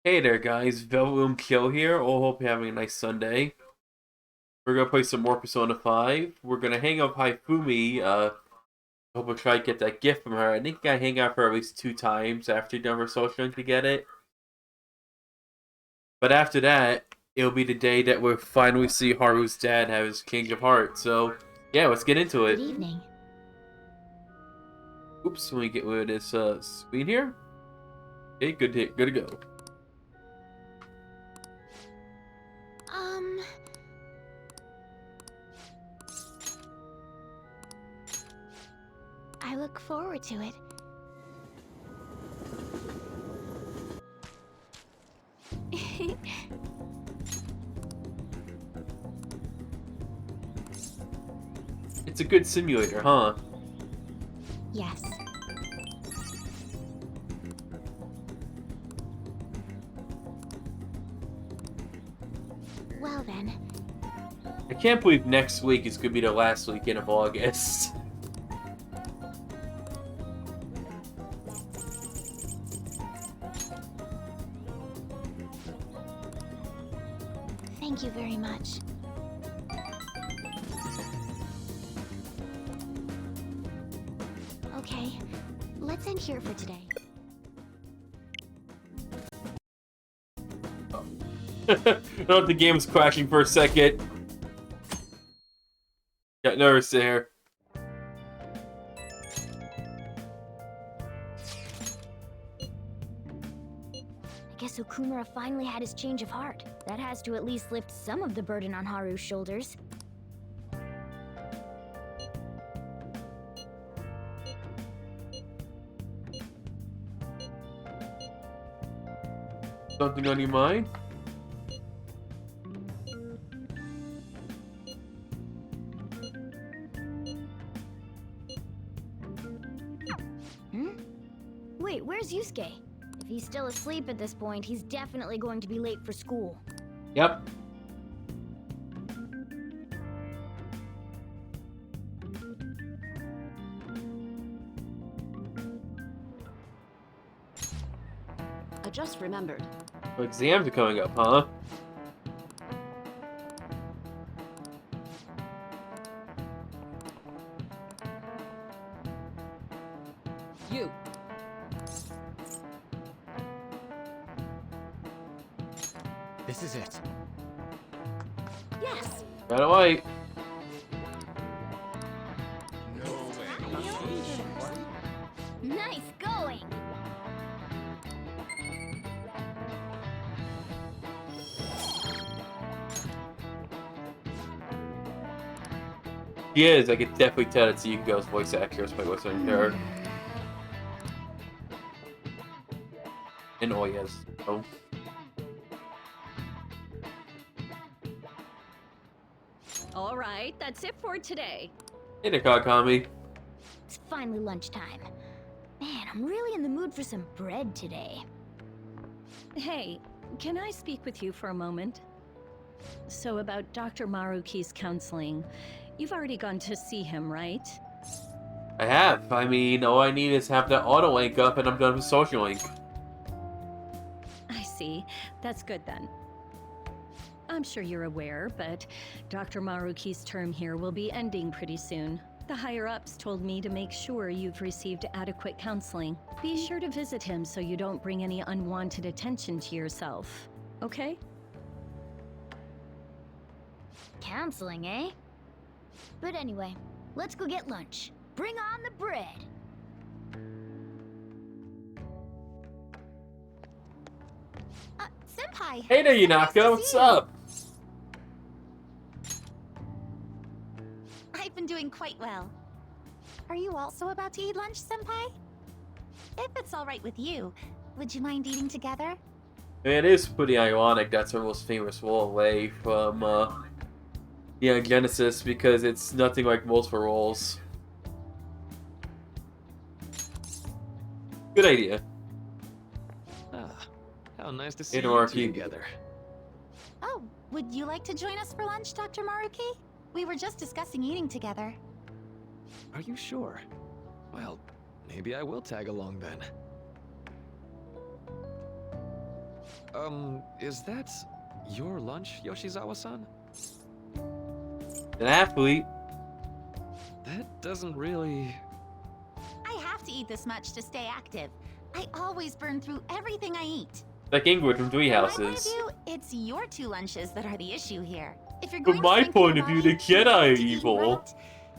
Hey there guys, VelvetRoomChill here. All hope you're having a nice Sunday. We're gonna play some more Persona 5. We're gonna hang out with Haifumi. Hope we'll try to get that gift from her. I think I hang out for at least 2 times after done her social to get it. But after that, it'll be the day that we'll finally see Haru's dad have his King of Hearts. So yeah, let's get into it. Good evening. Oops, let me get rid of this screen here. Okay, good to go. I look forward to it. It's a good simulator, huh? Yes. Well then. I can't believe next week is gonna be the last weekend of August. Thank you very much. Okay, let's end here for today. I thought the game was crashing for a second. Got nervous there. I guess so Kumara finally had his change of heart. That has to at least lift some of the burden on Haru's shoulders. Something on your mind? Wait, where's Yusuke? If he's still asleep at this point, he's definitely going to be late for school. Yep. I just remembered. Exams are coming up, huh? You. This is it. Yes. Gotta wait. No way. Nice going! He is. I could definitely tell it's Yuko's voice actress by listening to her. And Oya's. Oh. All right, that's it for today. Hey there, Kakami. It's finally lunchtime. Man, I'm really in the mood for some bread today. Hey, can I speak with you for a moment? So about Dr. Maruki's counseling, you've already gone to see him, right? I have. I mean, all I need is have that auto link up and I'm done with social link. I see. That's good then. I'm sure you're aware, but Dr. Maruki's term here will be ending pretty soon. The higher-ups told me to make sure you've received adequate counseling. Be sure to visit him so you don't bring any unwanted attention to yourself, okay? Counseling, eh? But anyway, let's go get lunch. Bring on the bread! Senpai! Hey there, so nice to Yunaka. see What's you. up? I've been doing quite well. Are you also about to eat lunch, Senpai? If it's alright with you, would you mind eating together? It is pretty ironic that's our most famous roll away from, Genesis, because it's nothing like most for rolls. Good idea. Ah, how nice to see Hey, you Maruki. two together. Oh, would you like to join us for lunch, Dr. Maruki? We were just discussing eating together. Are you sure? Well, maybe I will tag along then. Is that your lunch, Yoshizawa-san? An athlete. That doesn't really... I have to eat this much to stay active. I always burn through everything I eat. Like Ingrid from Three From my point of Houses. view, it's your two lunches that are the issue here. If you're From going my to strengthen point your of view, body the and Jedi learn are to eat evil. right,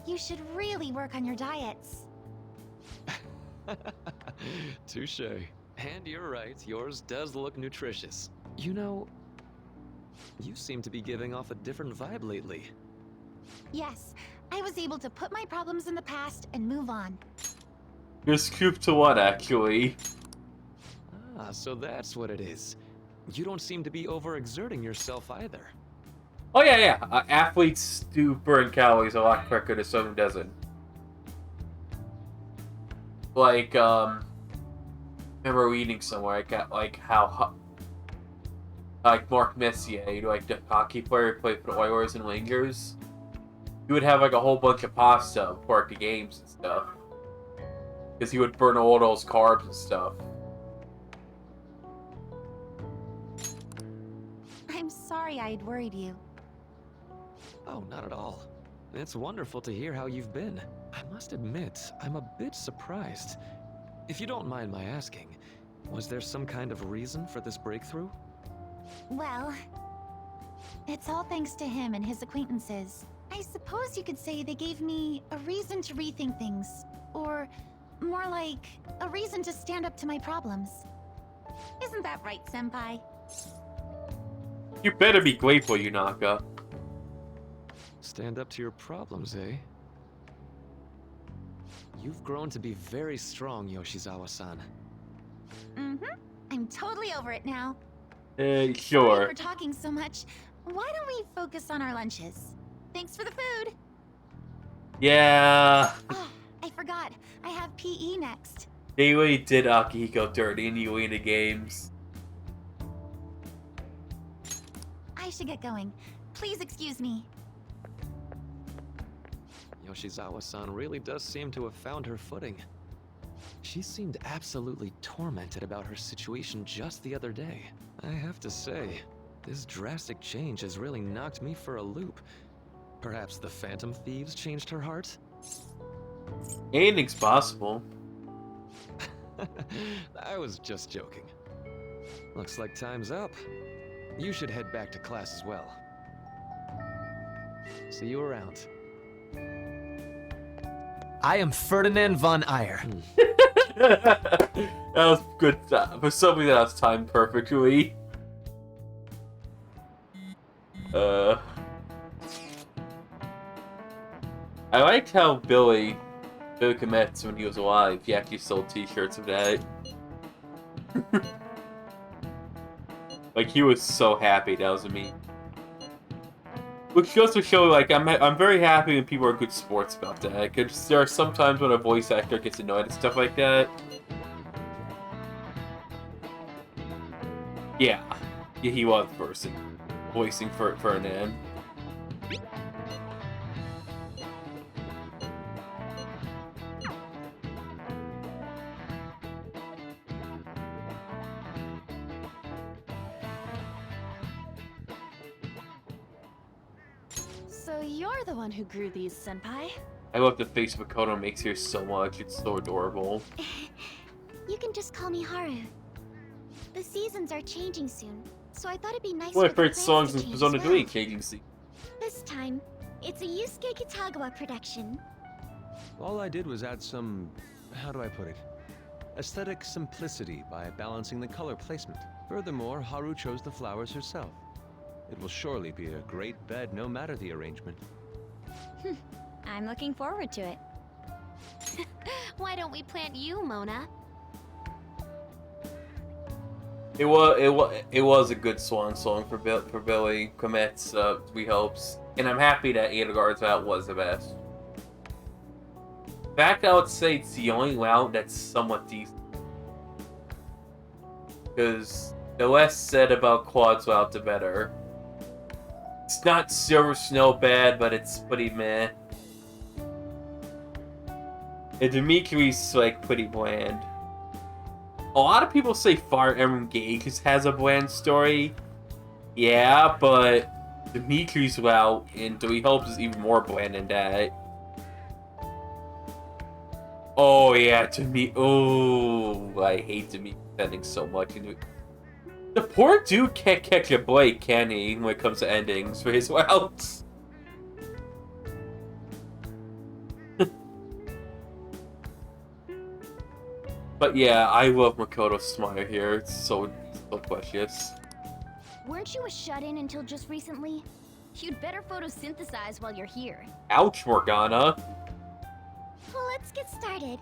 you should really work on your diets. Touche. And you're right, yours does look nutritious. You know, you seem to be giving off a different vibe lately. Yes, I was able to put my problems in the past and move on. You're scooped to what, actually? Ah, so that's what it is. You don't seem to be overexerting yourself either. Oh, yeah. Athletes do burn calories a lot quicker than someone who doesn't. Like, remember reading somewhere, I got, like, how, like, Mark Messier, like, the hockey player who played for the Oilers and Rangers, he would have, like, a whole bunch of pasta for, like, the games and stuff. Because he would burn all those carbs and stuff. I'm sorry I'd worried you. Oh, not at all. It's wonderful to hear how you've been. I must admit, I'm a bit surprised. If you don't mind my asking, was there some kind of reason for this breakthrough? Well, it's all thanks to him and his acquaintances. I suppose you could say they gave me a reason to rethink things. Or, more like, a reason to stand up to my problems. Isn't that right, Senpai? You better be grateful, Yunaka. Stand up to your problems, eh? You've grown to be very strong, Yoshizawa-san. Mm-hmm. I'm totally over it now. Sure. Sorry for talking so much. Why don't we focus on our lunches? Thanks for the food. Yeah. Oh, I forgot. I have PE next. They really did Akihiko dirty in the arena games. I should get going. Please excuse me. Yoshizawa-san really does seem to have found her footing. She seemed absolutely tormented about her situation just the other day. I have to say, this drastic change has really knocked me for a loop. Perhaps the Phantom Thieves changed her heart? Anything's possible. I was just joking. Looks like time's up. You should head back to class as well. See you around. I am Ferdinand von Eyre. That was good. For something that was timed perfectly. I liked how Billy Kometsu, when he was alive, he actually sold t-shirts of that. Like, he was so happy that was me. Which goes to show, like, I'm very happy when people are good sports about that. Because there are some times when a voice actor gets annoyed and stuff like that. Yeah, he was the person voicing Ferdinand. So you're the one who grew these, Senpai? I love the face Makoto makes here so much. It's so adorable. You can just call me Haru. The seasons are changing soon, so I thought it'd be nice One for of my the favorite plants songs to in change Persona as 3, well. Changing Sea. This time, it's a Yusuke Kitagawa production. All I did was add some, how do I put it? Aesthetic simplicity by balancing the color placement. Furthermore, Haru chose the flowers herself. It will surely be a great bed no matter the arrangement. I'm looking forward to it. Why don't we plant you, Mona? It was a good swan song for Billy Kometsu, we hopes. And I'm happy that Edelgard's route was the best. In fact, I would say it's the only route that's somewhat decent. Because the less said about Quad's route, the better. It's not Silver Snow bad, but it's pretty meh. And Dimitri's like pretty bland. A lot of people say Fire Emblem Gauge has a bland story. Yeah, but Dimitri's route in Three Hopes is even more bland than that. Oh yeah, oh, I hate Dimitri ending so much. The poor dude can't catch a break, can he, when it comes to endings for his routes? But yeah, I love Makoto's smile here. It's so precious. Weren't you a shut-in until just recently? You'd better photosynthesize while you're here. Ouch, Morgana. Well, let's get started.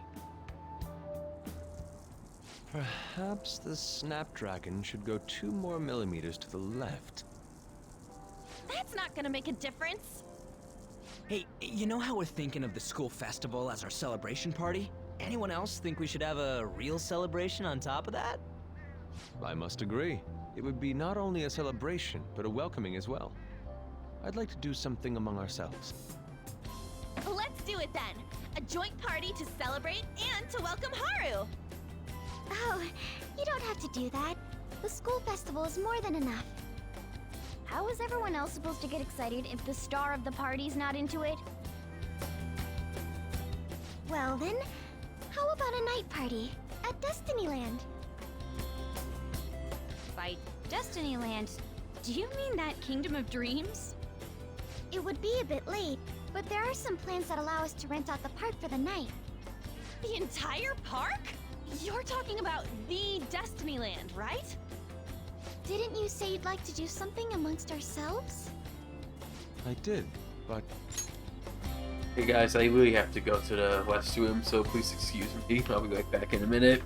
Perhaps the Snapdragon should go 2 more millimeters to the left. That's not gonna make a difference. Hey, you know how we're thinking of the school festival as our celebration party? Anyone else think we should have a real celebration on top of that? I must agree. It would be not only a celebration, but a welcoming as well. I'd like to do something among ourselves. Let's do it then. A joint party to celebrate and to welcome Haru. Oh, you don't have to do that. The school festival is more than enough. How is everyone else supposed to get excited if the star of the party's not into it? Well then, how about a night party at Destinyland? By Destinyland, do you mean that Kingdom of Dreams? It would be a bit late, but there are some plans that allow us to rent out the park for the night. The entire park? You're talking about the Destiny Land, right? Didn't you say you'd like to do something amongst ourselves? I did, but Hey guys, I really have to go to the West Room, so please excuse me. I'll be right back in a minute.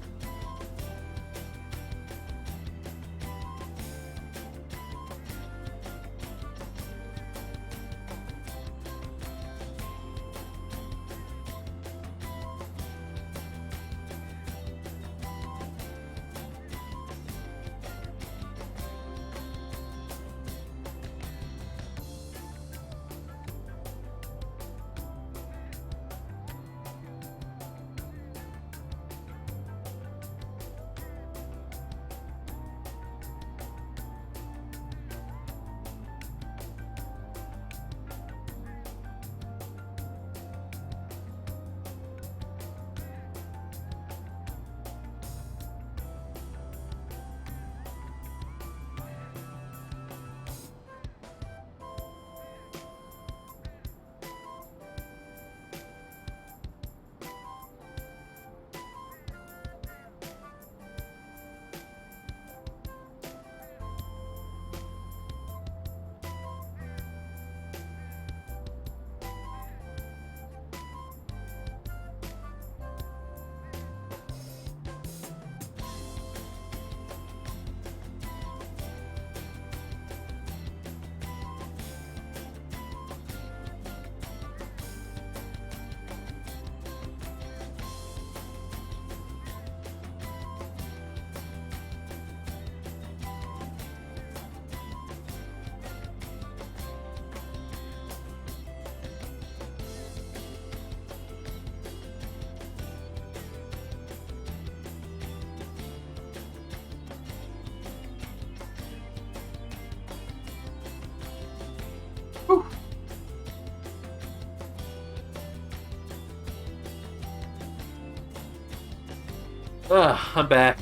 I'm back.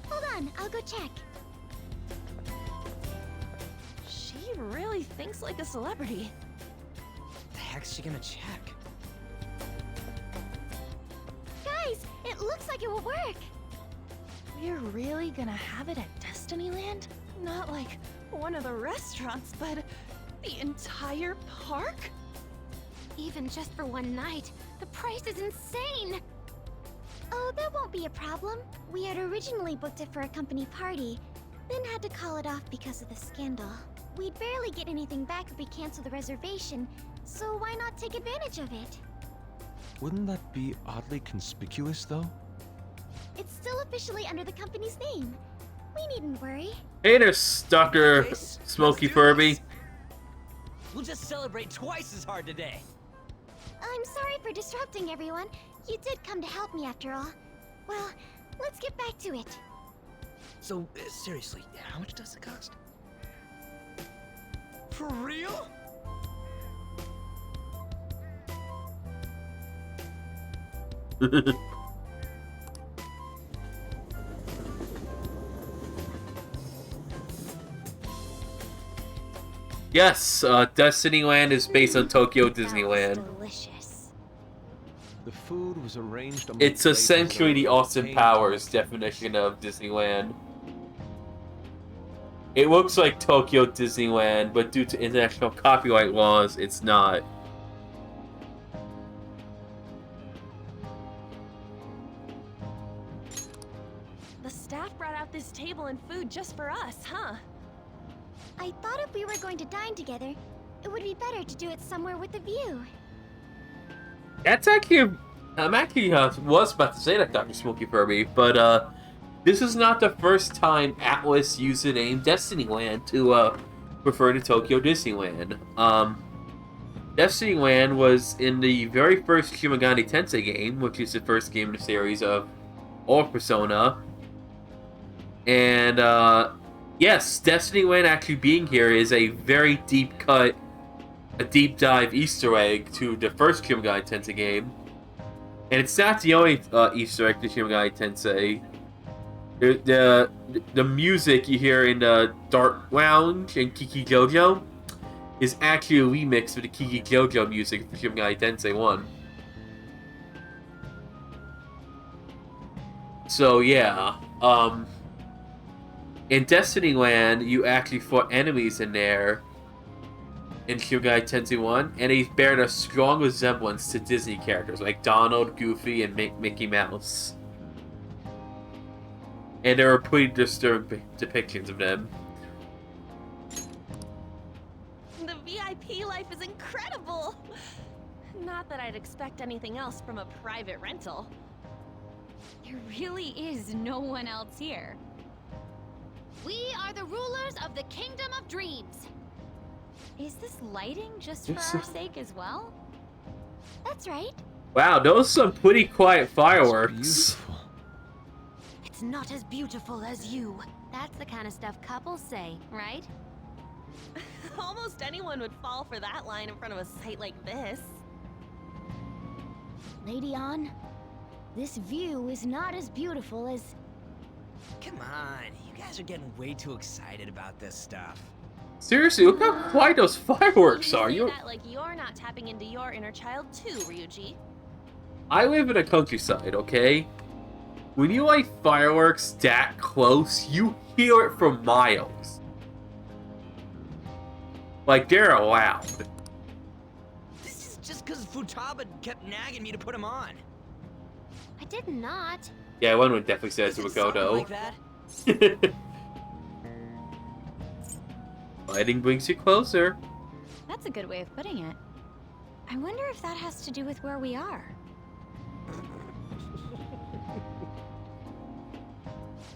Hold on, I'll go check. She really thinks like a celebrity. The heck's she gonna check? Guys, it looks like it will work. We're really gonna have it at Destiny Land? Not like one of the restaurants, but the entire park? Even just for one night, the price is insane. Oh, that won't be a problem. We had originally booked it for a company party, then had to call it off because of the scandal. We'd barely get anything back if we cancel the reservation, so why not take advantage of it? wouldn't that be oddly conspicuous, though? It's still officially under the company's name. We needn't worry. Hey there's Dr. Yes, Smokey let's do Furby. this. We'll just celebrate twice as hard today. I'm sorry for disrupting everyone. You did come to help me after all. Well, let's get back to it. So, seriously, how much does it cost? For real? Yes, Destiny Land is based on Tokyo Disneyland. That was delicious. The food was arranged among It's flavors that essentially the were Austin contained Powers to- definition of Disneyland. It looks like Tokyo Disneyland, but due to international copyright laws, it's not. The staff brought out this table and food just for us, huh? I thought if we were going to dine together, it would be better to do it somewhere with a view. That's actually, I'm actually was about to say that, Dr. Smokey Furby, but this is not the first time Atlas used the name Destinyland to refer to Tokyo Disneyland. Destinyland was in the very first Shin Megami Tensei game, which is the first game in the series of all Persona. And yes, Destinyland actually being here is a very deep cut, a deep dive Easter egg to the first Shin Megami Tensei game. And it's not the only Easter egg to Shin Megami Tensei. The music you hear in the Dark Lounge and Kiki Jojo is actually a remix of the Kiki Jojo music for Shin Megami Tensei 1. So yeah, in Destiny Land, you actually fought enemies in there in Shugai Tensei 1, and they bear a strong resemblance to Disney characters like Donald, Goofy, and Mickey Mouse. And there are pretty disturbing depictions of them. The VIP life is incredible! Not that I'd expect anything else from a private rental. There really is no one else here. We are the rulers of the Kingdom of Dreams. Is this lighting just for our sake as well? That's right. Wow, those are some pretty quiet It's fireworks. beautiful. It's not as beautiful as you. That's the kind of stuff couples say, right? Almost anyone would fall for that line in front of a sight like this. Lady On, this view is not as beautiful as... Come on, you guys are getting way too excited about this stuff. Seriously, look how quiet those fireworks are. Say You, that like you're not tapping into your inner child too, Ryuji. I live in a countryside, okay? When you light fireworks that close, you hear it for miles. Like, they're loud. This is just because Futaba kept nagging me to put him on. I did not. Yeah, one would definitely say it to a Something Godo. like that. Lighting brings you closer. That's a good way of putting it. I wonder if that has to do with where we are.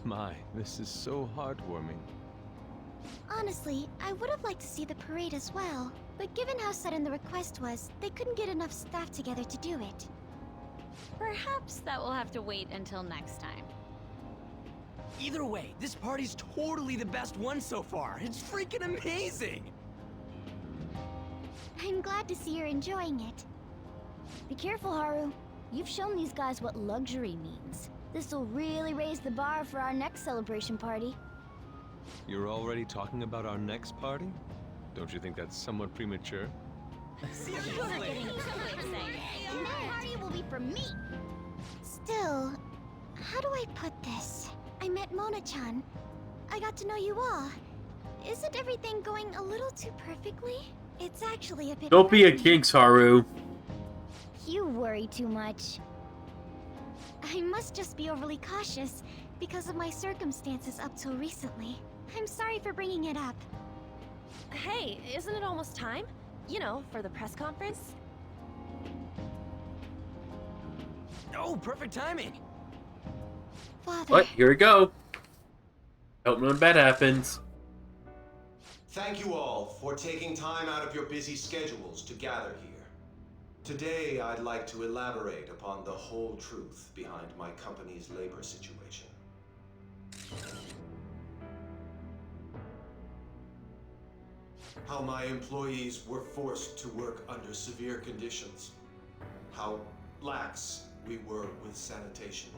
My, this is so heartwarming. Honestly, I would have liked to see the parade as well. But given how sudden the request was, they couldn't get enough staff together to do it. Perhaps that will have to wait until next time. Either way, this party's totally the best one so far. It's freaking amazing! I'm glad to see you're enjoying it. Be careful, Haru. You've shown these guys what luxury means. This'll really raise the bar for our next celebration party. You're already talking about our next party? Don't you think that's somewhat premature? And that party will be for me! Still, how do I put this? I met Mona-chan. I got to know you all. Isn't everything going a little too perfectly? It's actually a bit... Don't be a frightening. jinx, Haru. You worry too much. I must just be overly cautious because of my circumstances up till recently. I'm sorry for bringing it up. Hey, isn't it almost time? You know, for the press conference? Oh, perfect timing! Father... But here we go. Don't know when bad happens. Thank you all for taking time out of your busy schedules to gather here. Today, I'd like to elaborate upon the whole truth behind my company's labor situation. How my employees were forced to work under severe conditions. How lax we were with sanitation.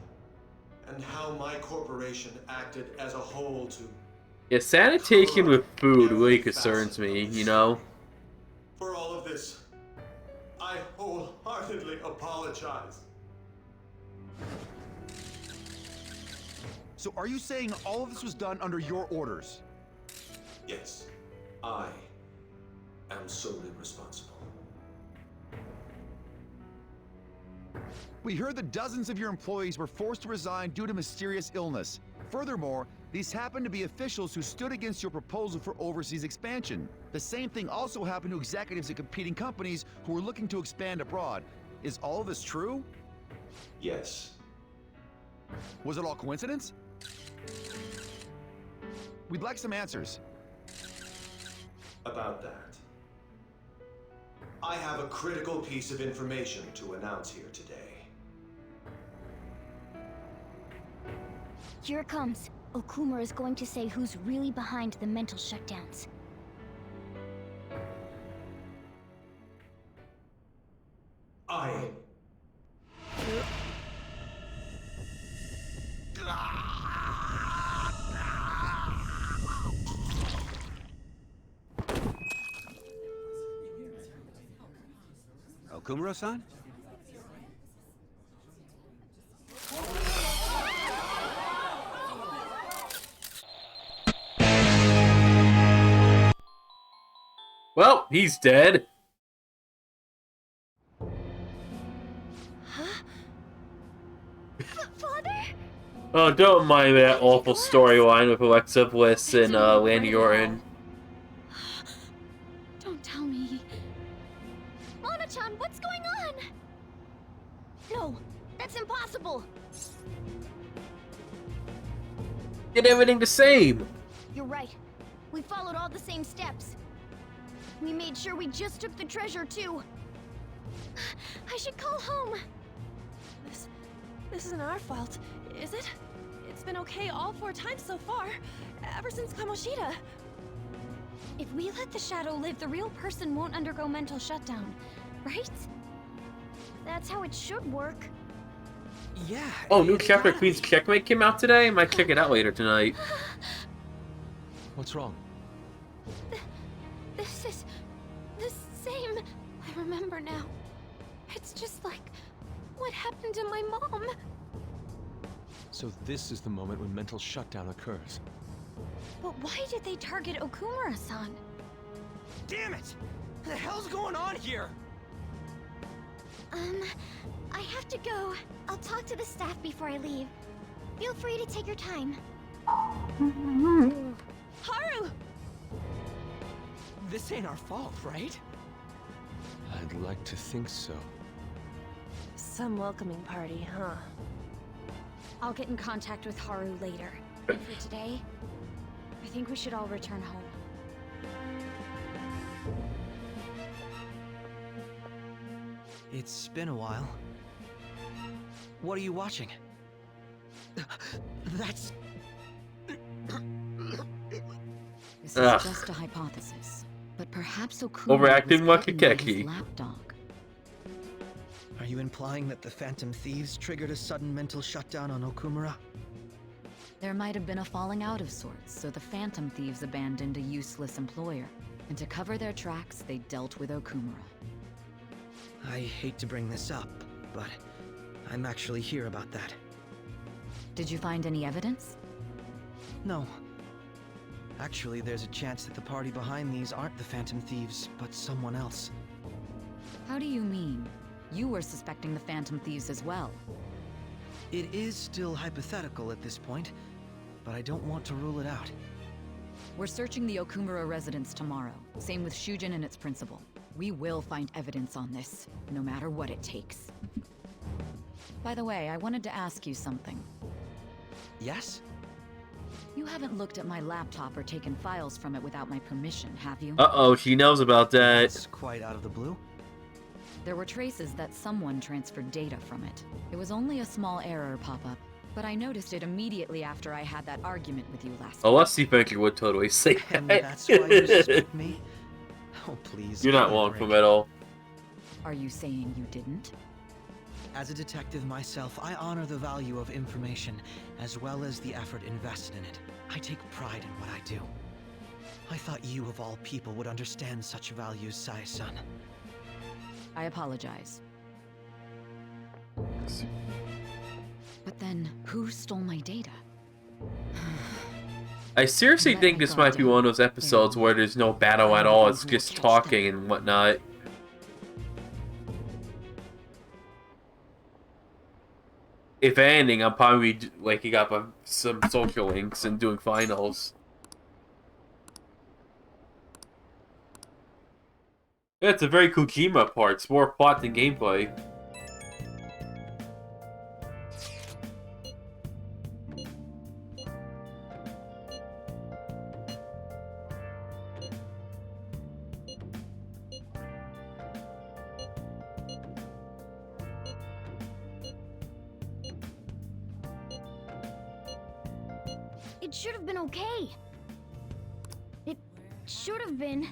And how my corporation acted as a whole to... Yeah, sanitation with food really concerns me, you know? For all of this, I wholeheartedly apologize. So are you saying all of this was done under your orders? Yes, I am solely responsible. We heard that dozens of your employees were forced to resign due to mysterious illness. Furthermore, these happened to be officials who stood against your proposal for overseas expansion. The same thing also happened to executives at competing companies who were looking to expand abroad. Is all of this true? Yes. Was it all coincidence? We'd like some answers. About that. I have a critical piece of information to announce here today. Here it comes. Okuma is going to say who's really behind the mental shutdowns. I... Okumura-san? Well, he's dead. Huh? Father? Oh, don't mind that awful storyline with Alexa Bliss and Randy Orton. Don't tell me. Mona-chan, what's going on? No, that's impossible. Did everything the same. You're right. We followed all the same steps. We made sure we just took the treasure, too. I should call home. This isn't our fault, is it? It's been okay all 4 times so far, ever since Kamoshida. If we let the shadow live, the real person won't undergo mental shutdown, right? That's how it should work. Yeah. Oh, new chapter Queen's Checkmate came out today? Might check it out later tonight. What's wrong? This is the same. I remember now. It's just like what happened to my mom. So this is the moment when mental shutdown occurs. But why did they target Okumura-san? Damn it! What the hell's going on here? I have to go. I'll talk to the staff before I leave. Feel free to take your time. Haru! This ain't our fault, right? I'd like to think so. Some welcoming party, huh? I'll get in contact with Haru later. And for today, I think we should all return home. It's been a while. What are you watching? That's... This is Ugh. just a hypothesis, but perhaps Okumura Overacting was like a bitten by his keki. lapdog. Are you implying that the Phantom Thieves triggered a sudden mental shutdown on Okumura? There might have been a falling out of sorts, so the Phantom Thieves abandoned a useless employer. And to cover their tracks, they dealt with Okumura. I hate to bring this up, but I'm actually here about that. Did you find any evidence? No. Actually, there's a chance that the party behind these aren't the Phantom Thieves, but someone else. How do you mean? You were suspecting the Phantom Thieves as well. It is still hypothetical at this point, but I don't want to rule it out. We're searching the Okumura residence tomorrow. Same with Shujin and its principal. We will find evidence on this, no matter what it takes. By the way, I wanted to ask you something. Yes? You haven't looked at my laptop or taken files from it without my permission, have you? Uh-oh, she knows about that. That's quite out of the blue. There were traces that someone transferred data from it. It was only a small error pop-up, but I noticed it immediately after I had that argument with you last Oh, week. let's see if you would totally say that. And that's why you suspect me? Oh, please. You're not give me a wrong break. from it all. Are you saying you didn't? As a detective myself, I honor the value of information, as well as the effort invested in it. I take pride in what I do. I thought you, of all people, would understand such values, Sai-san. I apologize. But then, who stole my data? I seriously Let think my this guard might be down. one of those episodes where there's no battle at all, it's just talking and whatnot. If anything, I'm probably waking up on some social links and doing finals. Yeah, it's a very Kojima part. It's more plot than gameplay. It should have been okay. It should have been.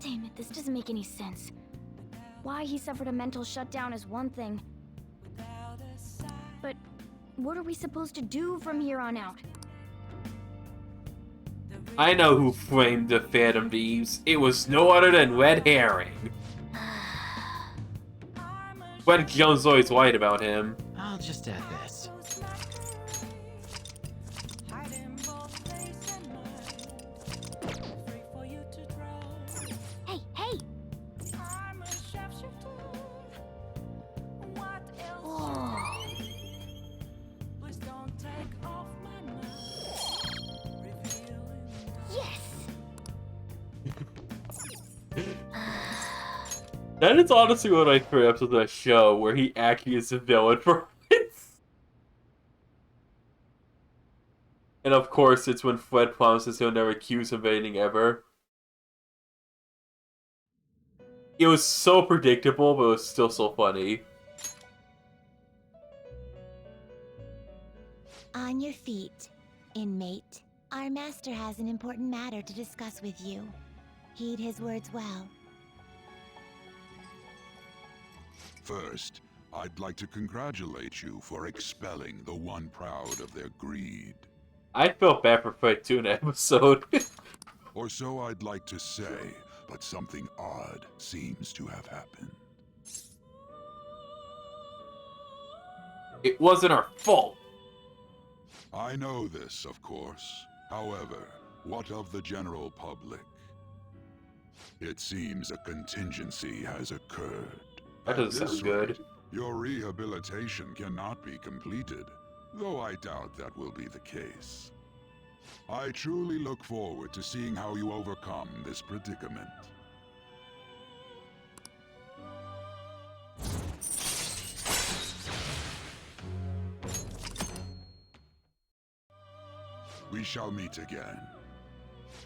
Damn it, this doesn't make any sense. Why he suffered a mental shutdown is one thing. But what are we supposed to do from here on out? I know who framed the Phantom Thieves. It was no other than Red Herring. Red Jones always lied about him. I'll just add this. That is honestly one of my favorite episodes of that show, where he actually is a villain for it. And of course, it's when Fred promises he'll never accuse him of anything ever. It was so predictable, but it was still so funny. On your feet, inmate. Our master has an important matter to discuss with you. Heed his words well. First, I'd like to congratulate you for expelling the one proud of their greed. I felt bad for Fred too in that episode. Or so I'd like to say, but something odd seems to have happened. It wasn't our fault. I know this, of course. However, what of the general public? It seems a contingency has occurred. That doesn't At this sound good. rate, your rehabilitation cannot be completed, though I doubt that will be the case. I truly look forward to seeing how you overcome this predicament. We shall meet again.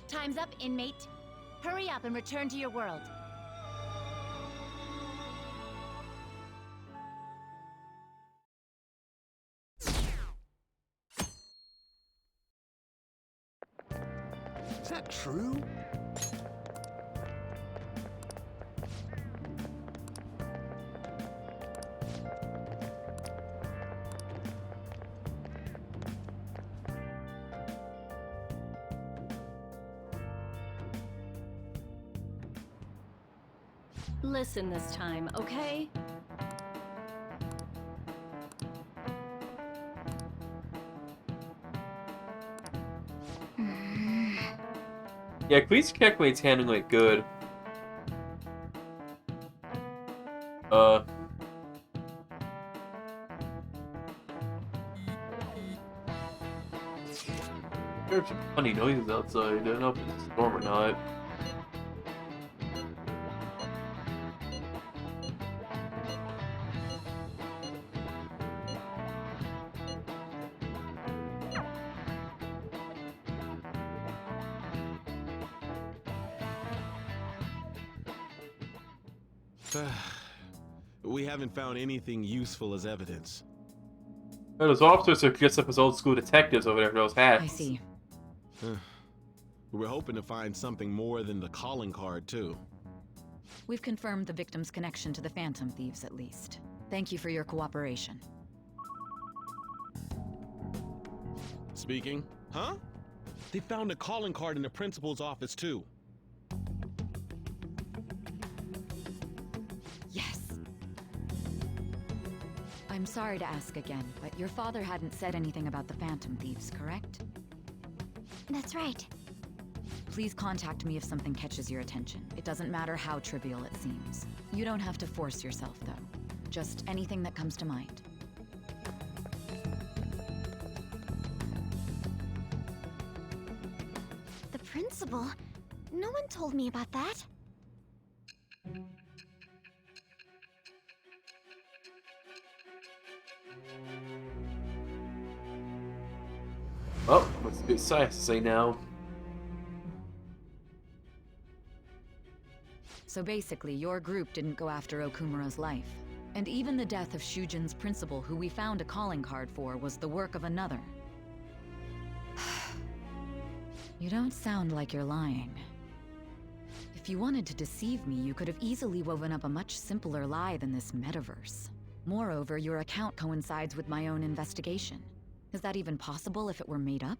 Time's up, inmate. Hurry up and return to your world. Is that true? Listen this time, okay? Yeah, please Checkmate's handling it good. There's some funny noises outside. I don't know if it's a storm or not. We haven't found anything useful as evidence. Oh, those officers are dressed up as old school detectives over there with those hats. I see. We're hoping to find something more than the calling card, too. We've confirmed the victim's connection to the Phantom Thieves, at least. Thank you for your cooperation. Speaking? Huh? They found a calling card in the principal's office, too. Yes. I'm sorry to ask again, but your father hadn't said anything about the Phantom Thieves, correct? That's right. Please contact me if something catches your attention. It doesn't matter how trivial it seems. You don't have to force yourself, though. Just anything that comes to mind. The principal? No one told me about that. Oh, what's good science to say now? So basically, your group didn't go after Okumura's life. And even the death of Shujin's principal, who we found a calling card for, was the work of another. You don't sound like you're lying. If you wanted to deceive me, you could have easily woven up a much simpler lie than this metaverse. Moreover, your account coincides with my own investigation. Is that even possible if it were made up?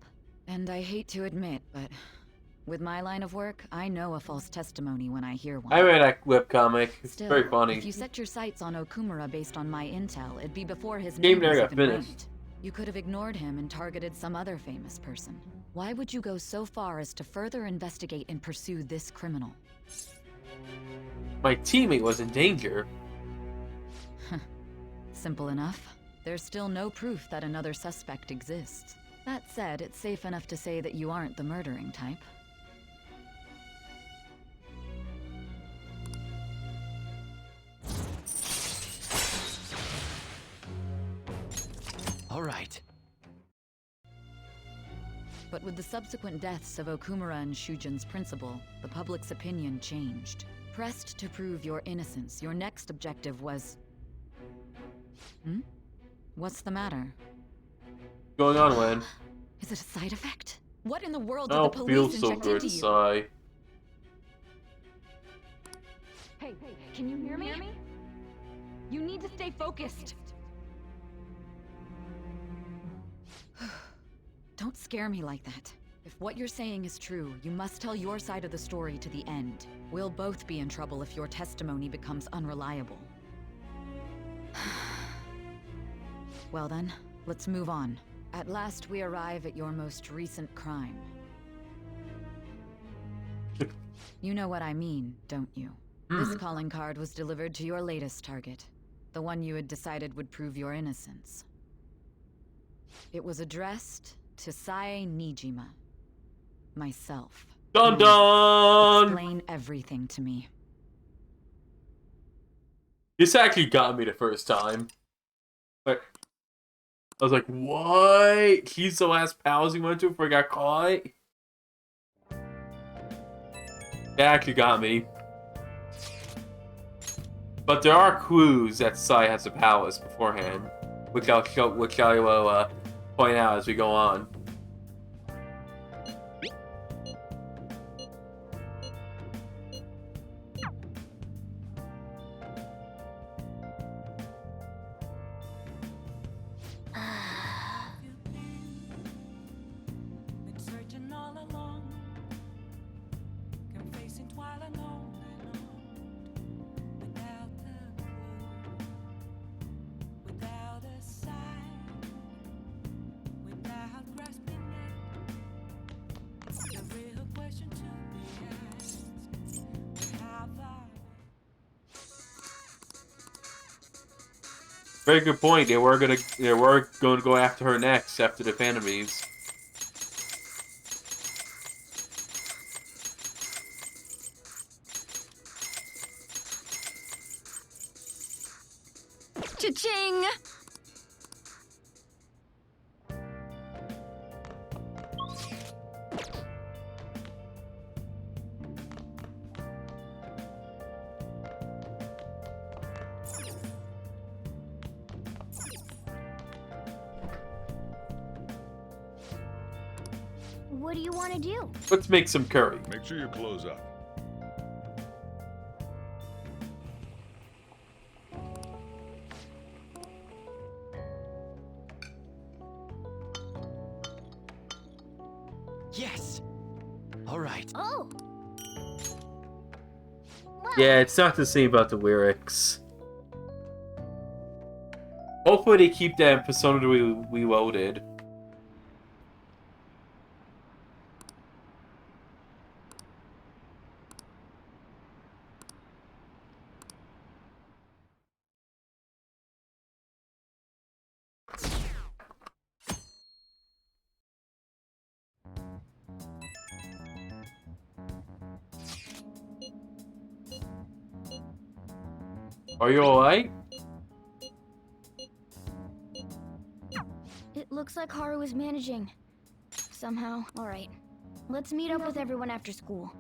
And I hate to admit, but with my line of work, I know a false testimony when I hear one. I read that webcomic. It's Still, very funny. if you set your sights on Okumura based on my intel, it'd be before his Game name never was got even finished. ranked. You could have ignored him and targeted some other famous person. Why would you go so far as to further investigate and pursue this criminal? My teammate was in danger. Simple enough. There's still no proof that another suspect exists. That said, it's safe enough to say that you aren't the murdering type. But with the subsequent deaths of Okumura and Shujin's principal, the public's opinion changed. Pressed to prove your innocence, your next objective was... What's the matter? What's going on, Len? Is it a side effect? What in the world I did the don't feel police so inject good, into you? Sai. Hey, can you hear me? You need to stay focused. Don't scare me like that. If what you're saying is true, you must tell your side of the story to the end. We'll both be in trouble if your testimony becomes unreliable. Well then, let's move on. At last we arrive at your most recent crime. You know what I mean, don't you? This calling card was delivered to your latest target. The one you had decided would prove your innocence. It was addressed to Sae Nijima. Myself. Dun dun! Explain everything to me. This actually got me the first time. Like, I was like, what? He's the last pals he went to before he got caught? That actually got me. But there are clues that Sai has a palace beforehand, which I will point out as we go on. Very good point. They were going to go after her next after the Phantomies. Cha-ching! What do you want to do? Let's make some curry. Make sure you close up. Yes! Alright. Oh! Yeah, it's not the same about the lyrics. Hopefully they keep that in Persona Reloaded. Are you alright? It looks like Haru is managing. Somehow. Alright. Let's meet up with everyone after school.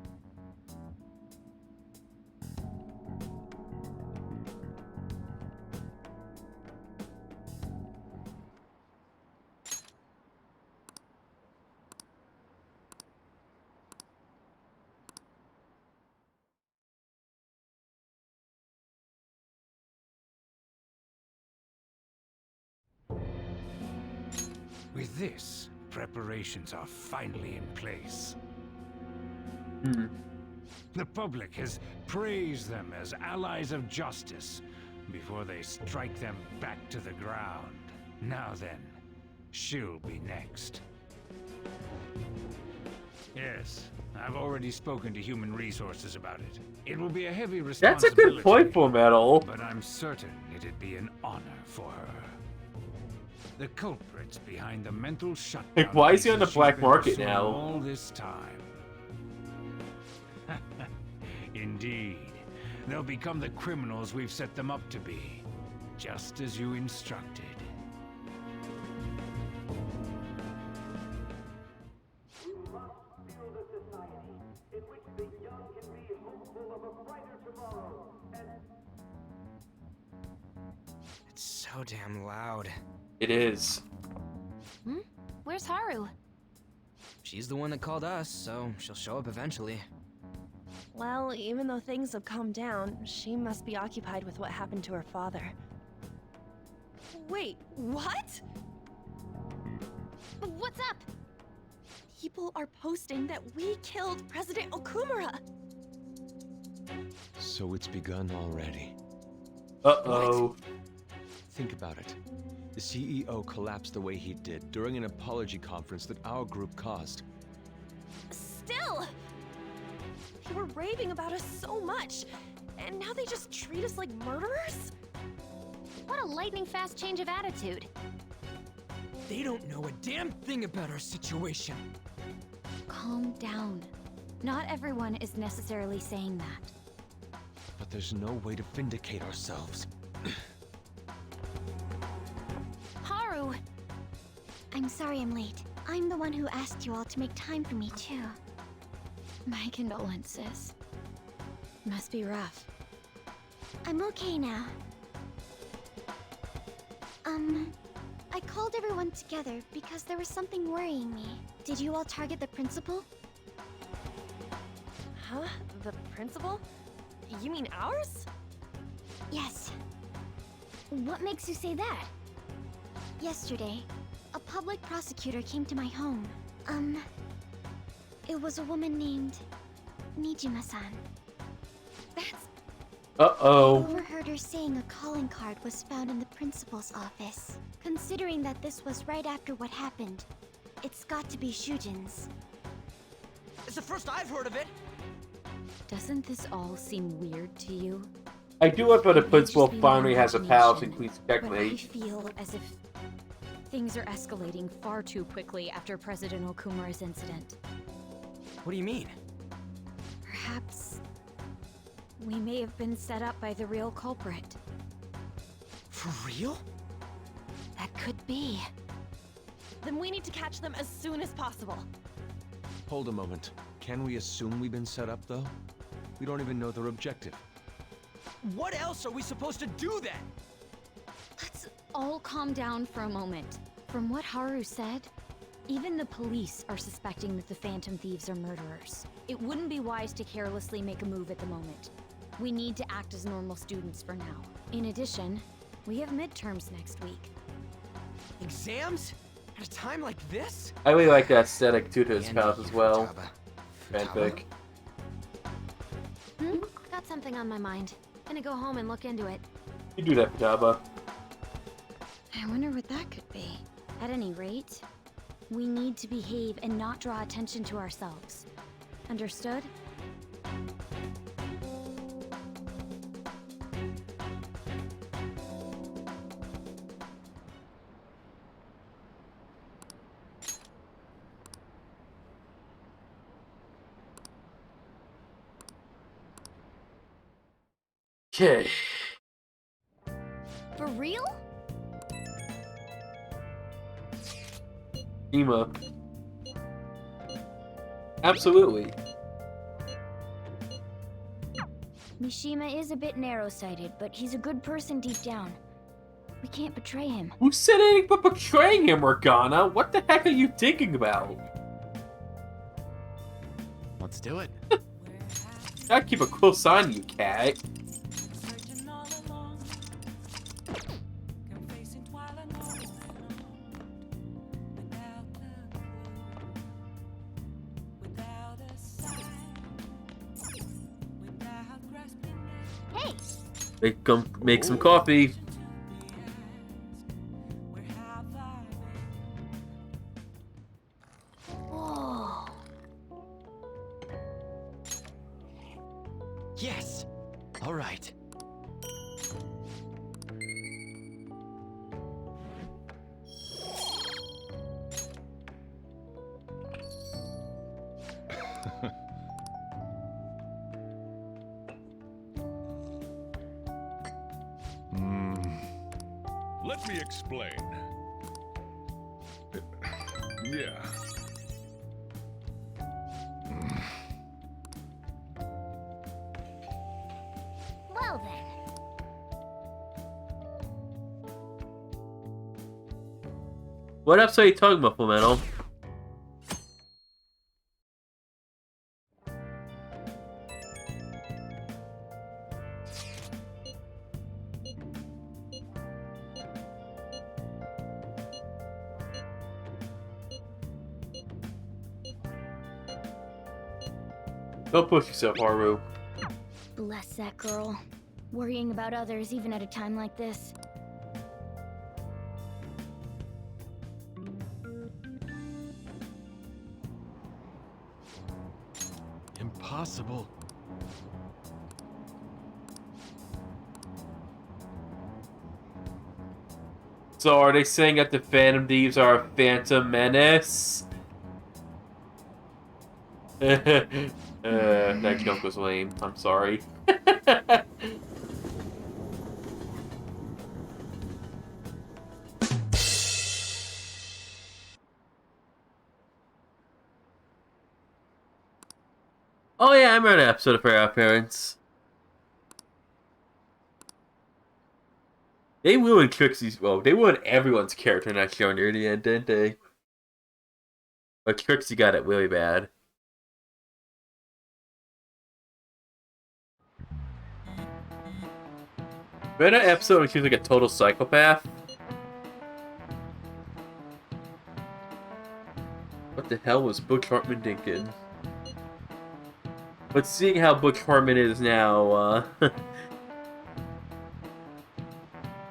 With this, preparations are finally in place. The public has praised them as allies of justice before they strike them back to the ground. Now then, she'll be next. Yes, I've already spoken to Human Resources about it. It will be a heavy That's a responsibility. good point for Metal. But I'm certain it'd be an honor for her. The culprits behind the mental shutdown. Like, why is he on the cases black she's been market pursuing now? all this time. Indeed. They'll become the criminals we've set them up to be. Just as you instructed. It's so damn loud. It is. Hmm? Where's Haru? She's the one that called us, so she'll show up eventually. Well, even though things have calmed down, she must be occupied with what happened to her father. Wait, what? What's up? People are posting that we killed President Okumura! So it's begun already. Uh-oh. Think about it. The CEO collapsed the way he did during an apology conference that our group caused. Still! They were raving about us so much, and now they just treat us like murderers? What a lightning-fast change of attitude. They don't know a damn thing about our situation. Calm down. Not everyone is necessarily saying that. But there's no way to vindicate ourselves. Haru! I'm sorry I'm late. I'm the one who asked you all to make time for me, too. My condolences. Must be rough. I'm okay now. I called everyone together because there was something worrying me. Did you all target the principal? Huh? The principal? You mean ours? Yes. What makes you say that? Yesterday, a public prosecutor came to my home. It was a woman named Nijima-san. That's... Uh-oh. I overheard her saying a calling card was found in the principal's office. Considering that this was right after what happened, it's got to be Shujin's. It's the first I've heard of it. Doesn't this all seem weird to you? I do love how the principal Just be my finally has a palace in imagination, Queen's but I checkmate. feel as if things are escalating far too quickly after President Okumura's incident. What do you mean? Perhaps we may have been set up by the real culprit. For real? That could be. Then we need to catch them as soon as possible. Hold a moment. Can we assume we've been set up, though? We don't even know their objective. What else are we supposed to do then? Let's all calm down for a moment. From what Haru said, even the police are suspecting that the Phantom Thieves are murderers. It wouldn't be wise to carelessly make a move at the moment. We need to act as normal students for now. In addition, we have midterms next week. Exams? At a time like this? I really like that aesthetic too to his And palace as well. Fanfic. Got something on my mind. Gonna go home and look into it. You do that, Futaba. I wonder what that could be. At any rate, we need to behave and not draw attention to ourselves. Understood? Okay. For real? Ema. Absolutely. Mishima is a bit narrow-sighted, but he's a good person deep down. We can't betray him. Who said anything but betraying him, Morgana? What the heck are you thinking about? Let's do it. Gotta keep a close eye on you, cat. Hey! Make some coffee. Whoa. Yes! All right. Let me explain. Yeah. What episode are you talking about, Full Metal? Don't push yourself, Haru. Bless that girl. Worrying about others even at a time like this. Impossible. So are they saying that the Phantom Thieves are a Phantom Menace? That joke was lame. I'm sorry. Oh yeah, I remember that episode of Fair Parents. They ruined Trixie's. Well, they ruined everyone's character in that show near the end, didn't they? But Trixie got it really bad. Remember that episode when she was like a total psychopath? What the hell was Butch Hartman thinking? But seeing how Butch Hartman is now,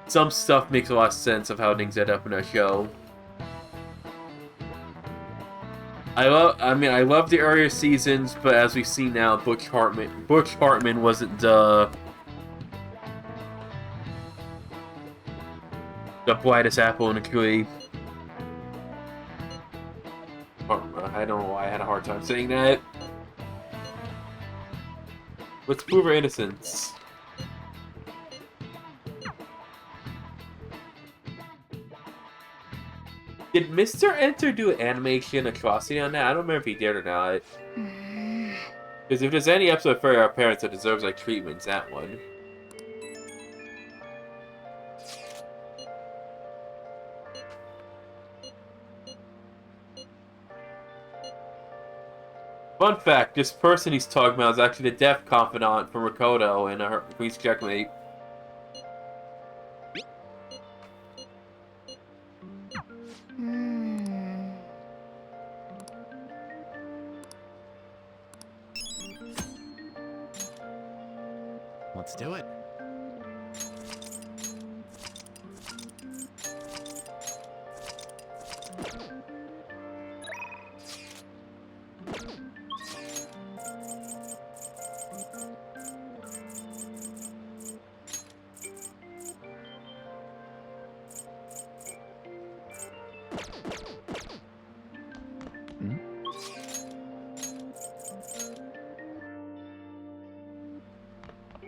some stuff makes a lot of sense of how things end up in our show. I love the earlier seasons, but as we see now, Butch Hartman wasn't the brightest apple in the tree. I don't know why I had a hard time saying that. Let's prove her innocence. Did Mr. Enter do an animation atrocity on that? I don't remember if he did or not. Because if there's any episode for our parents that deserves like treatment, it's that one. Fun fact, this person he's talking about is actually the deaf confidant from Rikoto in Queen's Checkmate. Let's do it.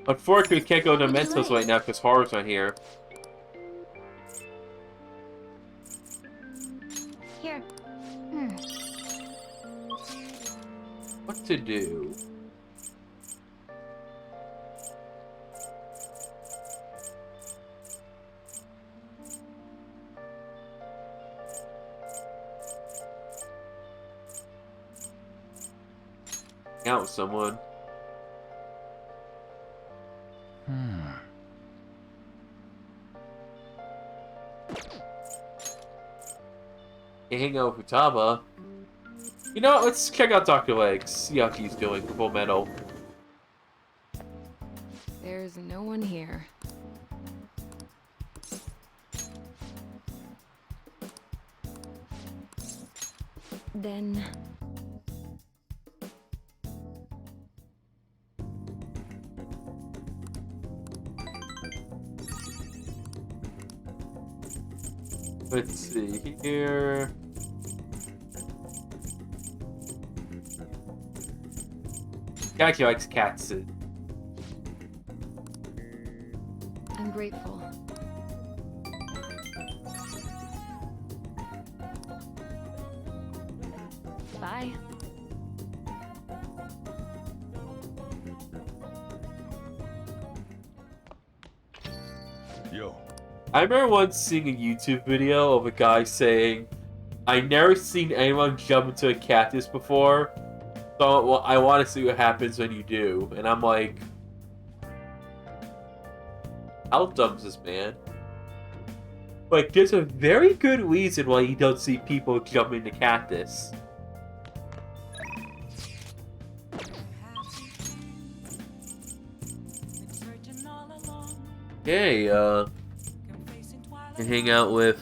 Unfortunately, we can't go to Mentos right now because Haru's not here. Here. What to do? Out with someone. Hang out with Futaba. You know what? Let's check out Dr. Legs. See how he's doing. Full Metal. There's no one here. Then... let's see here. Kaki likes cats. I'm grateful. Bye. Yo. I remember once seeing a YouTube video of a guy saying, I never seen anyone jump into a cactus before, so well, I want to see what happens when you do. And I'm like, how dumb is this man? Like, there's a very good reason why you don't see people jumping the cactus. Okay, hang out with,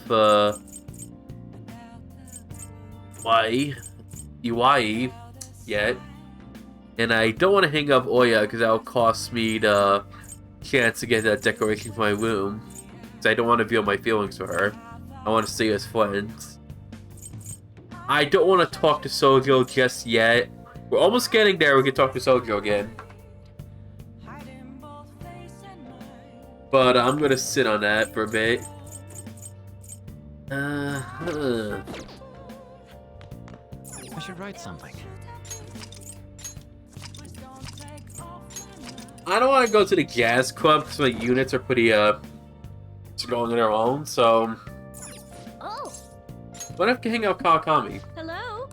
Iwai yet. And I don't want to hang up Oya because that'll cost me the chance to get that decoration for my room. Because I don't want to reveal my feelings for her. I want to stay as friends. I don't want to talk to Sojo just yet. We're almost getting there. We can talk to Sojo again. But I'm going to sit on that for a bit. I should write something. I don't want to go to the jazz club because my units are pretty strong on their own, so Oh, what if I can hang out with Kawakami? Hello?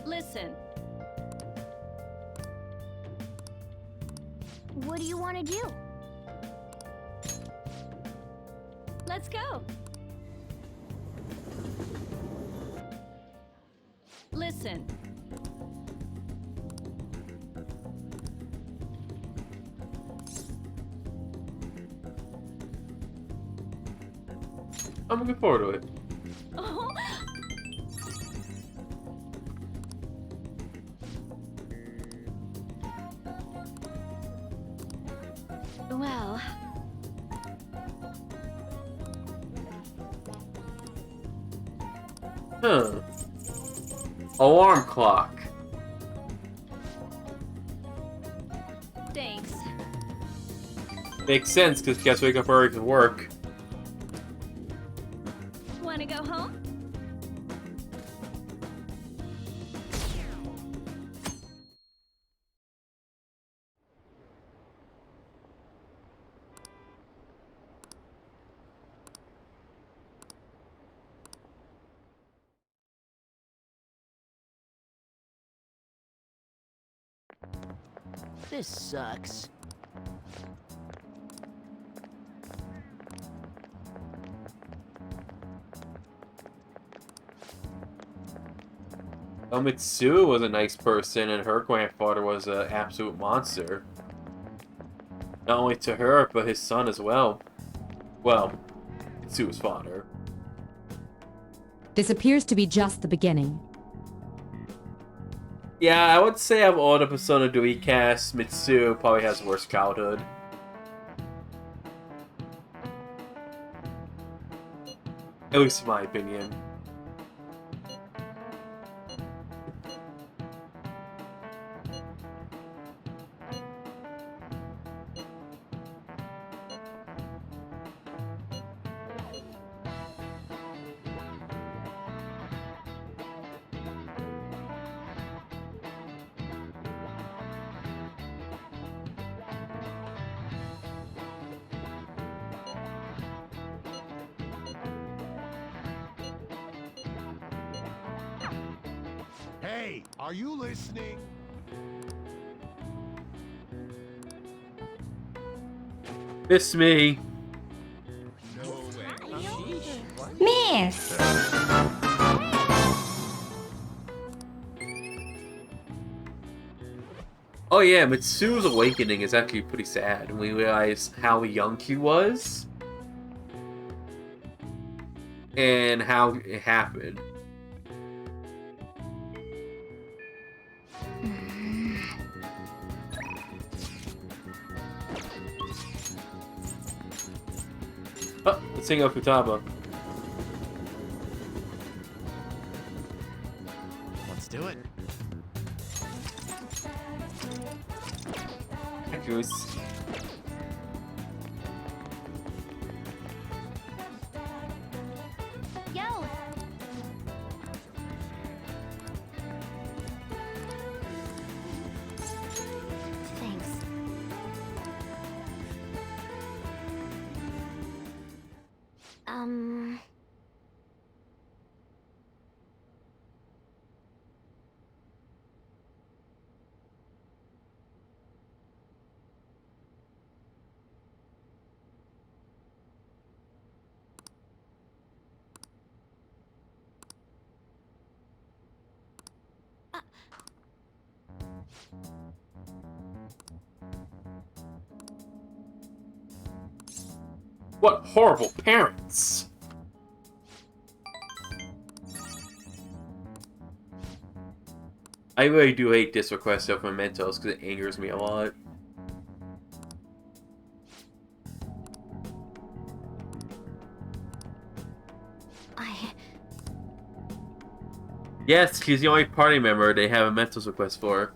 Listen, what do you want to do? let's go. Listen. I'm looking forward to it. Oh. Well, Huh. Alarm clock. Thanks. Makes sense because you guys wake up early to work. Want to go home? This sucks. Mitsu was a nice person, and her grandfather was an absolute monster. Not only to her, but his son as well. Well, Mitsu's father. This appears to be just the beginning. Yeah, I would say of all the Persona 3 cast, Mitsu probably has the worst childhood. At least in my opinion. Hey, are you listening? Miss me. Miss! Oh yeah, Mitsu's awakening is actually pretty sad when we realize how young he was. And how it happened. Oh, let's sing out Futaba. Let's do it. Hi, Goose. yo! Thanks. What horrible parents! I really do hate this request of mementos because it angers me a lot. Yes, she's the only party member they have a mementos request for.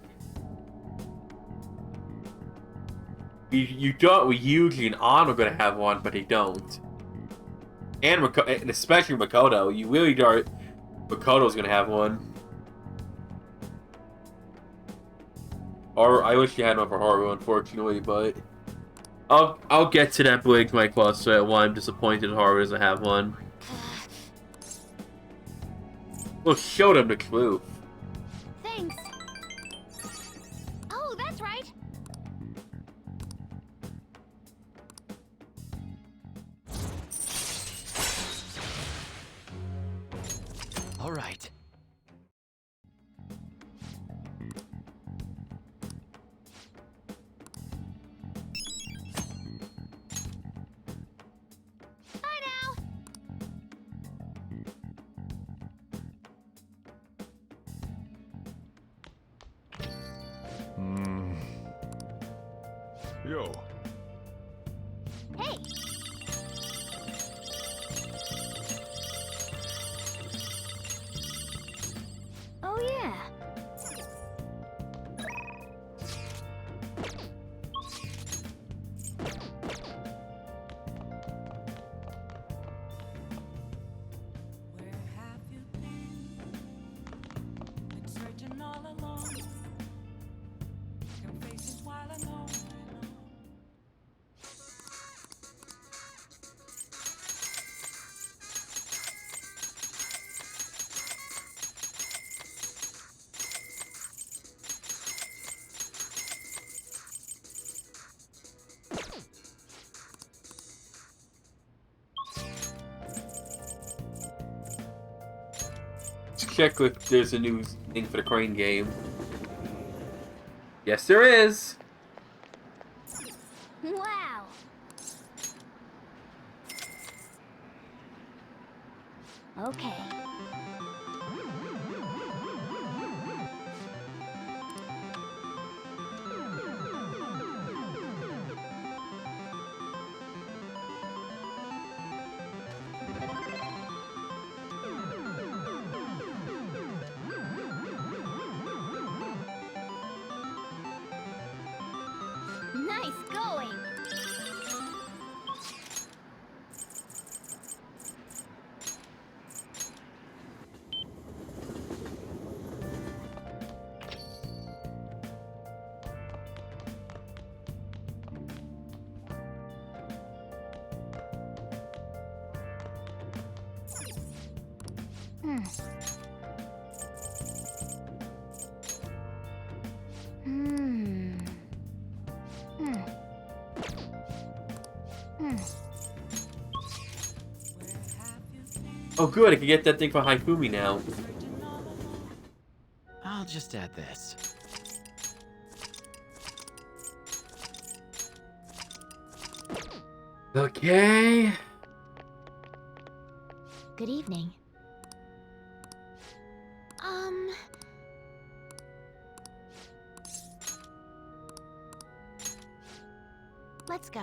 You thought Yuji and An were gonna have one, but they don't. And especially Makoto. You really thought Makoto's gonna have one. Or I wish you had one for Haru, unfortunately, but I'll get to that Blade my cluster at why I'm disappointed Haru doesn't have one. We'll show them the clue. Thanks. Oh, that's right. All right. Yo. Hey. Oh yeah. Check if there's a new thing for the Crane game. Yes, there is. Wow. Okay. Nice going. Hmm. Hmm. Hmm. Hmm. Oh good, I can get that thing for Haifumi now. I'll just add this. Okay. Good evening. Let's go.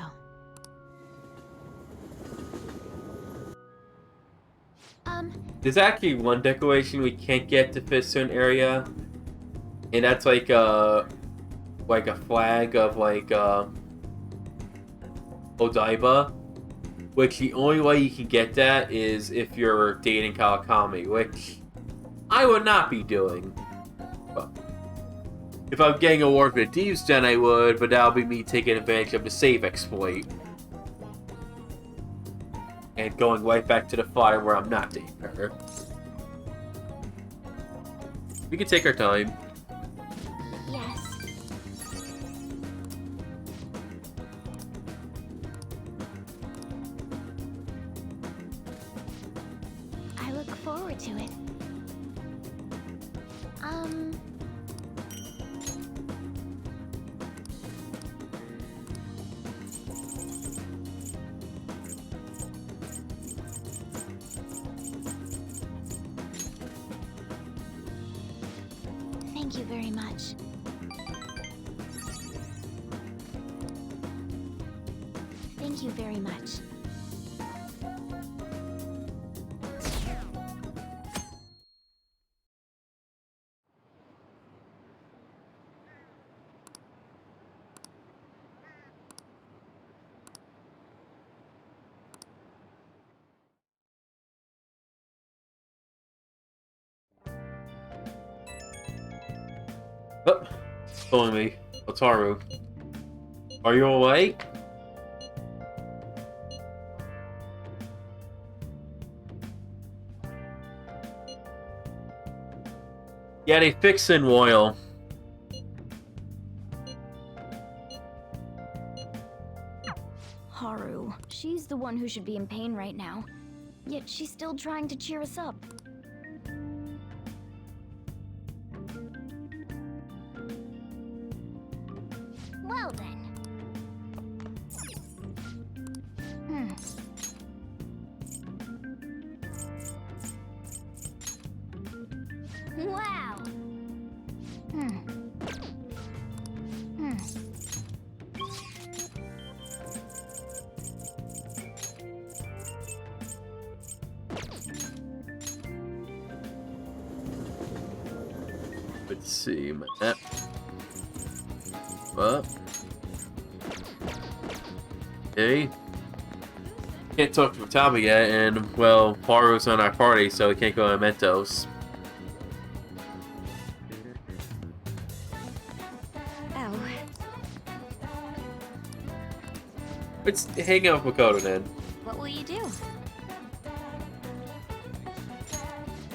There's actually one decoration we can't get to fit a certain area, and that's like a flag of Odaiba, which the only way you can get that is if you're dating Kawakami, which I would not be doing. But if I'm getting a war for the Thieves, then I would, but that'll be me taking advantage of the save exploit. And going right back to the fire where I'm not dating her. We can take our time. Yes. I look forward to it. Thank you very much. Thank you very much. Oh, calling me. It's Haru. Are you awake? Yeah, they fixing Royal. Haru. She's the one who should be in pain right now. Yet she's still trying to cheer us up. Well then. Wow. Let's see, map. What? Okay. Can't talk to Futaba yet, and, well, Haru's on our party, so we can't go to Mentos. Ow. Let's hang out with Makoto then. What will you do?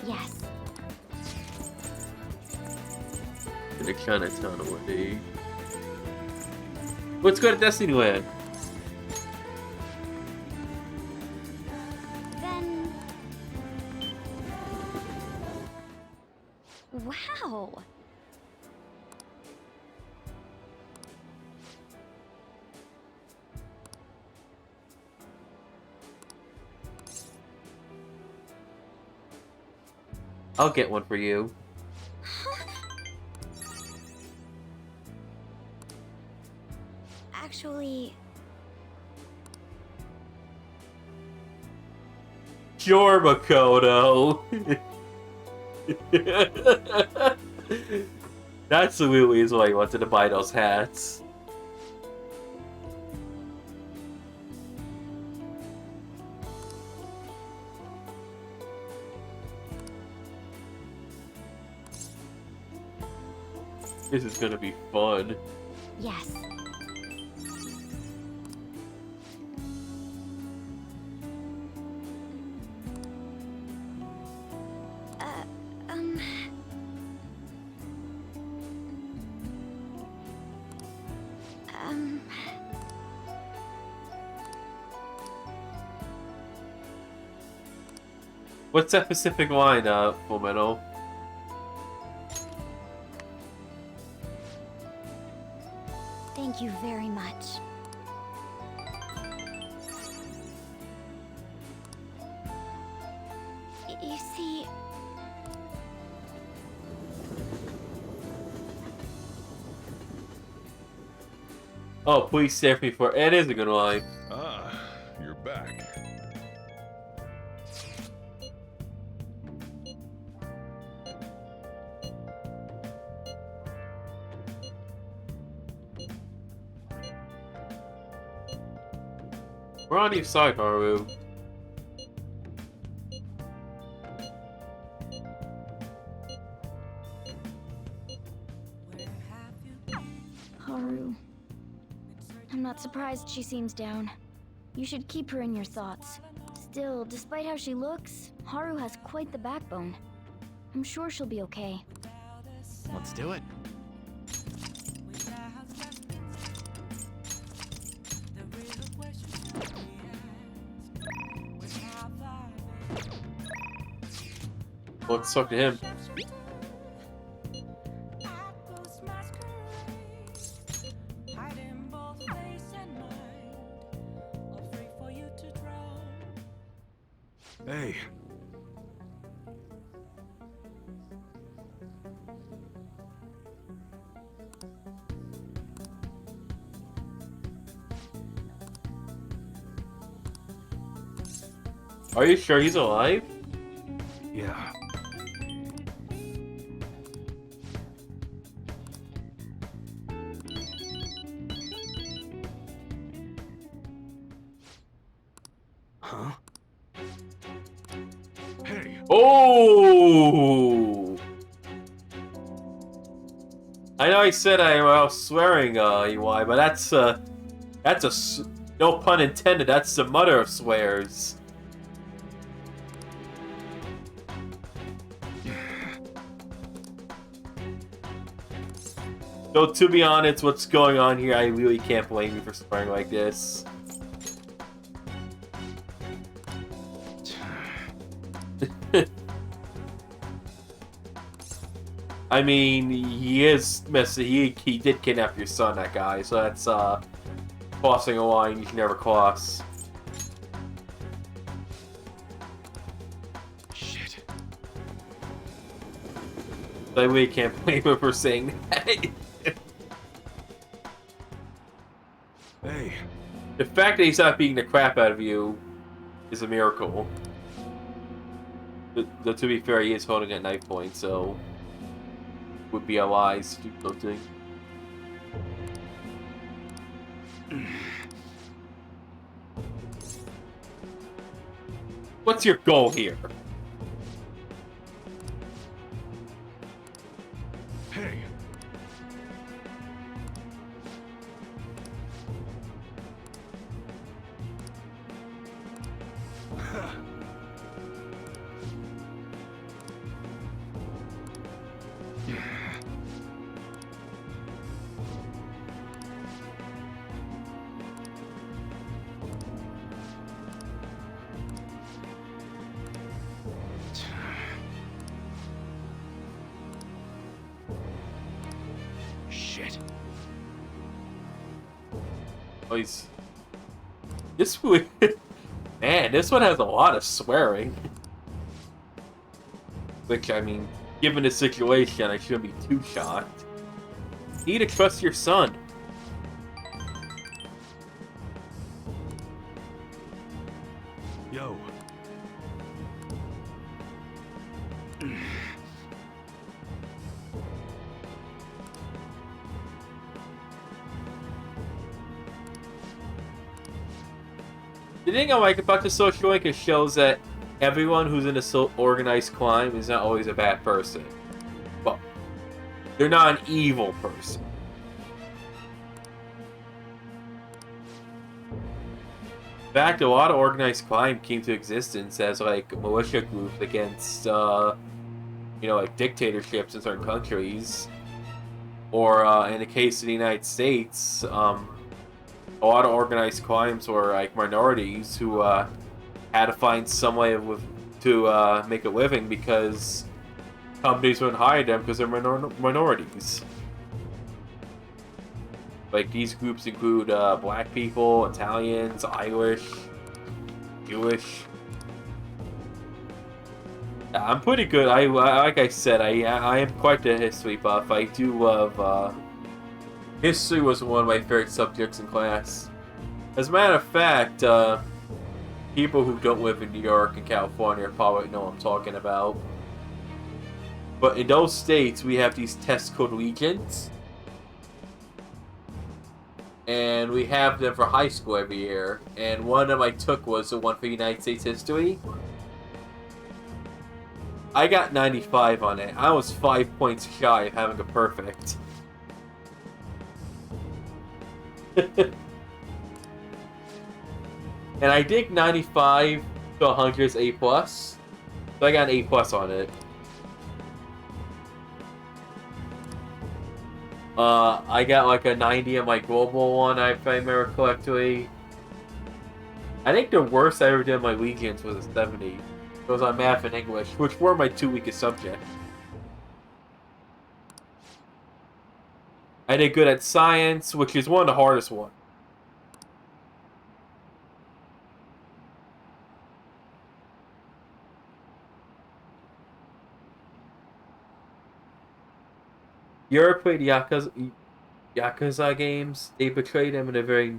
Yes. In a Chinatown away. Let's go to Destiny Land. Then... Wow! I'll get one for you. Actually, Sure, Makoto. That's the reason why he wanted to buy those hats. This is gonna be fun. yes. Um... What's that Pacific line, Full Metal? Thank you very much. You see... Oh, please save me for it is a good line. Ah, you're back. We're on your side, Haru. Haru. I'm not surprised she seems down. You should keep her in your thoughts. Still, despite how she looks, Haru has quite the backbone. I'm sure she'll be okay. Let's do it. Let's talk to him. Hey. Are you sure he's alive? Yeah. Huh? Hey. Oh! I know I said I was swearing, EY, but that's no pun intended, that's the mother of swears. So to be honest, what's going on here, I really can't blame you for swearing like this. I mean, he did kidnap your son, that guy, so that's crossing a line you can never cross. Shit. I really can't blame him for saying that. Hey. The fact that he's not beating the crap out of you is a miracle. Though to be fair, he is holding at knife point, so would be a lie to do something. What's your goal here? Hey. Shit. Oh, he's... This one... Man, this one has a lot of swearing. Which, I mean, given the situation, I shouldn't be too shocked. You need to trust your son. Yo. The thing I like about the social link is shows that everyone who's in a organized crime is not always a bad person. Well, they're not an evil person. In fact, a lot of organized crime came to existence as like militia groups against, like dictatorships in certain countries. Or in the case of the United States, a lot of organized crimes were like minorities who had to find some way to make a living because companies wouldn't hire them because they're minorities. Like these groups include black people, Italians, Irish, Jewish. I'm pretty good. Like I said, I am quite the history buff. I do love. History was one of my favorite subjects in class. As a matter of fact, people who don't live in New York and California probably know what I'm talking about. But in those states, we have these test called Regents. And we have them for high school every year. And one of them I took was the one for United States history. I got 95 on it. I was 5 points shy of having a perfect. And I think 95 to 100 is A+. So I got an A+ on it. I got like a 90 on my global one, if I remember correctly. I think the worst I ever did in my Legions was a 70. It was on math and English, which were my two weakest subjects. I did good at science, which is one of the hardest ones. You ever played Yakuza games? They portray them in a very...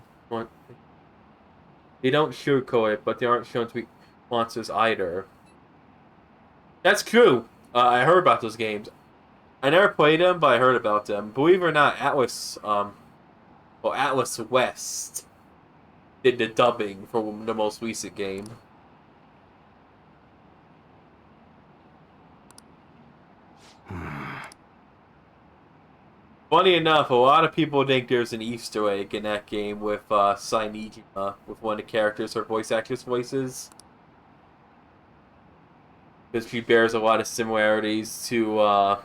They don't sugarcoat it, but they aren't shown to be... Monsters either. That's true. I heard about those games. I never played them, but I heard about them. Believe it or not, Atlas, Atlas West did the dubbing for the most recent game. Funny enough, a lot of people think there's an Easter egg in that game with Saimijima, with one of the characters, her voice actress voices. Because she bears a lot of similarities to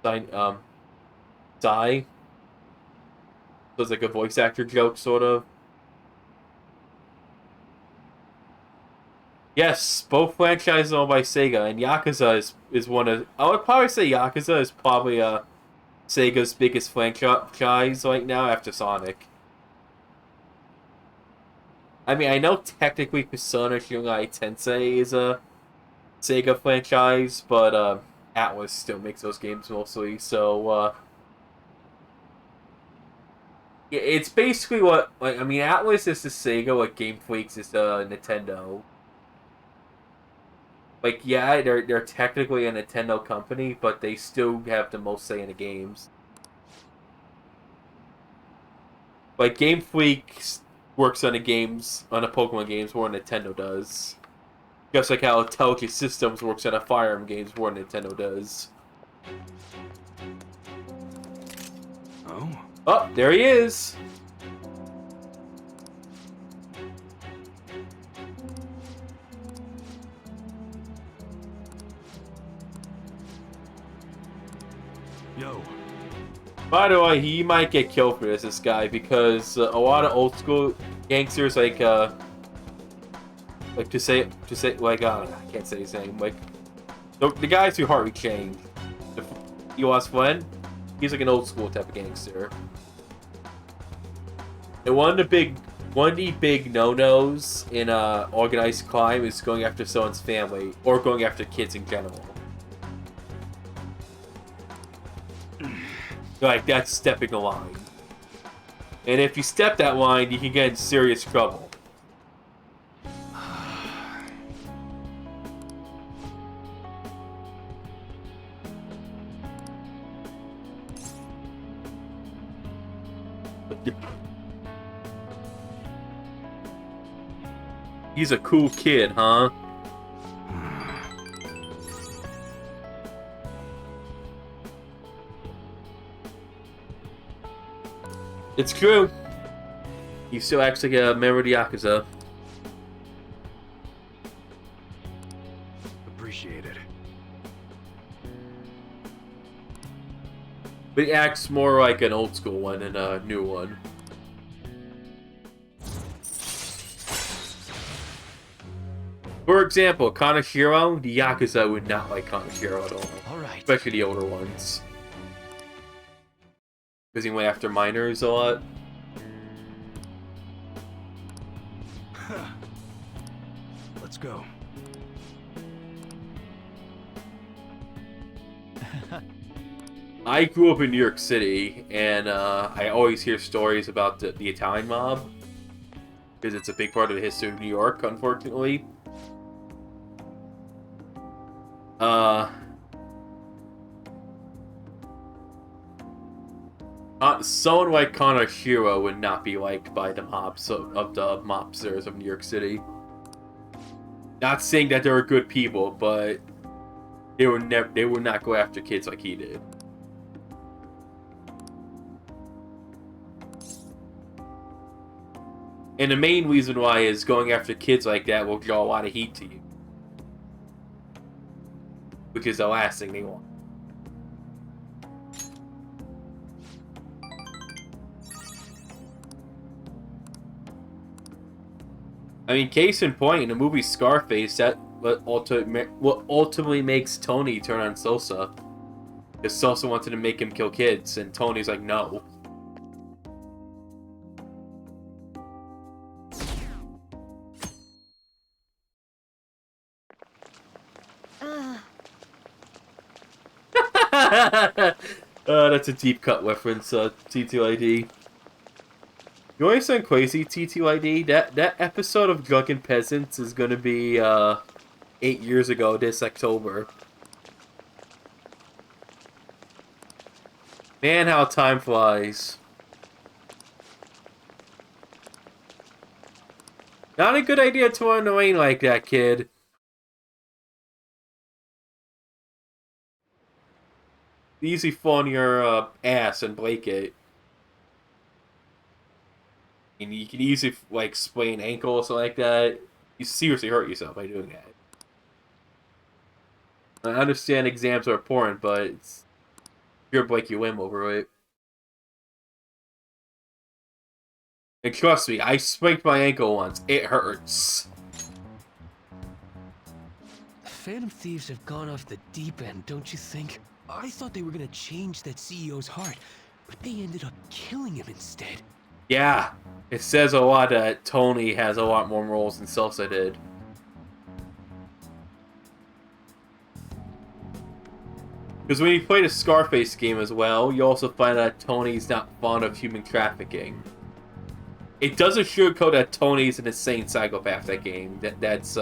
Sai. So it's like a voice actor joke, sort of. Yes, both franchises owned by Sega, and Yakuza is one of... I would probably say Yakuza is probably Sega's biggest franchise right now after Sonic. I mean, I know technically Persona Shinkai Tensei is a Sega franchise, but Atlas still makes those games mostly, so it's basically what, like, I mean, Atlas is the Sega, what Game Freaks is the Nintendo. Like, yeah, they're technically a Nintendo company, but they still have the most say in the games. Like, Game Freak works on the games, on the Pokemon games, more than Nintendo does. Just like how Intelligent Systems works on the Fire Emblem games, more than Nintendo does. Oh? Oh, there he is! Yo. By the way, he might get killed for this guy, because a lot of old school gangsters, like to say, like, I can't say his name, like, the guys who Haru changed. You ask when? He's like an old school type of gangster. And one of the big no-nos in organized crime is going after someone's family, or going after kids in general. Like, that's stepping the line. And if you step that line, you can get in serious trouble. He's a cool kid, huh? It's true. He still acts like a member of the Yakuza. Appreciate it. But he acts more like an old school one than a new one. For example, Kaneshiro, the Yakuza would not like Kaneshiro at all. Alright. Especially the older ones. Because he went after minors a lot. Let's go. I grew up in New York City, and I always hear stories about the Italian mob. Because it's a big part of the history of New York, unfortunately. Someone like Kaneshiro would not be liked by the mobs of the mobsters of New York City. Not saying that they were good people, but they would not go after kids like he did. And the main reason why is going after kids like that will draw a lot of heat to you. Which is the last thing they want. I mean, case in point, in the movie Scarface, that what ultimately makes Tony turn on Sosa. Because Sosa wanted to make him kill kids, and Tony's like, no. That's a deep cut reference, T2ID. You want something crazy, TTYD? That episode of Drunken Peasants is gonna be 8 years ago this October. Man, how time flies. Not a good idea to run away like that, kid. Easy fall on your ass and break it. And you can easily, like, sprain an ankle or something like that. You seriously hurt yourself by doing that. I understand exams are important, but it's... you'll break your limb over it. And trust me, I sprained my ankle once. It hurts. The Phantom Thieves have gone off the deep end, don't you think? I thought they were gonna change that CEO's heart, but they ended up killing him instead. Yeah, it says a lot that Tony has a lot more roles than Salsa did. Because when you play the Scarface game as well, you also find out Tony's not fond of human trafficking. It doesn't sugarcoat that Tony's an insane psychopath, that game. That's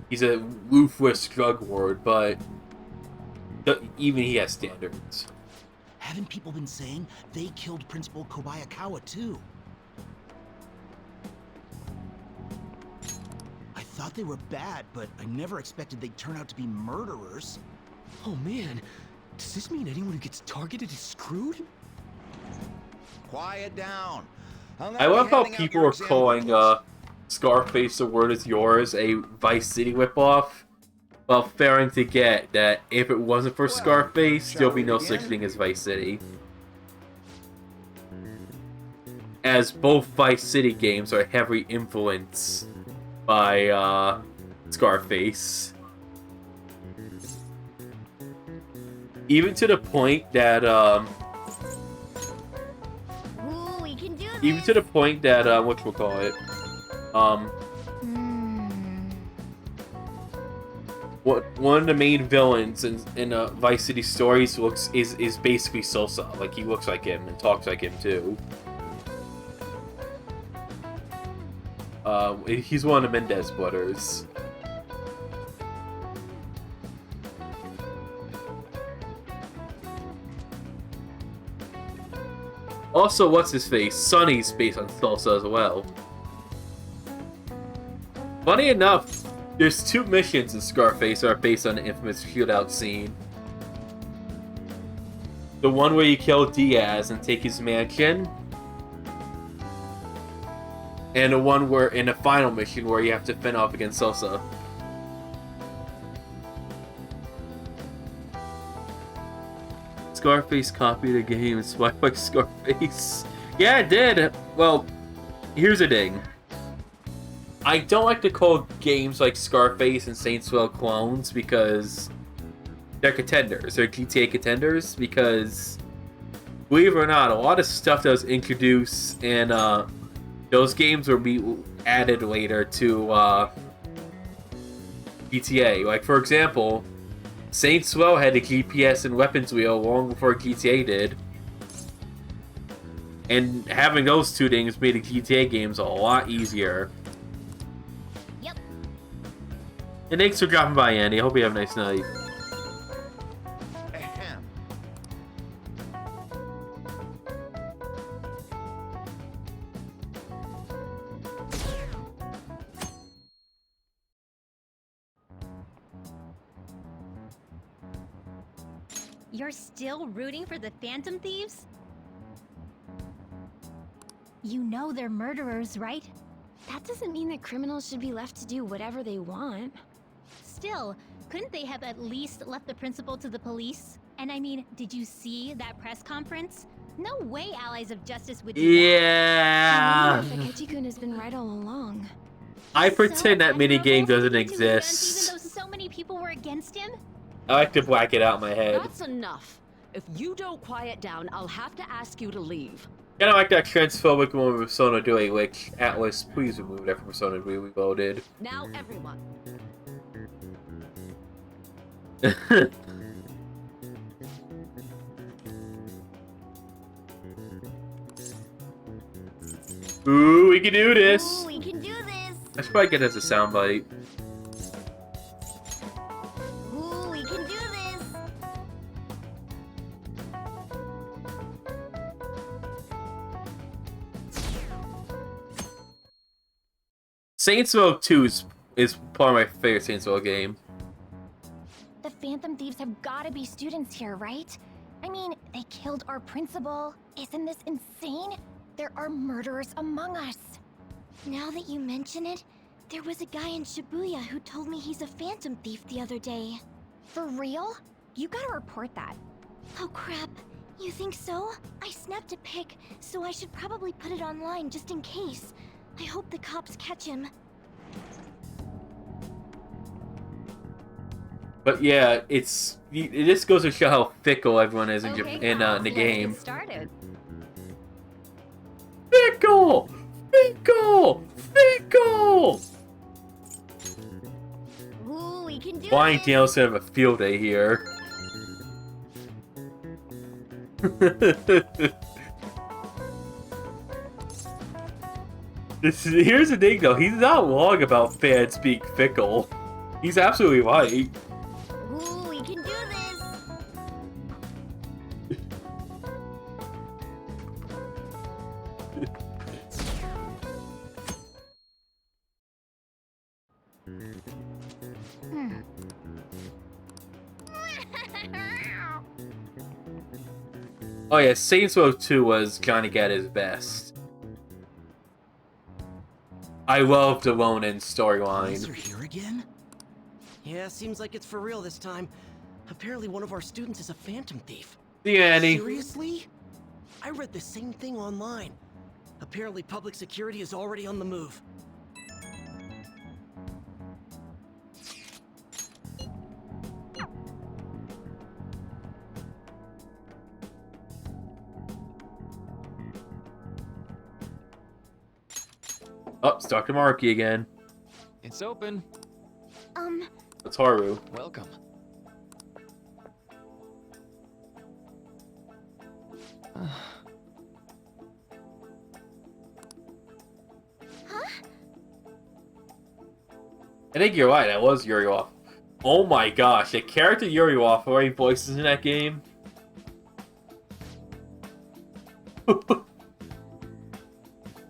he's a ruthless drug lord, but even he has standards. Haven't people been saying they killed Principal Kobayakawa too? I thought they were bad, but I never expected they'd turn out to be murderers. Oh man, does this mean anyone who gets targeted is screwed? Quiet down. I love how people are calling Scarface The Word Is Yours a Vice City ripoff, while failing to get that if it wasn't for Scarface, there'll be no such thing as Vice City. As both Vice City games are heavily influenced by Scarface. Even to the point that whatchamacallit, one of the main villains in Vice City stories is basically Sosa. Like, he looks like him and talks like him too. He's one of the Mendez brothers. Also, what's his face? Sonny's based on Salsa as well. Funny enough, there's 2 missions in Scarface that are based on the infamous shootout scene. The one where you kill Diaz and take his mansion, and the one where in the final mission where you have to fend off against Salsa. Scarface copied the game inspired by Scarface. Yeah, it did. Well, here's the thing. I don't like to call games like Scarface and Saints Row clones because they're contenders. They're GTA contenders because, believe it or not, a lot of stuff that was introduced in those games will be added later to GTA. Like, for example, Saints Row had a GPS and weapons wheel long before GTA did. And having those 2 things made the GTA games a lot easier. Yep. And thanks for dropping by, Andy. I hope you have a nice night. You're still rooting for the Phantom Thieves? You know they're murderers, right? That doesn't mean that criminals should be left to do whatever they want. Still, couldn't they have at least left the principal to the police? And I mean, did you see that press conference? No way Allies of Justice would do Yeah. that. Takechi-kun has been right all along. I pretend that minigame doesn't exist. Even though so many people were against him? I like to black it out in my head. That's enough. If you don't quiet down, I'll have to ask you to leave. Kind of like that transphobic one with Persona doing, which Atlas, please remove that from Persona we voted. Now, everyone. Ooh, we can do this. Ooh, we can do this. I should probably get it as a soundbite. Ooh, we can do this. Saints Row 2 is probably my favorite Saints Row game. The Phantom Thieves have gotta be students here, right? I mean, they killed our principal. Isn't this insane? There are murderers among us. Now that you mention it, there was a guy in Shibuya who told me he's a Phantom Thief the other day. For real? You gotta report that. Oh crap. You think so? I snapped a pic, so I should probably put it online just in case. I hope the cops catch him. But yeah, it just goes to show how fickle everyone is in the game. Get started. Fickle! Fickle! Fickle! Ooh, we can do Blind this. Daniel's gonna have a field day here. Here's the thing though, he's not wrong about fans being fickle. He's absolutely right. Ooh, we can do this. Oh yeah, Saints Row 2 was Johnny Gattis' best. I love the Ronin storyline. You're here again? Yeah, seems like it's for real this time. Apparently one of our students is a Phantom Thief. See you, Annie. Seriously? I read the same thing online. Apparently public security is already on the move. Oh, it's Dr. Markey again. It's open. That's Haru. Welcome. I think you're right, that was Yurioff. Oh my gosh, the character Yurioff already voices in that game.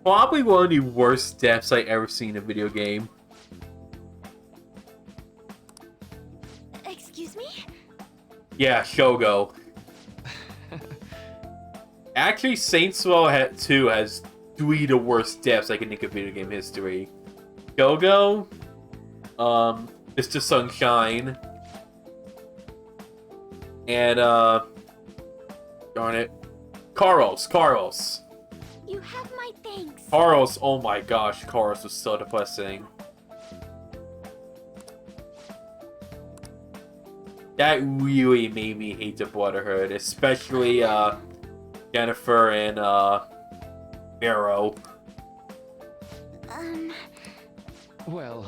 Probably one of the worst deaths I ever seen in a video game. Excuse me? Yeah, Shogo. Actually, Saints Row 2 has 3 of the worst deaths I can think of in video game history. Shogo, Mr. Sunshine, and darn it, Carlos. You have my thanks. Carlos, oh my gosh, Carlos was so depressing. That really made me hate the Brotherhood, especially Jennifer and Barrow. Well...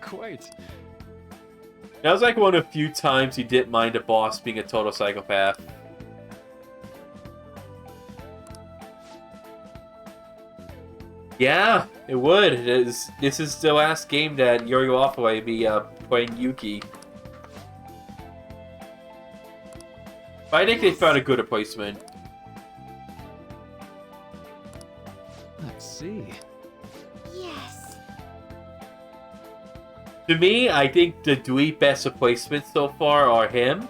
Quite. That was like one of the few times he didn't mind a boss being a total psychopath. Yeah, it would. This is the last game that Yuri will be playing Yuki. But I think they found a good replacement. Let's see. Yes. To me, I think the 3 best replacements so far are him,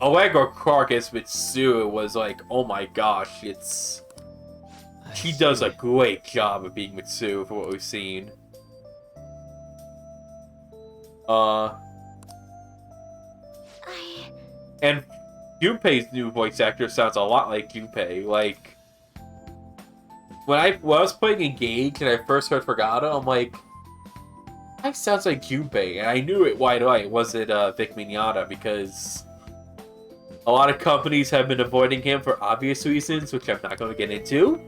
Allegra Clark as Mitsuru was like, oh my gosh, she does a great job of being Mitsuru for what we've seen. And Junpei's new voice actor sounds a lot like Junpei. Like, when I was playing Engage and I first heard Forgata, I'm like, that sounds like Junpei. And I knew it right away. It wasn't Vic Mignogna, because a lot of companies have been avoiding him for obvious reasons, which I'm not going to get into.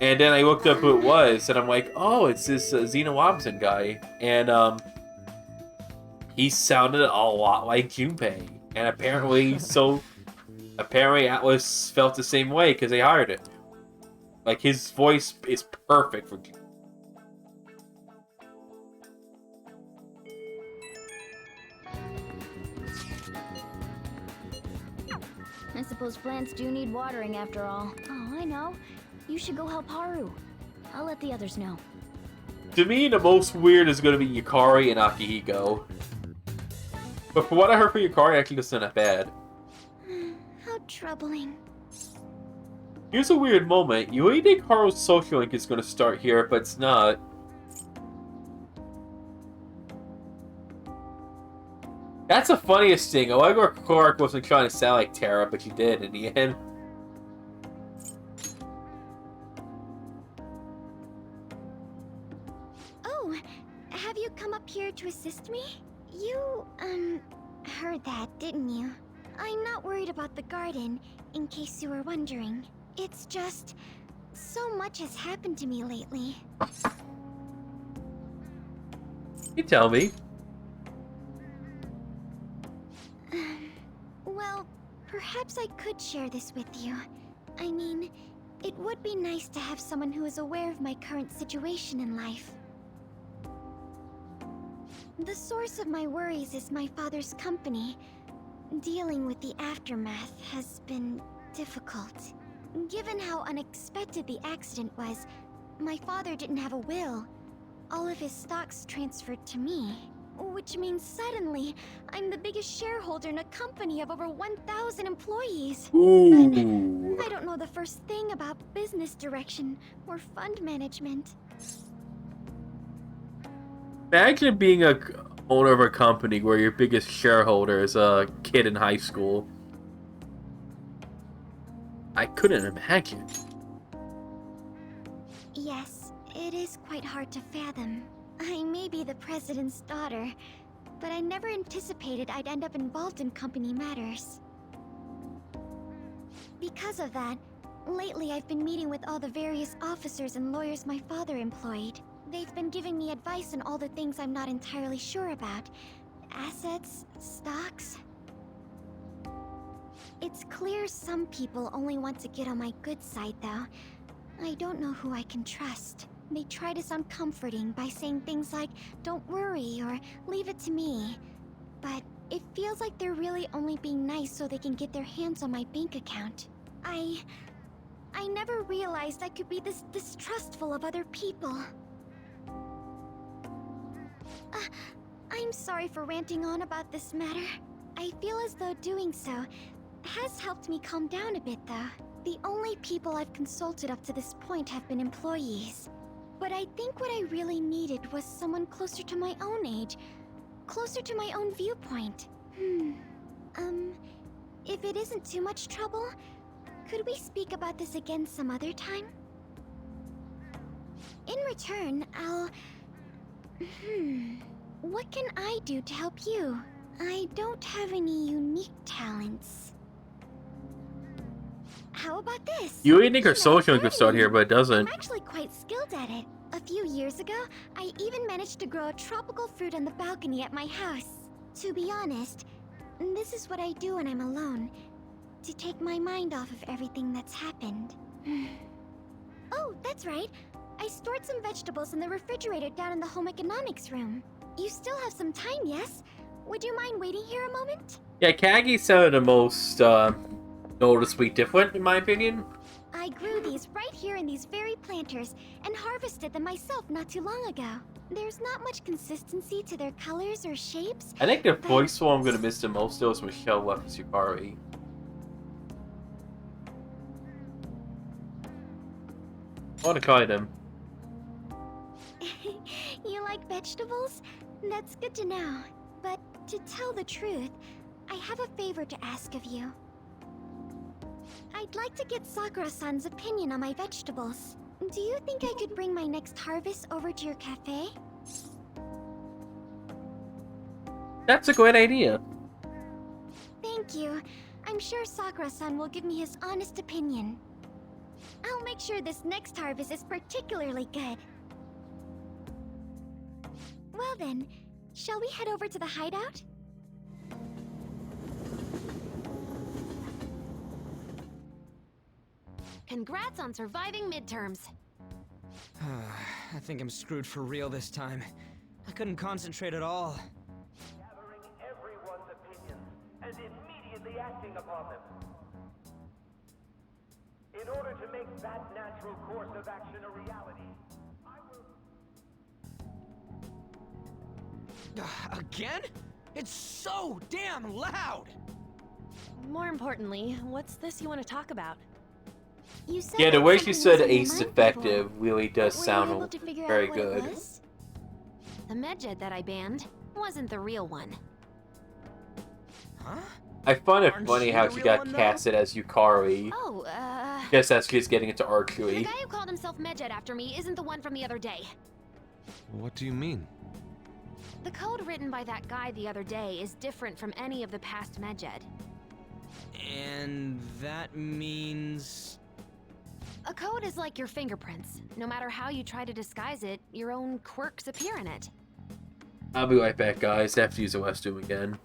And then I looked up who it was, and I'm like, oh, it's this Zena Robinson guy. And he sounded a lot like Junpei, and apparently Atlas felt the same way because they hired him. Like, his voice is perfect for Junpei. I suppose plants do need watering after all. Oh, I know. You should go help Haru. I'll let the others know. To me, the most weird is going to be Yukari and Akihiko. But for what I heard from Yukari, actually it's not that bad. How troubling. Here's a weird moment. You really think Haru's social link is going to start here, but it's not. That's the funniest thing. I like where Clark wasn't trying to sound like Tara, but she did in the end. Oh, have you come up here to assist me? You, heard that, didn't you? I'm not worried about the garden, in case you were wondering. It's just, so much has happened to me lately. You tell me. Well, perhaps I could share this with you. I mean, it would be nice to have someone who is aware of my current situation in life. The source of my worries is my father's company. Dealing with the aftermath has been difficult. Given how unexpected the accident was, my father didn't have a will. All of his stocks transferred to me. Which means suddenly, I'm the biggest shareholder in a company of over 1,000 employees. Ooh. But I don't know the first thing about business direction or fund management. Imagine being a owner of a company where your biggest shareholder is a kid in high school. I couldn't imagine. Yes, it is quite hard to fathom. I may be the president's daughter, but I never anticipated I'd end up involved in company matters. Because of that, lately I've been meeting with all the various officers and lawyers my father employed. They've been giving me advice on all the things I'm not entirely sure about. Assets, stocks. It's clear some people only want to get on my good side, though. I don't know who I can trust. They try to sound comforting by saying things like, "Don't worry," or "Leave it to me." But it feels like they're really only being nice so they can get their hands on my bank account. I never realized I could be this distrustful of other people. I'm sorry for ranting on about this matter. I feel as though doing so has helped me calm down a bit, though. The only people I've consulted up to this point have been employees. But I think what I really needed was someone closer to my own age, closer to my own viewpoint. If it isn't too much trouble, could we speak about this again some other time? In return, what can I do to help you? I don't have any unique talents. How about this? You would think her social could start here, but it doesn't. I'm actually quite skilled at it. A few years ago, I even managed to grow a tropical fruit on the balcony at my house. To be honest, this is what I do when I'm alone, to take my mind off of everything that's happened. Oh, that's right. I stored some vegetables in the refrigerator down in the home economics room. You still have some time, yes? Would you mind waiting here a moment? Yeah, Kagi sounded the most noticeably different, in my opinion. I grew these right here in these very planters and harvested them myself not too long ago. There's not much consistency to their colors or shapes. I think the voice one I'm going to miss the most though is Michelle left as Yukari. I want to try them. You like vegetables? That's good to know. But to tell the truth, I have a favor to ask of you. I'd like to get Sakura-san's opinion on my vegetables. Do you think I could bring my next harvest over to your cafe? That's a great idea. Thank you. I'm sure Sakura-san will give me his honest opinion. I'll make sure this next harvest is particularly good. Well then, Shall we head over to the hideout? Congrats on surviving midterms. I think I'm screwed for real this time. I couldn't concentrate at all. Gathering everyone's opinions and immediately acting upon them. In order to make that natural course of action a reality, I will... Again? It's so damn loud! More importantly, what's this you want to talk about? You said Yeah, the that way she something said was on your Ace mind Effective before. really does Were you sound able to figure very out what it good. was? The medjed that I banned wasn't the real one. Huh? I find it Aren't funny you how the she real got one, though? casted as Yukari. Oh, Guess that's she's getting into the archery. guy who called himself medjed after me isn't the one from the other day. What do you mean? The code written by that guy the other day is different from any of the past medjed. And that means... A code is like your fingerprints. No matter how you try to disguise it, your own quirks appear in it. I'll be right back, guys. I have to use the restroom again.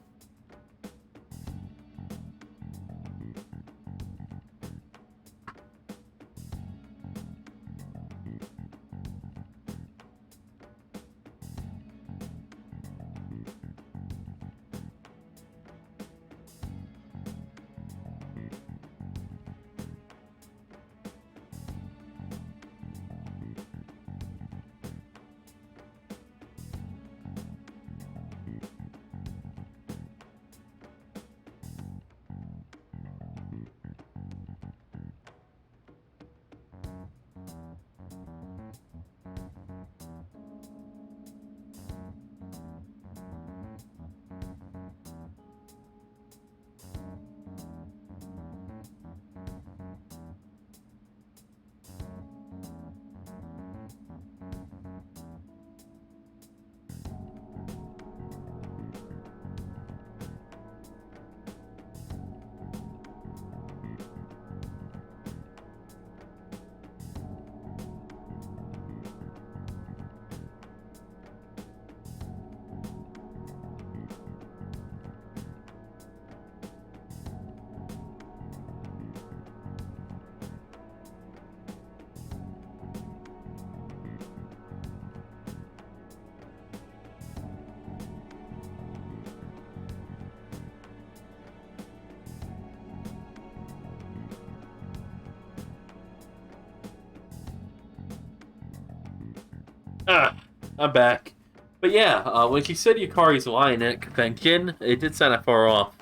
I'm back. But yeah, when she said Yukari's line at convention, it did sound far off.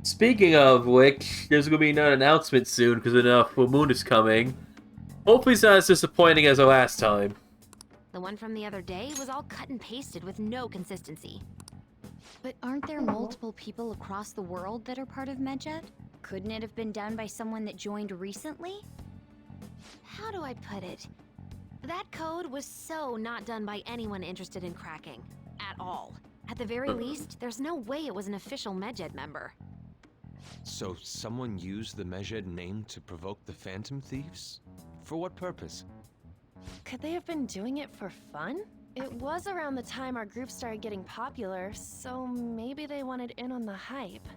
Speaking of which, there's going to be another announcement soon because full moon is coming. Hopefully it's not as disappointing as the last time. The one from the other day was all cut and pasted with no consistency. But aren't there multiple people across the world that are part of medjed? Couldn't it have been done by someone that joined recently? How do I put it? That code was so not done by anyone interested in cracking. At all. At the very least, there's no way it was an official medjed member. So someone used the Medjed name to provoke the Phantom Thieves? For what purpose? Could they have been doing it for fun? It was around the time our group started getting popular, so maybe they wanted in on the hype.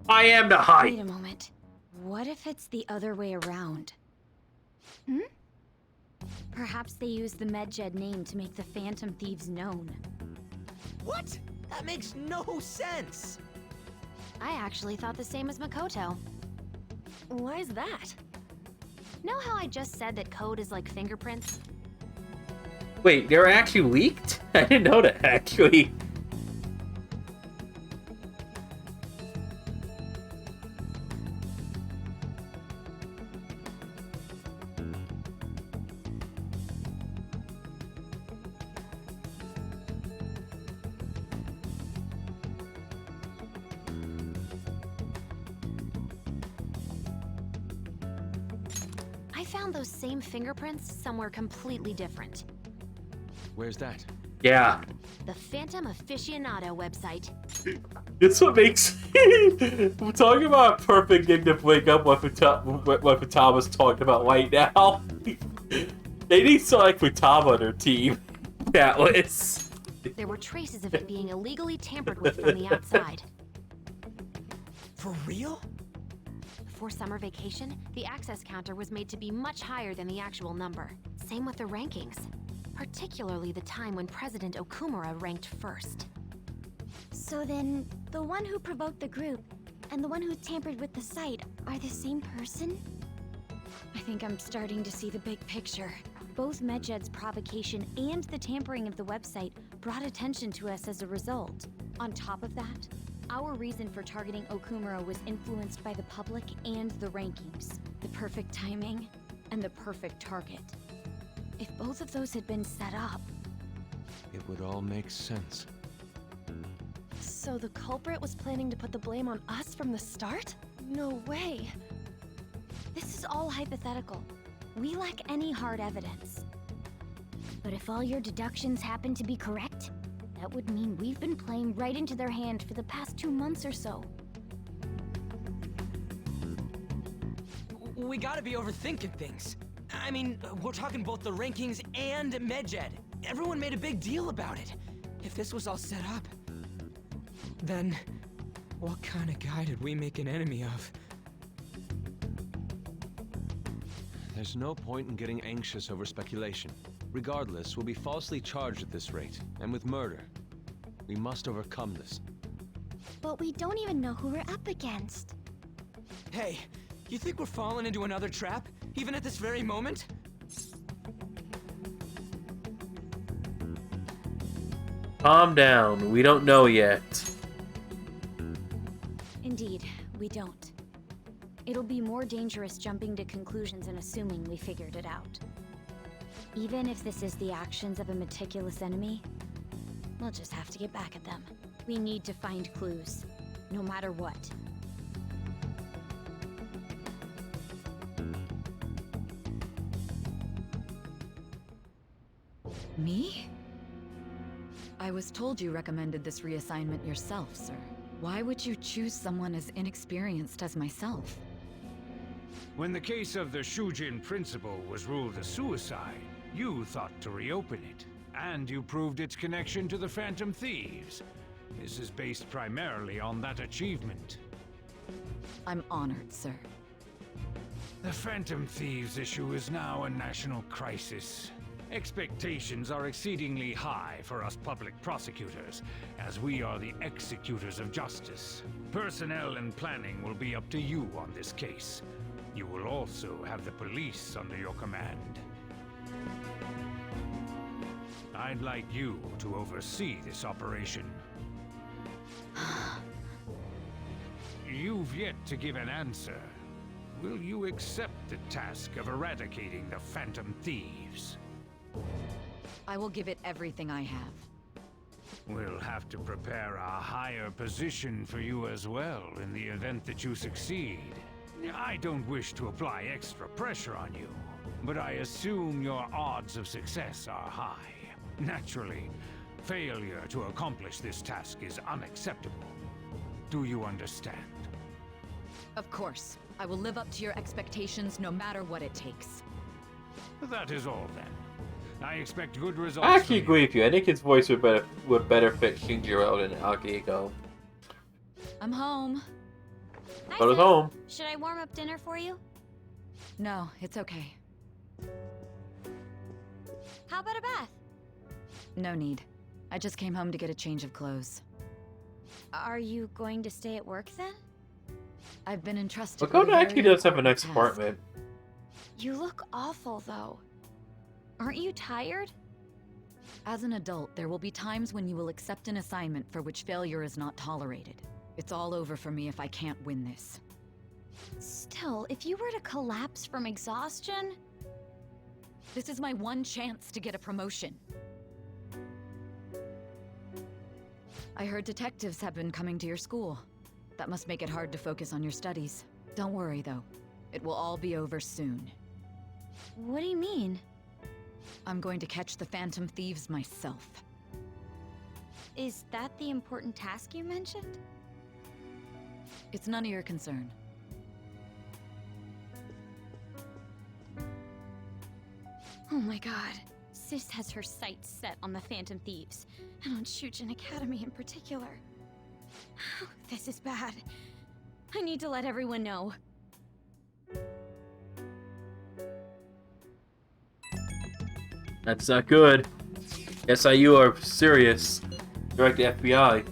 I am the hype! Wait a moment. What if it's the other way around? Hmm? Perhaps they used the medjed name to make the Phantom Thieves known. What? That makes no sense! I actually thought the same as Makoto. Why's that? Know how I just said that code is like fingerprints? Wait, they're actually leaked? I didn't know that, actually. I found those same fingerprints somewhere completely different. Where's that? Yeah. The Phantom Aficionado website. It's what makes... We're talking about a perfect thing to break up what Futama's talking about right now. They need someone like Futama on their team. Atlas. There were traces of it being illegally tampered with from the outside. For real? Before summer vacation, the access counter was made to be much higher than the actual number. Same with the rankings. Particularly the time when President Okumura ranked first. So then, the one who provoked the group and the one who tampered with the site are the same person? I think I'm starting to see the big picture. Both Medjed's provocation and the tampering of the website brought attention to us as a result. On top of that, our reason for targeting Okumura was influenced by the public and the rankings. The perfect timing and the perfect target. If both of those had been set up... It would all make sense. So the culprit was planning to put the blame on us from the start? No way. This is all hypothetical. We lack any hard evidence. But if all your deductions happen to be correct, that would mean we've been playing right into their hand for the past 2 months or so. We gotta be overthinking things. I mean, we're talking both the rankings and Medjed. Everyone made a big deal about it. If this was all set up, then what kind of guy did we make an enemy of? There's no point in getting anxious over speculation. Regardless, we'll be falsely charged at this rate, and with murder. We must overcome this. But we don't even know who we're up against. Hey, you think we're falling into another trap, even at this very moment? Calm down. We don't know yet. Indeed, we don't. It'll be more dangerous jumping to conclusions and assuming we figured it out. Even if this is the actions of a meticulous enemy, we'll just have to get back at them. We need to find clues, no matter what. Me? I was told you recommended this reassignment yourself, sir. Why would you choose someone as inexperienced as myself? When the case of the Shujin principal was ruled a suicide, you thought to reopen it, and you proved its connection to the Phantom Thieves. This is based primarily on that achievement. I'm honored, sir. The Phantom Thieves issue is now a national crisis. Expectations are exceedingly high for us public prosecutors, as we are the executors of justice. Personnel and planning will be up to you on this case. You will also have the police under your command. I'd like you to oversee this operation. You've yet to give an answer. Will you accept the task of eradicating the Phantom Thieves? I will give it everything I have. We'll have to prepare a higher position for you as well in the event that you succeed. I don't wish to apply extra pressure on you, but I assume your odds of success are high. Naturally, failure to accomplish this task is unacceptable. Do you understand? Of course. I will live up to your expectations no matter what it takes. That is all then. I expect good results. I actually agree with you. I think his voice would better fit Shinjiro than Akihiko. I'm home. But it's home. Should I warm up dinner for you? No, it's okay. How about a bath? No need. I just came home to get a change of clothes. Are you going to stay at work then? I've been entrusted Lakota with a actually very does have a nice task. apartment. You look awful though. Aren't you tired? As an adult, there will be times when you will accept an assignment for which failure is not tolerated. It's all over for me if I can't win this. Still, if you were to collapse from exhaustion... This is my one chance to get a promotion. I heard detectives have been coming to your school. That must make it hard to focus on your studies. Don't worry, though. It will all be over soon. What do you mean? I'm going to catch the Phantom Thieves myself. Is that the important task you mentioned? It's none of your concern. Oh my god. Sis has her sights set on the Phantom Thieves, and on Shujin Academy in particular. This is bad. I need to let everyone know. That's not good. SIU are serious. Direct to FBI.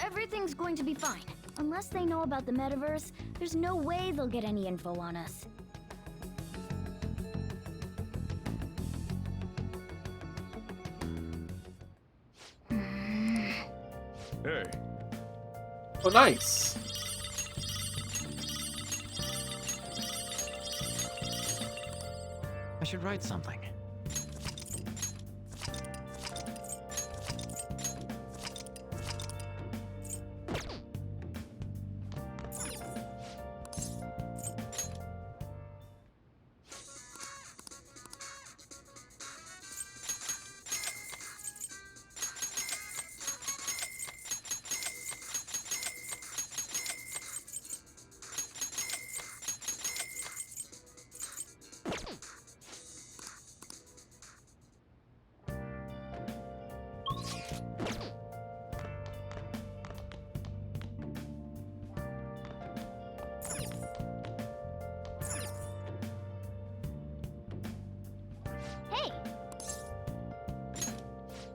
Everything's going to be fine. Unless they know about the metaverse, there's no way they'll get any info on us. Hey. Oh, nice. I should write something.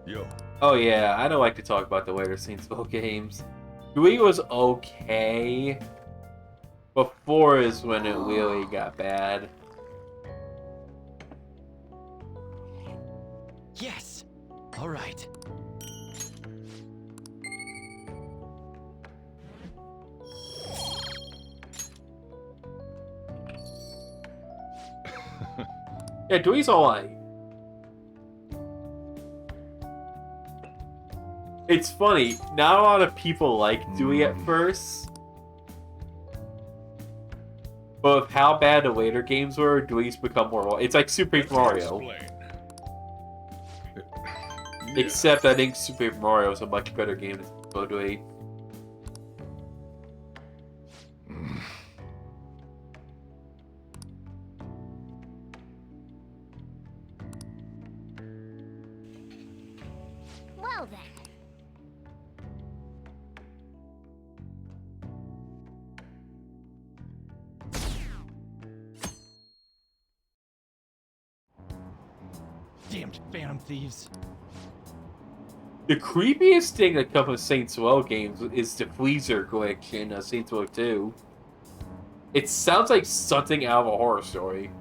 Yo. Oh yeah, I don't like to talk about the later Saintsville games. 3 was okay. But 4 is when it really got bad. Yes! Alright. Yeah, Dewey's alright. It's funny, not a lot of people like Dewey at first. But with how bad the later games were, Dewey's become more... It's like Super Paper Mario. Except I think Super Paper Mario is a much better game than Dewey. Well then. Damned Phantom Thieves. The creepiest thing that comes with Saints Row games is the Freezer glitch in Saints Row 2. It sounds like something out of a horror story.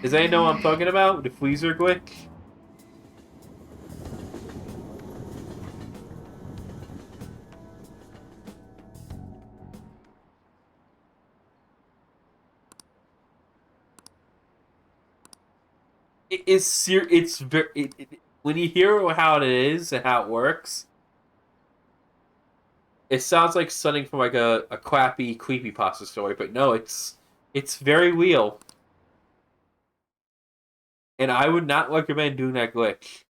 Does anyone know what I'm talking about? The Freezer glitch? It's very... when you hear how it is and how it works, it sounds like something from like a crappy creepypasta story, but no, it's very real. And I would not recommend doing that glitch.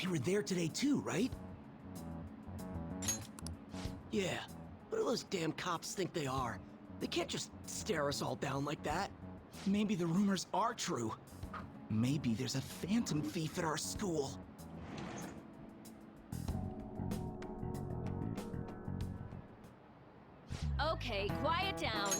They were there today too, right? Yeah. What do those damn cops think they are? They can't just stare us all down like that. Maybe the rumors are true. Maybe there's a phantom thief at our school. Okay, quiet down.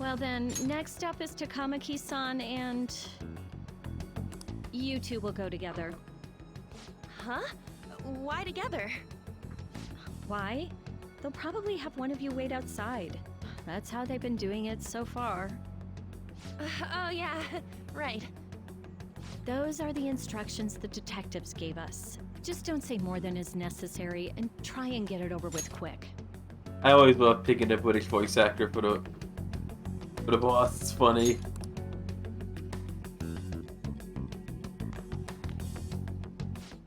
Well then, next up is Takamaki-san and... you two will go together. Huh? Why together? Why? They'll probably have one of you wait outside. That's how they've been doing it so far. Oh yeah, right. Those are the instructions the detectives gave us. Just don't say more than is necessary and try and get it over with quick. I always love picking a British voice actor for the boss. It's funny.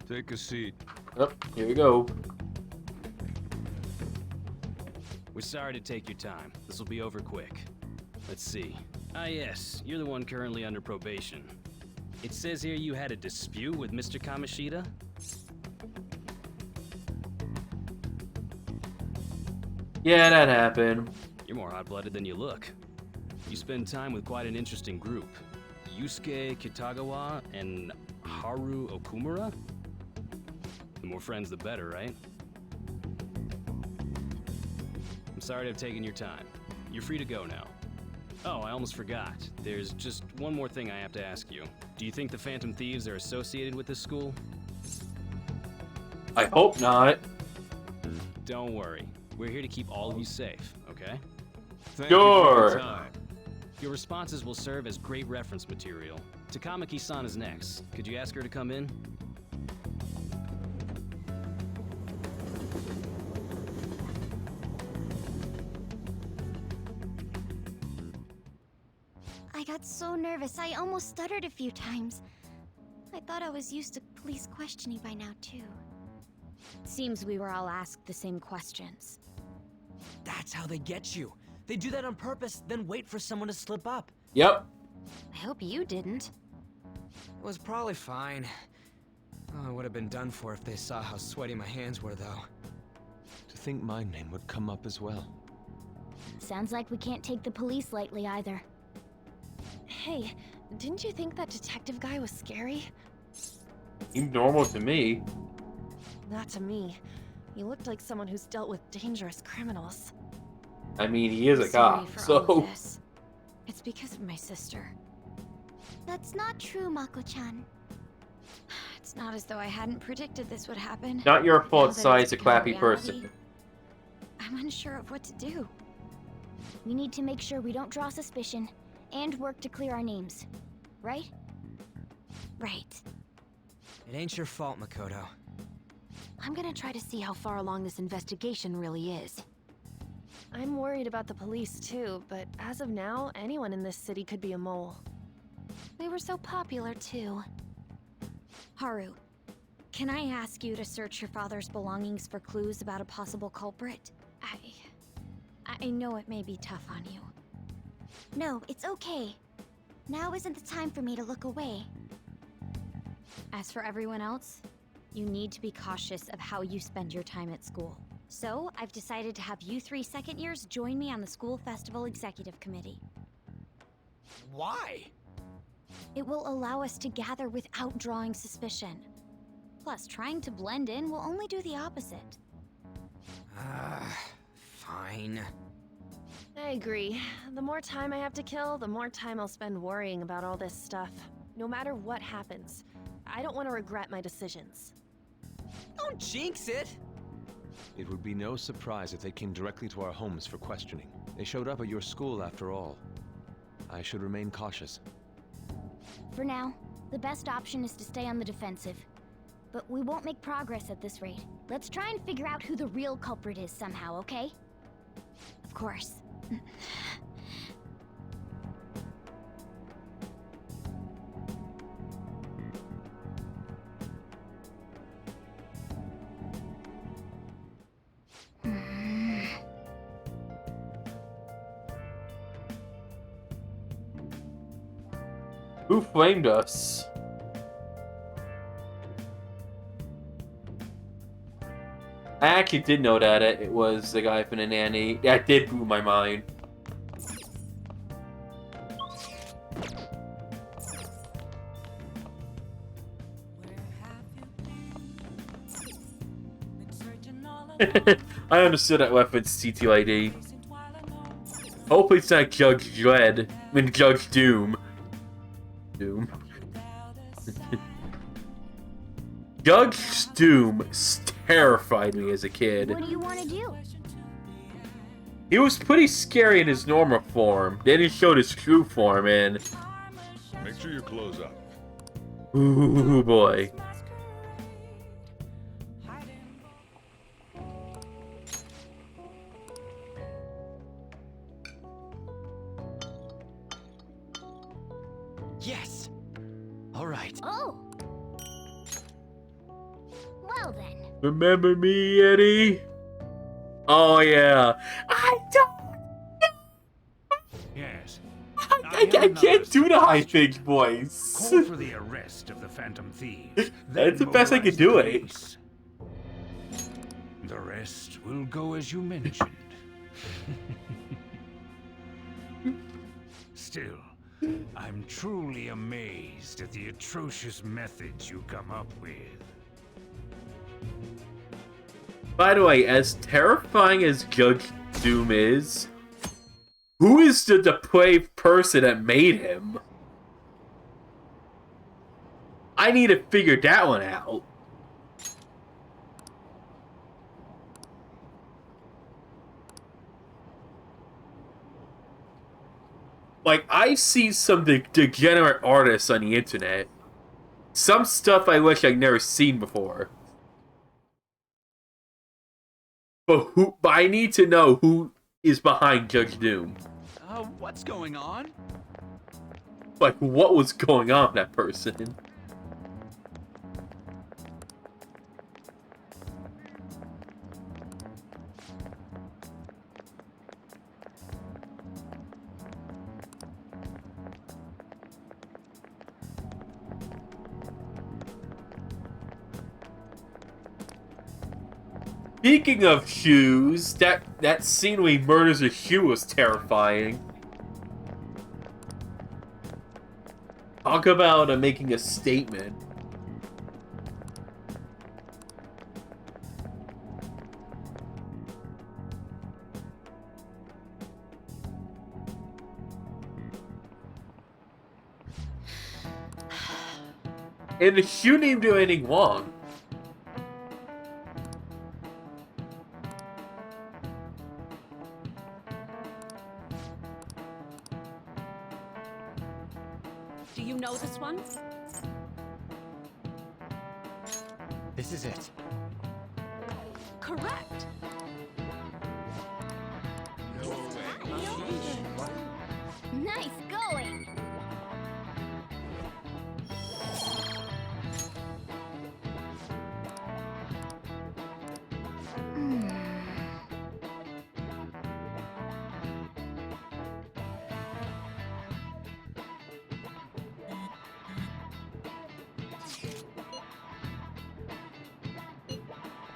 Take a seat. Yep, here we go. We're sorry to take your time. This will be over quick. Let's see. Ah yes, you're the one currently under probation. It says here you had a dispute with Mr. Kamishita? Yeah, that happened. You're more hot-blooded than you look. You spend time with quite an interesting group. Yusuke Kitagawa and Haru Okumura? The more friends, the better, right? I'm sorry to have taken your time. You're free to go now. Oh, I almost forgot. There's just one more thing I have to ask you. Do you think the Phantom Thieves are associated with this school? I hope not. Don't worry. We're here to keep all of you safe, okay? Thank you for your Sure. time. Your responses will serve as great reference material. Takamaki-san is next. Could you ask her to come in? I got so nervous, I almost stuttered a few times. I thought I was used to police questioning by now, too. Seems we were all asked the same questions. That's how they get you. They do that on purpose, then wait for someone to slip up. Yep. I hope you didn't. It was probably fine. Oh, I would have been done for if they saw how sweaty my hands were, though. To think my name would come up as well. Sounds like we can't take the police lightly either. Hey, didn't you think that detective guy was scary? Seemed normal to me. Not to me. He looked like someone who's dealt with dangerous criminals. I mean, he is a Sorry cop, for all of so... this. It's because of my sister. That's not true, Mako-chan. It's not as though I hadn't predicted this would happen. Not your Now fault, that Sai it's is a become clappy reality, person. I'm unsure of what to do. We need to make sure we don't draw suspicion and work to clear our names. Right? Right. It ain't your fault, Makoto. I'm gonna try to see how far along this investigation really is. I'm worried about the police too, but as of now, anyone in this city could be a mole. They were so popular too. Haru, can I ask you to search your father's belongings for clues about a possible culprit? I know it may be tough on you. No, it's okay. Now isn't the time for me to look away. As for everyone else, you need to be cautious of how you spend your time at school. So, I've decided to have you 3 second years join me on the school festival executive committee. Why? It will allow us to gather without drawing suspicion. Plus, trying to blend in will only do the opposite. Fine. I agree. The more time I have to kill, the more time I'll spend worrying about all this stuff. No matter what happens, I don't want to regret my decisions. Don't jinx it! It would be no surprise if they came directly to our homes for questioning. They showed up at your school after all. I should remain cautious. For now, the best option is to stay on the defensive. But we won't make progress at this rate. Let's try and figure out who the real culprit is somehow, okay? Of course. Who flamed us? I actually did know that it was the guy from the nanny. That did blow my mind. I understood that weapon's CTID. Hopefully it's not Judge Dredd. I mean, Judge Doom. Doom. Judge Doom terrified me as a kid. What do you want to do? He was pretty scary in his normal form. Then he showed his true form, and Make sure you close up. ooh boy. Yes! Alright. Oh! Well then. Remember me, Eddie? Oh yeah. I don't. Yes. I can't do the high pitched voice. Call for the arrest of the Phantom Thieves. That's the best I could do it. The rest will go as you mentioned. Still, I'm truly amazed at the atrocious methods you come up with. By the way, as terrifying as Judge Doom is, who is the depraved person that made him? I need to figure that one out. Like, I've seen some degenerate artists on the internet. Some stuff I wish I'd never seen before. But I need to know who is behind Judge Doom. What's going on? Like, what was going on with that person? Speaking of shoes, that scene where he murders a shoe was terrifying. Talk about making a statement. And the shoe didn't do anything wrong. Do you know this one? This is it. Correct. Nice going.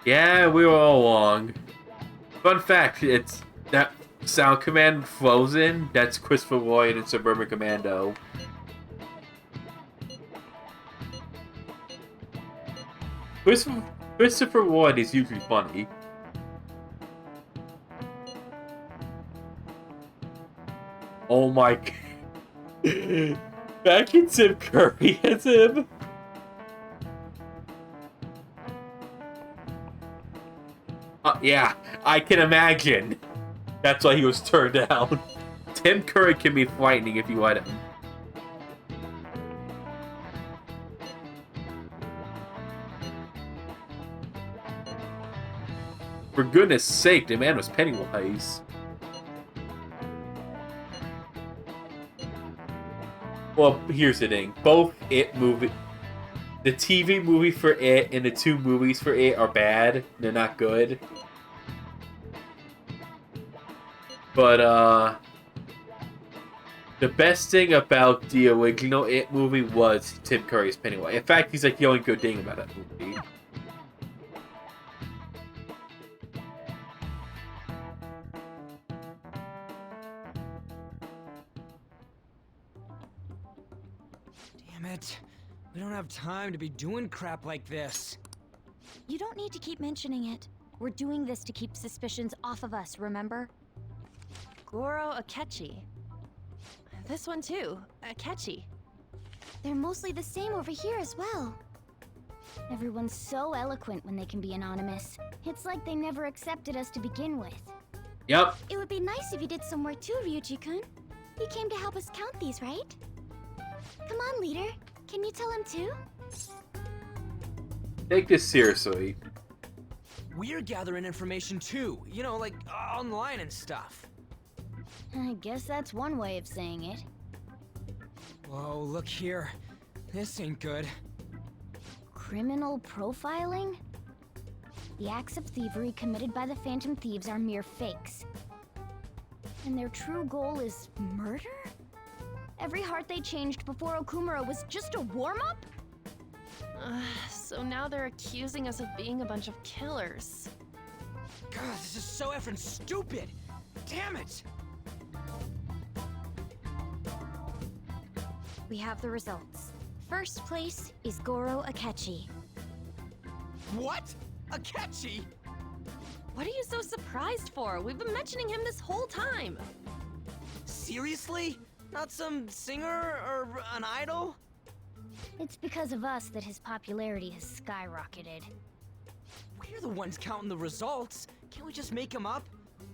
Yeah, we were all wrong. Fun fact, it's that sound command Frozen, that's Christopher Lloyd in Suburban Commando. Christopher Lloyd is usually funny. Oh my god. Back in Tim Curry as him. Yeah, I can imagine. That's why he was turned down. Tim Curry can be frightening if you let him. For goodness sake, the man was Pennywise. Well, here's the thing. Both It movie... The TV movie for It and the two movies for It are bad. They're not good. But, the best thing about the original It movie was Tim Curry's Pennywise. In fact, he's like the only good thing about that movie. Damn it. We don't have time to be doing crap like this. You don't need to keep mentioning it. We're doing this to keep suspicions off of us, remember? Goro Akechi. This one too, Akechi. They're mostly the same over here as well. Everyone's so eloquent when they can be anonymous. It's like they never accepted us to begin with. Yep. It would be nice if you did some work too, Ryuji-kun. He came to help us count these, right? Come on, leader. Can you tell him too? Take this seriously. We're gathering information too, you know, like online and stuff. I guess that's one way of saying it. Whoa, look here. This ain't good. Criminal profiling? The acts of thievery committed by the Phantom Thieves are mere fakes. And their true goal is murder? Every heart they changed before Okumura was just a warm-up? So now they're accusing us of being a bunch of killers. God, this is so effing stupid! Damn it! We have the results. First place is Goro Akechi. What? Akechi? What are you so surprised for? We've been mentioning him this whole time. Seriously? Not some singer or an idol? It's because of us that his popularity has skyrocketed. We're the ones counting the results. Can't we just make them up?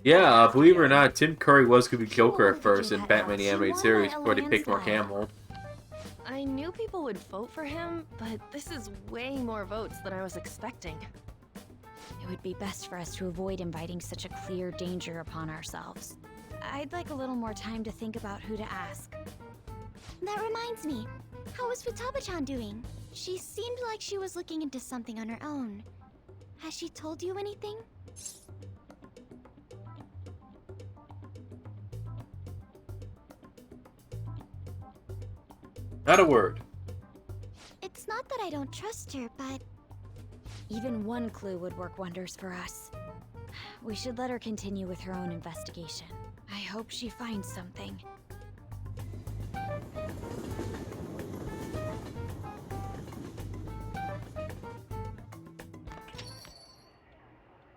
Yeah, believe it or not, Tim Curry was going to be Joker at first in Batman the Animated Series before they picked Mark Hamill. I knew people would vote for him, but this is way more votes than I was expecting. It would be best for us to avoid inviting such a clear danger upon ourselves. I'd like a little more time to think about who to ask. That reminds me. How is Futaba-chan doing? She seemed like she was looking into something on her own. Has she told you anything? Not a word. It's not that I don't trust her, but... Even one clue would work wonders for us. We should let her continue with her own investigation. I hope she finds something.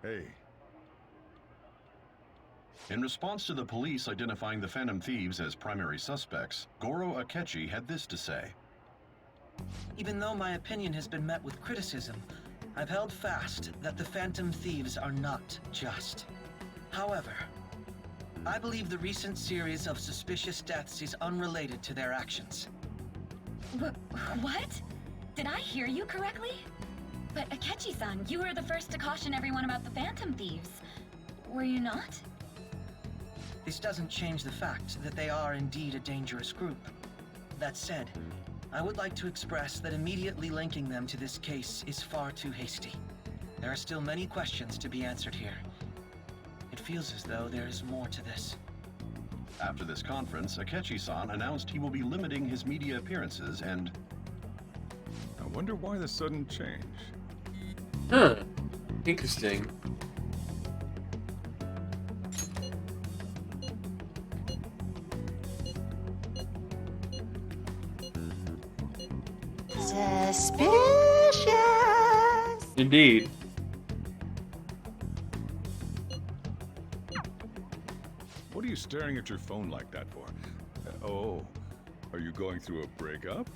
Hey. In response to the police identifying the Phantom Thieves as primary suspects, Goro Akechi had this to say. Even though my opinion has been met with criticism, I've held fast that the Phantom Thieves are not just. However, I believe the recent series of suspicious deaths is unrelated to their actions. What? Did I hear you correctly? But Akechi-san, you were the first to caution everyone about the Phantom Thieves. Were you not? This doesn't change the fact that they are indeed a dangerous group. That said, I would like to express that immediately linking them to this case is far too hasty. There are still many questions to be answered here. It feels as though there is more to this. After this conference, Akechi-san announced he will be limiting his media appearances and... I wonder why the sudden change. Huh. Interesting. Suspicious. Indeed. What are you staring at your phone like that for? Oh, are you going through a breakup?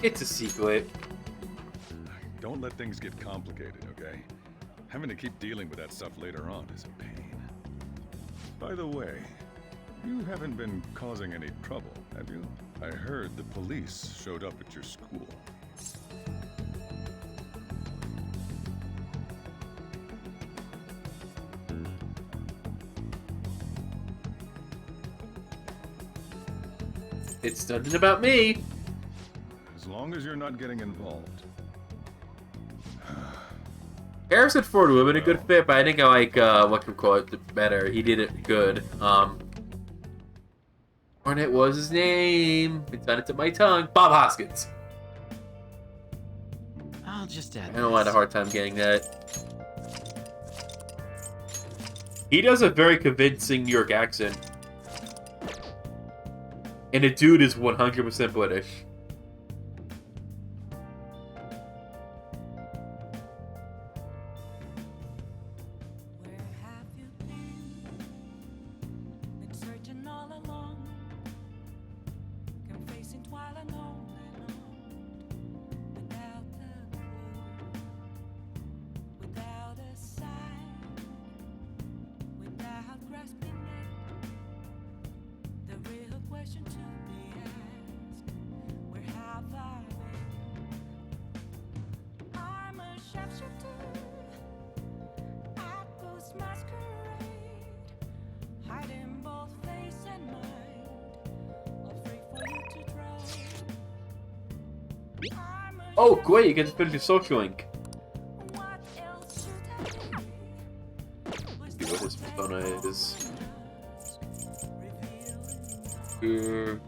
It's a secret. Don't let things get complicated, okay? Having to keep dealing with that stuff later on is a pain. By the way, you haven't been causing any trouble, have you? I heard the police showed up at your school. It's nothing about me. As long as you're not getting involved. Harrison Ford would have been a good fit, but I think I like what we call it better. He did it good. Barnett was his name. It's on it to my tongue. Bob Hoskins. I'll just add. I don't have a hard time getting that. He does a very convincing New York accent. And the dude is 100% British. Oh, great! You get to finish your social link. See what his persona is. Here.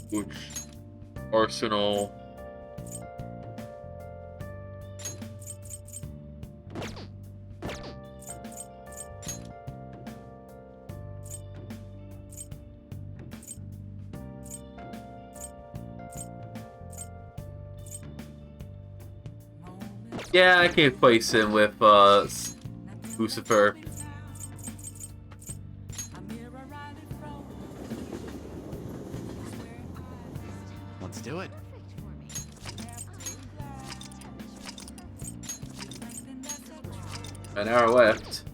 Which Arsenal. Yeah, I can't place him with Lucifer. Let's do it. An hour left.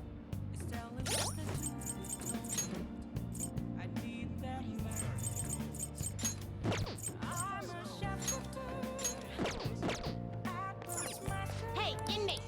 Hey, inmate!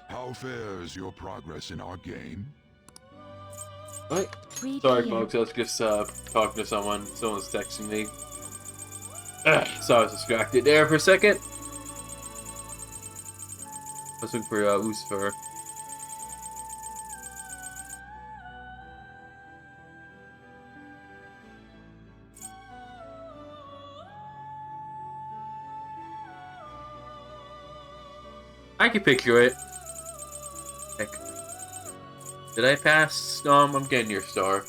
How fares your progress in our game? What? Sorry, folks. I was just talking to someone. Someone's texting me. So I was distracted there for a second. I was looking for Lucifer. I can picture it. Heck. Did I pass? No, I'm getting your star.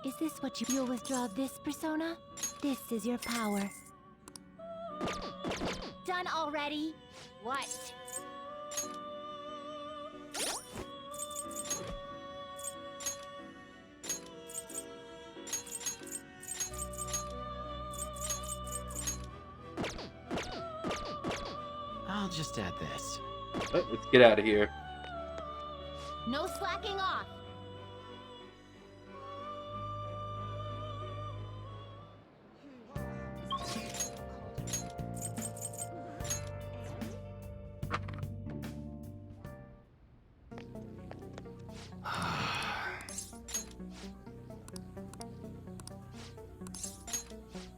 Is this what you'll withdraw this persona? This is your power. Done already? What? I'll just add this. Let's get out of here. No slacking off.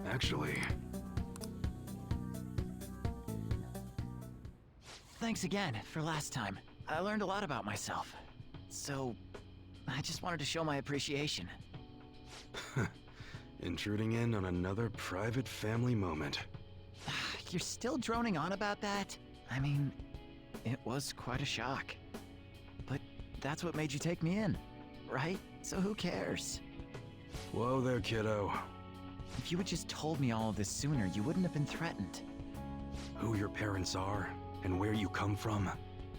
Actually... Thanks again for last time. I learned a lot about myself. So, I just wanted to show my appreciation. Intruding in on another private family moment. You're still droning on about that? I mean, it was quite a shock. But that's what made you take me in. right? So who cares? Whoa there, kiddo. If you had just told me all of this sooner, you wouldn't have been threatened. Who your parents are and where you come from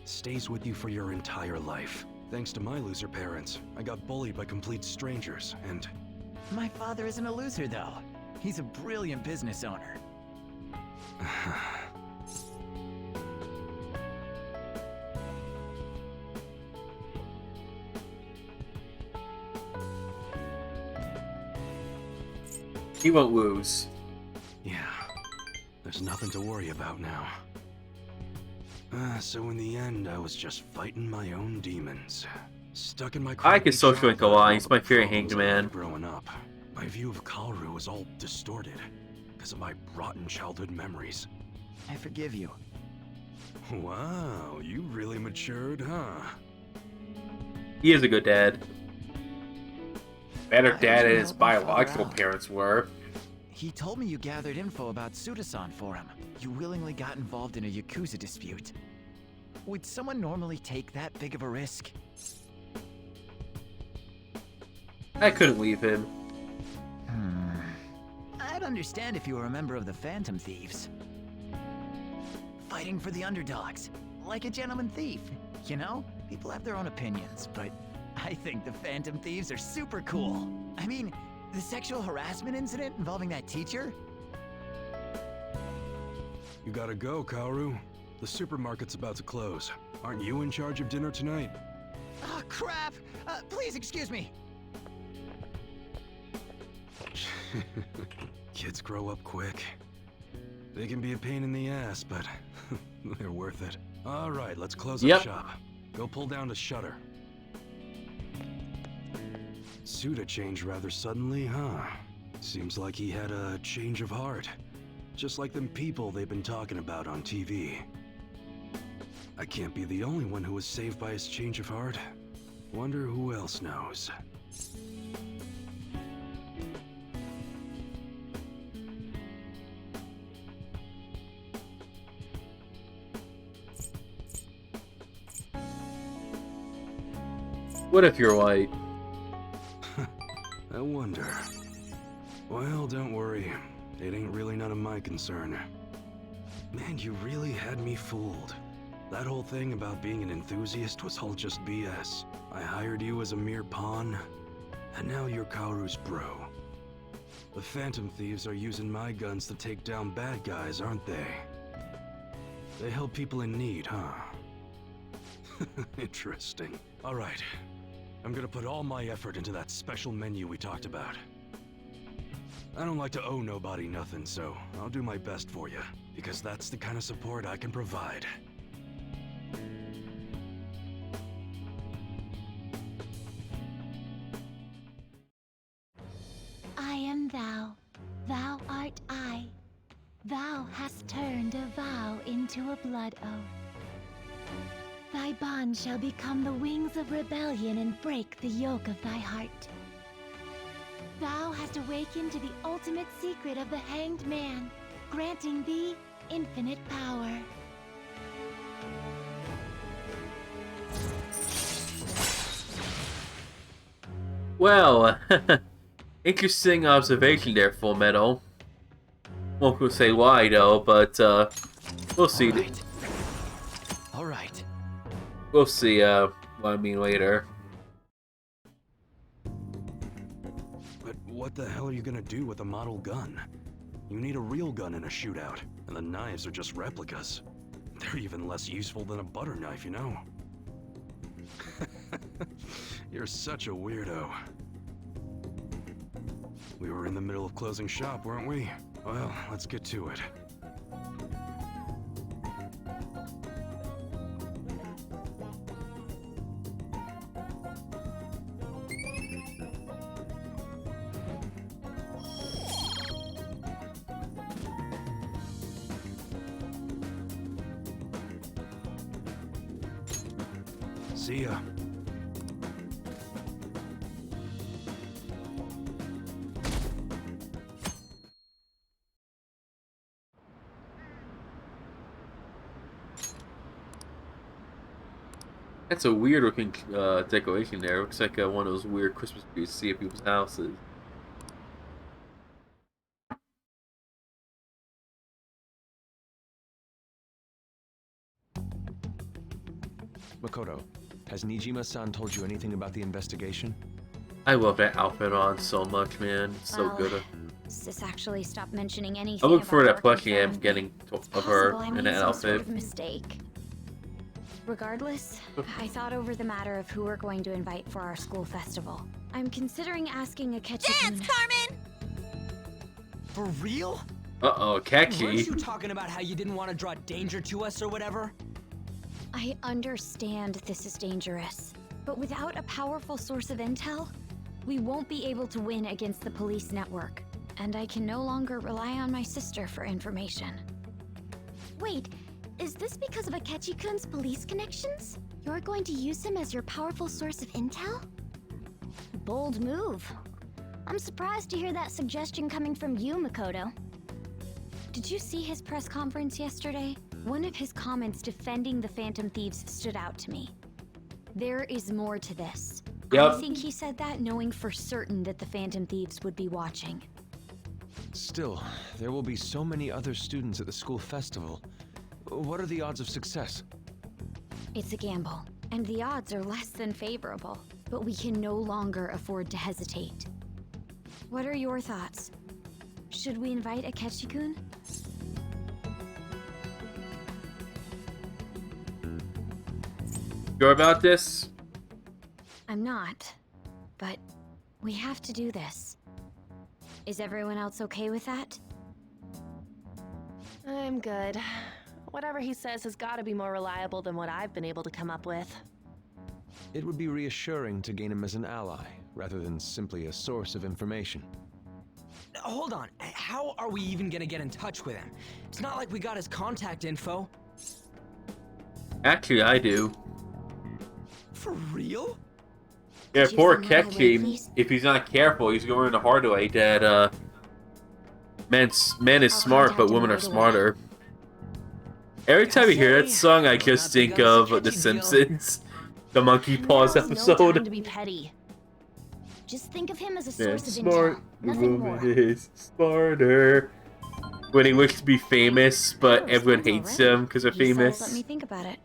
stays with you for your entire life. Thanks to my loser parents, I got bullied by complete strangers, and... My father isn't a loser, though. He's a brilliant business owner. He won't lose. Yeah, there's nothing to worry about now. So in the end, I was just fighting my own demons. Stuck in my I could social link a lot. He's my favorite hanged man. Growing up, my view of Haru was all distorted because of my rotten childhood memories. I forgive you. Wow, you really matured, huh? He is a good dad. Better dad than his biological parents were. He told me you gathered info about Suda-san for him. You willingly got involved in a Yakuza dispute. Would someone normally take that big of a risk? I couldn't leave him. I'd understand if you were a member of the Phantom Thieves. Fighting for the underdogs, like a gentleman thief. You know, people have their own opinions, but I think the Phantom Thieves are super cool. I mean, the sexual harassment incident involving that teacher? You gotta go, Kaoru. The supermarket's about to close. Aren't you in charge of dinner tonight? Oh, crap! Please excuse me. Kids grow up quick. They can be a pain in the ass, but they're worth it. All right, let's close up shop. Go pull down the shutter. Suda changed rather suddenly, huh? Seems like he had a change of heart. Just like them people they've been talking about on TV. I can't be the only one who was saved by his change of heart. Wonder who else knows. What if you're white? I wonder. Well, don't worry. It ain't really none of my concern. Man, you really had me fooled. That whole thing about being an enthusiast was all just BS. I hired you as a mere pawn, and now you're Kaoru's bro. The Phantom Thieves are using my guns to take down bad guys, aren't they? They help people in need, huh? Interesting. All right. I'm gonna put all my effort into that special menu we talked about. I don't like to owe nobody nothing, so I'll do my best for you, because that's the kind of support I can provide. I am thou, thou art I. Thou hast turned a vow into a blood oath. Thy bond shall become the wings of rebellion and break the yoke of thy heart. Thou hast awakened to the ultimate secret of the hanged man, granting thee infinite power. Well, interesting observation there, Full Metal. Won't say why though, but we'll see. All right. We'll see what I mean later. But what the hell are you gonna do with a model gun? You need a real gun in a shootout, and the knives are just replicas. They're even less useful than a butter knife, you know? You're such a weirdo. We were in the middle of closing shop, weren't we? Well, let's get to it. See ya. That's a weird looking decoration there. Looks like one of those weird Christmas trees you see at people's houses. Makoto, has Nijima-san told you anything about the investigation? I love that outfit on so much, man. It's so Well, good. Sis actually stopped mentioning anything. I'm looking forward to that about plushie I'm working getting of for her him. I in made that some sort outfit. of mistake. Regardless, I thought over the matter of who we're going to invite for our school festival. I'm considering asking Akechi. Dance, Carmen! For real? Uh-oh, Weren't you catchy. talking about how you didn't want to draw danger to us or whatever? I understand this is dangerous, but without a powerful source of intel, we won't be able to win against the police network. And I can no longer rely on my sister for information. Wait, is this because of Akechi-kun's police connections? You're going to use him as your powerful source of intel? Bold move. I'm surprised to hear that suggestion coming from you, Makoto. Did you see his press conference yesterday? One of his comments defending the Phantom Thieves stood out to me. There is more to this. Yep. I think he said that knowing for certain that the Phantom Thieves would be watching. Still, there will be so many other students at the school festival. What are the odds of success? It's a gamble, and the odds are less than favorable. But we can no longer afford to hesitate. What are your thoughts? Should we invite Akechi-kun? Sure about this? I'm not, but we have to do this. Is everyone else okay with that? I'm good. Whatever he says has got to be more reliable than what I've been able to come up with. It would be reassuring to gain him as an ally, rather than simply a source of information. Hold on, how are we even gonna get in touch with him? It's not like we got his contact info. Actually, I do. For real? Yeah, Could you poor send me my way, Ketchy, please? if he's not careful, he's going to hard way that, man is smart, but women are smarter. Every time you hear that song, I just think of The Simpsons. The Monkey Paws Now's no episode. time to be petty. Just think of him as a Yeah, source of smart intel, nothing woman more. is smarter. When he wishes to be famous, but everyone hates him because they're famous. Let me think about it.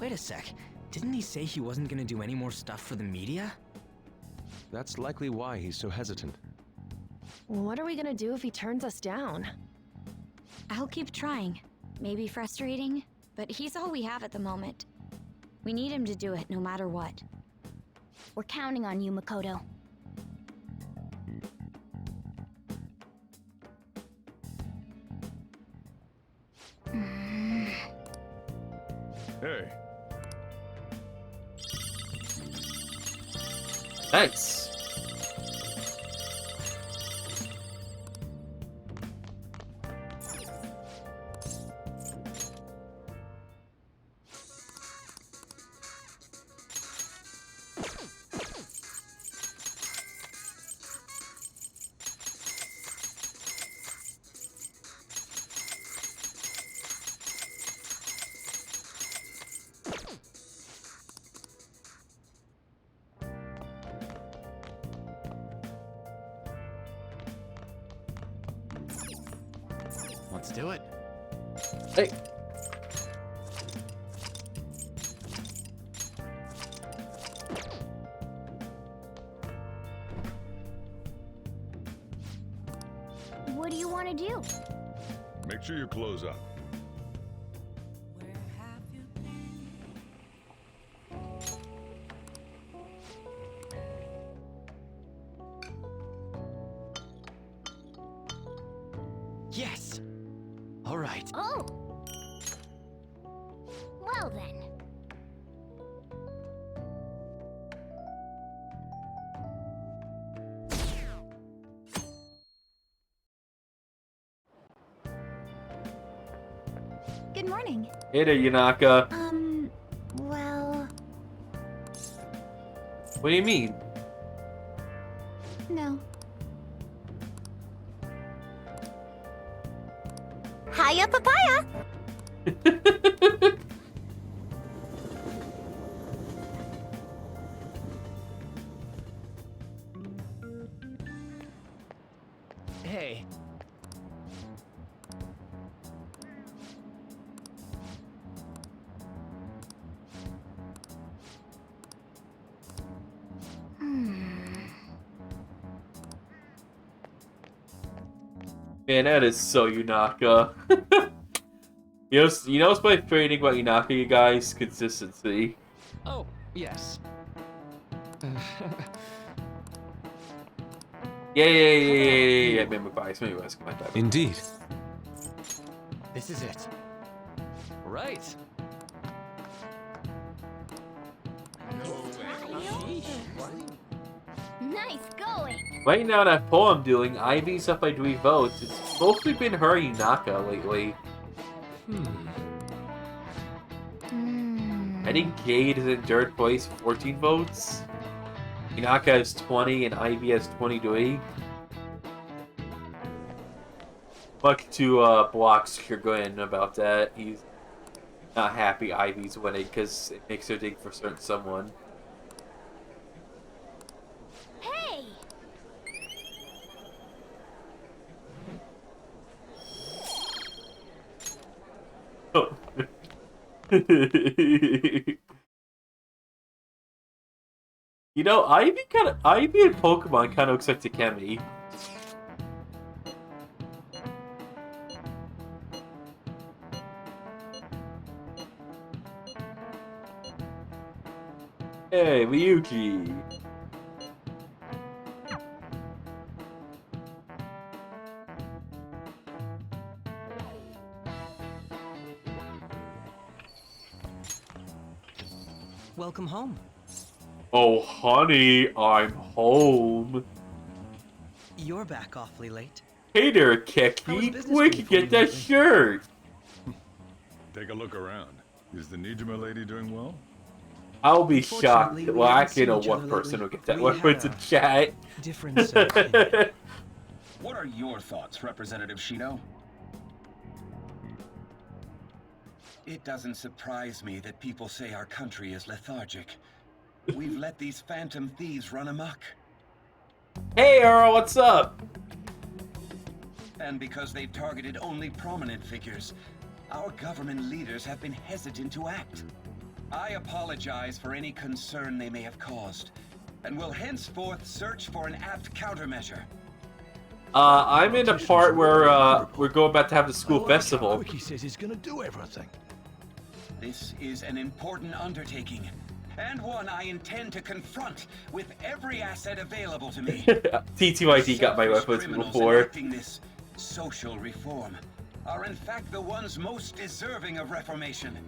Wait a sec. Didn't he say he wasn't gonna do any more stuff for the media? That's likely why he's so hesitant. What are we gonna do if he turns us down? I'll keep trying. Maybe frustrating, but he's all we have at the moment. We need him to do it no matter what. We're counting on you, Makoto. Hey, Nice. Let's do it. Hey. What do you want to do? make sure you close up. Yes! Alright. Oh! Well then. Good morning. Hey there, Yanaka. Well, What do you mean? no. Hiya, papaya! Hey. Man, that is so Yunaka. You know what's my favorite thing about Yunaka, you guys? Consistency. Oh, yes. Yeah. Memory bias. Come on, back. Indeed. This is it. Right. Nice going. Right now, that poem I'm doing, Ivy's up by 3 votes. It's mostly been her and Yunaka lately. I think Gade is in third place, 14 votes. Yunaka has 20 and Ivy has 23. Much to Block's chagrin about that. He's not happy Ivy's winning because it makes her dig for certain someone. Hey! Oh. You know, Ivy and Pokemon kind of looks like Takemi. Hey, Ryuji. Welcome home. Oh, honey, I'm home. You're back awfully late. Hey there, Keki. Where can you get that shirt? Take a look around. Is the Nijima lady doing well? I'll be shocked. Unfortunately, we Well, I haven't seen can know each what other person lately. will get that We reference had in a chat. difference of opinion. What are your thoughts, Representative Shido? It doesn't surprise me that people say our country is lethargic. We've let these phantom thieves run amok. Hey, Earl, what's up? And because they've targeted only prominent figures, our government leaders have been hesitant to act. I apologize for any concern they may have caused, and will henceforth search for an apt countermeasure. I'm in the part where we're going back to have the school festival. He says he's gonna do everything. This is an important undertaking, and one I intend to confront with every asset available to me. TTYD got my reference Criminals before. enacting this social reform are in fact the ones most deserving of reformation.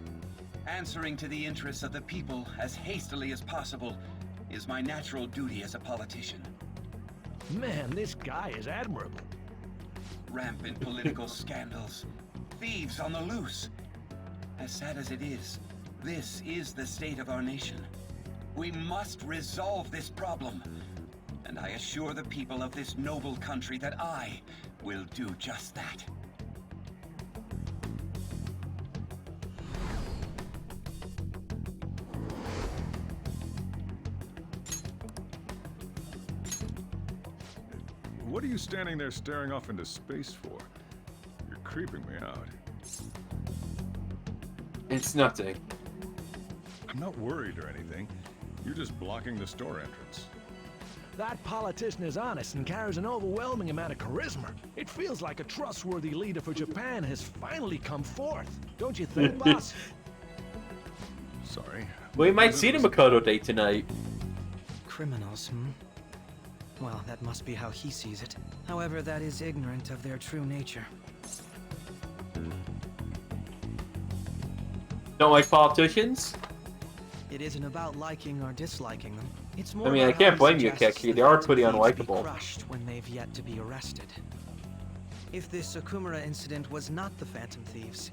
Answering to the interests of the people as hastily as possible is my natural duty as a politician. Man, this guy is admirable. Rampant political scandals, thieves on the loose. As sad as it is, this is the state of our nation. We must resolve this problem, and I assure the people of this noble country that I will do just that. What are you standing there staring off into space for? You're creeping me out. It's nothing. I'm not worried or anything. You're just blocking the store entrance. That politician is honest and carries an overwhelming amount of charisma. It feels like a trustworthy leader for Japan has finally come forth. Don't you think, boss? Sorry. We might see the Makoto Day tonight. Criminals, Well, that must be how he sees it. However, that is ignorant of their true nature. Don't like politicians? It isn't about liking or disliking them. It's more I mean, I about can't how blame he you, suggests Keki. the They are phantom pretty thieves be unlikable. crushed when they've yet to be arrested. If this Okumura incident was not the Phantom Thieves,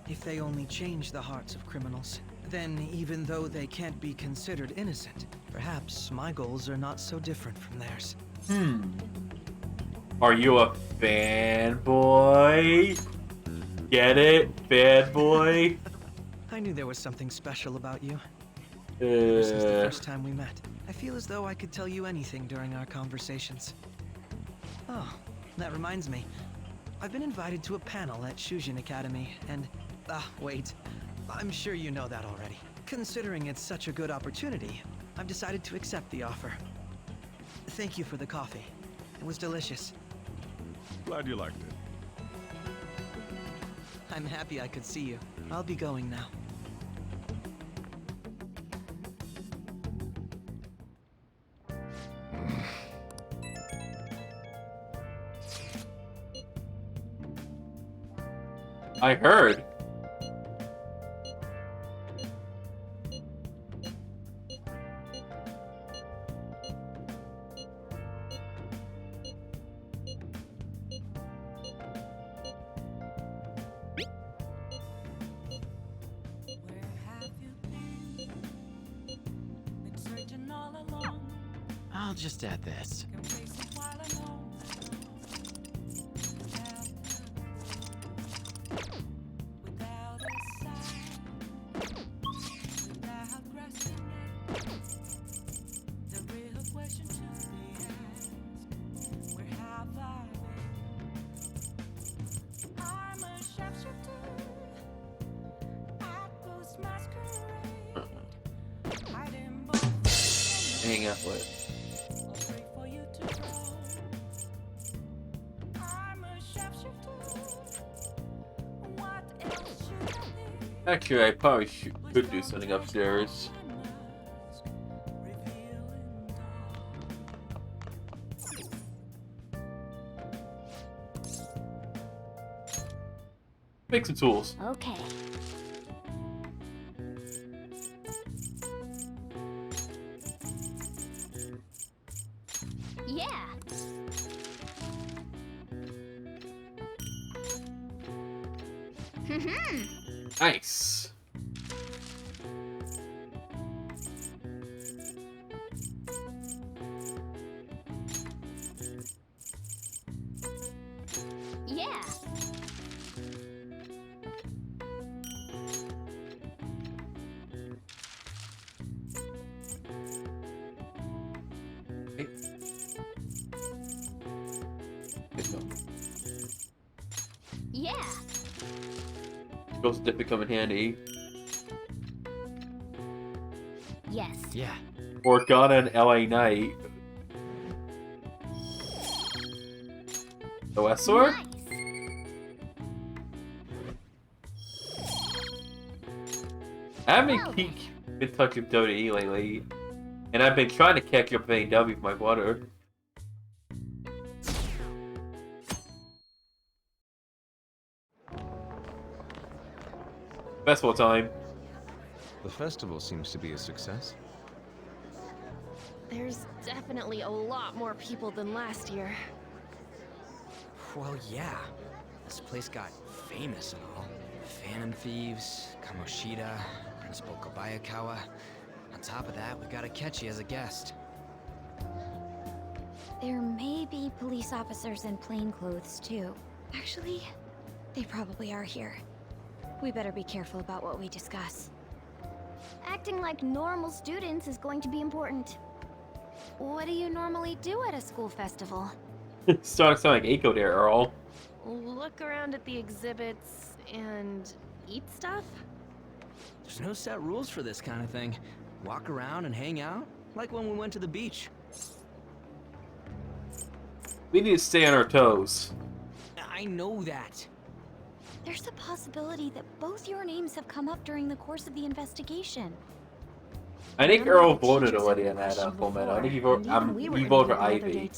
if they only change the hearts of criminals, then even though they can't be considered innocent, perhaps my goals are not so different from theirs. Are you a fanboy? Get it? Fanboy? I knew there was something special about you. Ever since the first time we met, I feel as though I could tell you anything during our conversations. Oh, that reminds me. I've been invited to a panel at Shujin Academy, and... wait. I'm sure you know that already. Considering it's such a good opportunity, I've decided to accept the offer. Thank you for the coffee. It was delicious. Glad you liked it. I'm happy I could see you. I'll be going now. I heard. I'll just add this. Hang out with. Actually, I probably could do something upstairs. Make some tools. Okay. Yeah. Nice. Yeah. Yeah. Those did become handy. Yes. Yeah. Work on an LA night. The West Sword? Nice. I haven't been touching WWE lately, and I've been trying to catch up with AEW with my brother. Festival time. The festival seems to be a success. There's definitely a lot more people than last year. Well, yeah. This place got famous and all. Phantom Thieves, Kamoshida, Principal Kobayakawa. On top of that, we got Akechi as a guest. There may be police officers in plainclothes, too. Actually, they probably are here. We better be careful about what we discuss. Acting like normal students is going to be important. What do you normally do at a school festival? Starting to sound like Eiko there, Earl. Look around at the exhibits and eat stuff? There's no set rules for this kind of thing. Walk around and hang out, like when we went to the beach. We need to stay on our toes. I know that. There's a possibility that both your names have come up during the course of the investigation. I think Earl voted already on that Full Metal. I think he voted for Ivy.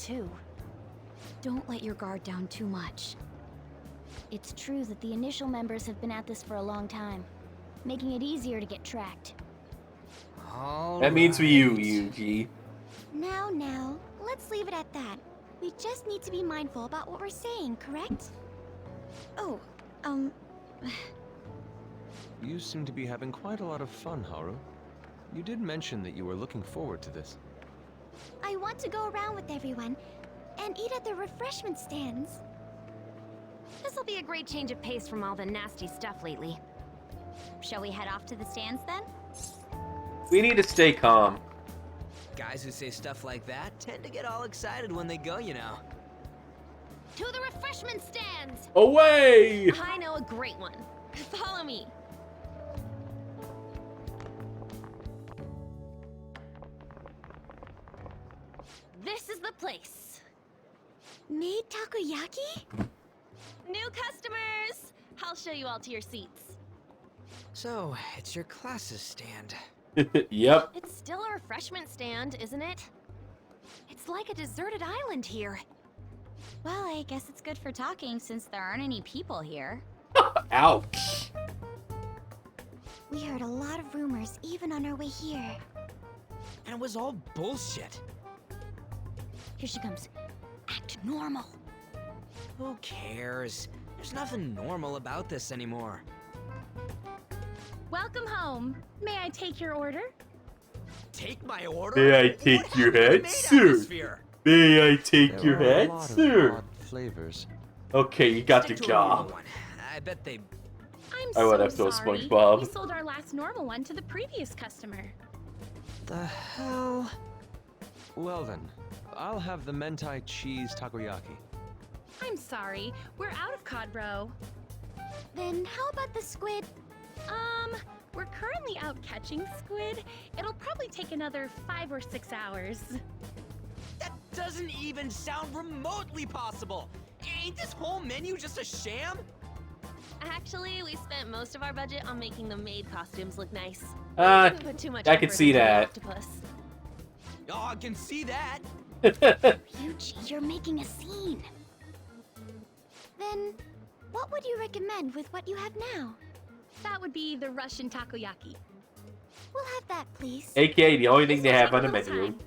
Don't let your guard down too much. It's true that the initial members have been at this for a long time, making it easier to get tracked. That means you, Yuji. Now, let's leave it at that. We just need to be mindful about what we're saying, correct? Oh, You seem to be having quite a lot of fun, Haru. You did mention that you were looking forward to this. I want to go around with everyone and eat at the refreshment stands. This'll be a great change of pace from all the nasty stuff lately. Shall we head off to the stands then? We need to stay calm. Guys who say stuff like that tend to get all excited when they go, you know. To the refreshment stands! Away! I know a great one. Follow me. This is the place. Made takoyaki? New customers! I'll show you all to your seats. So, it's your class's stand. Yep. It's still a refreshment stand, isn't it? It's like a deserted island here. Well, I guess it's good for talking since there aren't any people here. Ouch. We heard a lot of rumors even on our way here. And it was all bullshit. Here she comes. Act normal. Who cares? There's nothing normal about this anymore. Welcome home. May I take your order? Take my order? May I take your head, sir? May I take your There are a head, lot of sir? odd flavors. Okay, you got the Stick to a normal job. one. I bet they... I'm I would so have told sorry. SpongeBob. We sold our last normal one to the previous customer. The hell? Well then, I'll have the mentai cheese takoyaki. I'm sorry. We're out of cod roe. Then how about the squid? We're currently out catching squid. It'll probably take another 5 or 6 hours. That doesn't even sound remotely possible. Ain't this whole menu just a sham? Actually, we spent most of our budget on making the maid costumes look nice. I Didn't put too much can effort see into the that. octopus. Oh, I can see that. Ryuji, you're making a scene. Then, what would you recommend with what you have now? That would be the Russian takoyaki. We'll have that, please. AKA the only thing they This have will on the take a little menu. time.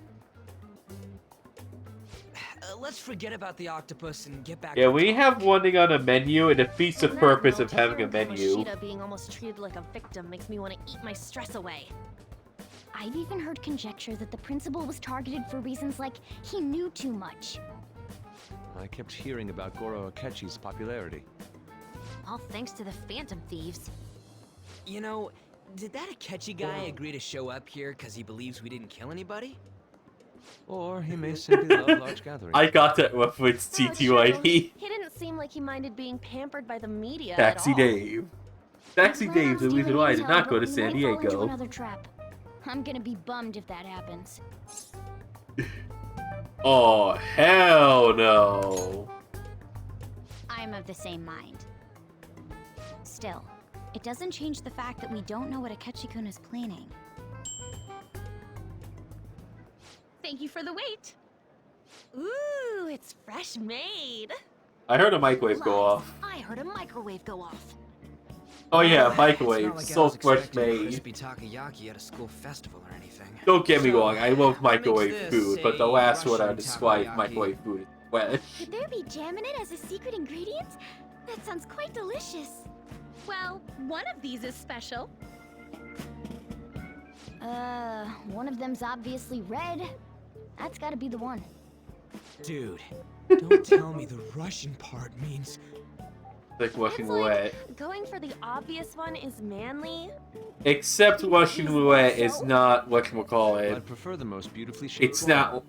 Let's forget about the octopus and get back Yeah, to when you have one thing on a menu, it defeats the On that purpose note, of having a hearing menu. Kamoshida being almost treated like a victim makes me want to eat my stress away. I've even heard conjecture that the principal was targeted for reasons like he knew too much. I kept hearing about Goro Akechi's popularity. All thanks to the Phantom Thieves. You know, did that Akechi guy agree to show up here because he believes we didn't kill anybody? Or he may simply love large gatherings. I got that reference, Oh, true. TTYT. He didn't seem like he minded being pampered by the media Taxi at all. Dave. Taxi Plan on Dave's the reason stealing why I did intel, not go but to we San might fall into Diego. another trap. I'm gonna be bummed if that happens. Oh, hell no. I'm of the same mind. Still, it doesn't change the fact that we don't know what Akechi-kun is planning. Thank you for the wait. Ooh, it's fresh made. I heard a microwave go off. I heard a microwave go off. Oh yeah, It's microwave. not like I So was fresh expecting made. crispy takoyaki at a school festival or anything. Don't get me So, wrong, I love microwave this food, but the a last one I Russian described takoyaki? microwave food is fresh. Could there be jam in it as a secret ingredient? That sounds quite delicious. Well, one of these is special. One of them's obviously red. That's gotta be the one. Dude, don't tell me the Russian part means... Like Russian It's roulette. like going for the obvious one is manly. Except Russian roulette is not whatchamacallit. I'd prefer the most beautifully shaped It's one. not.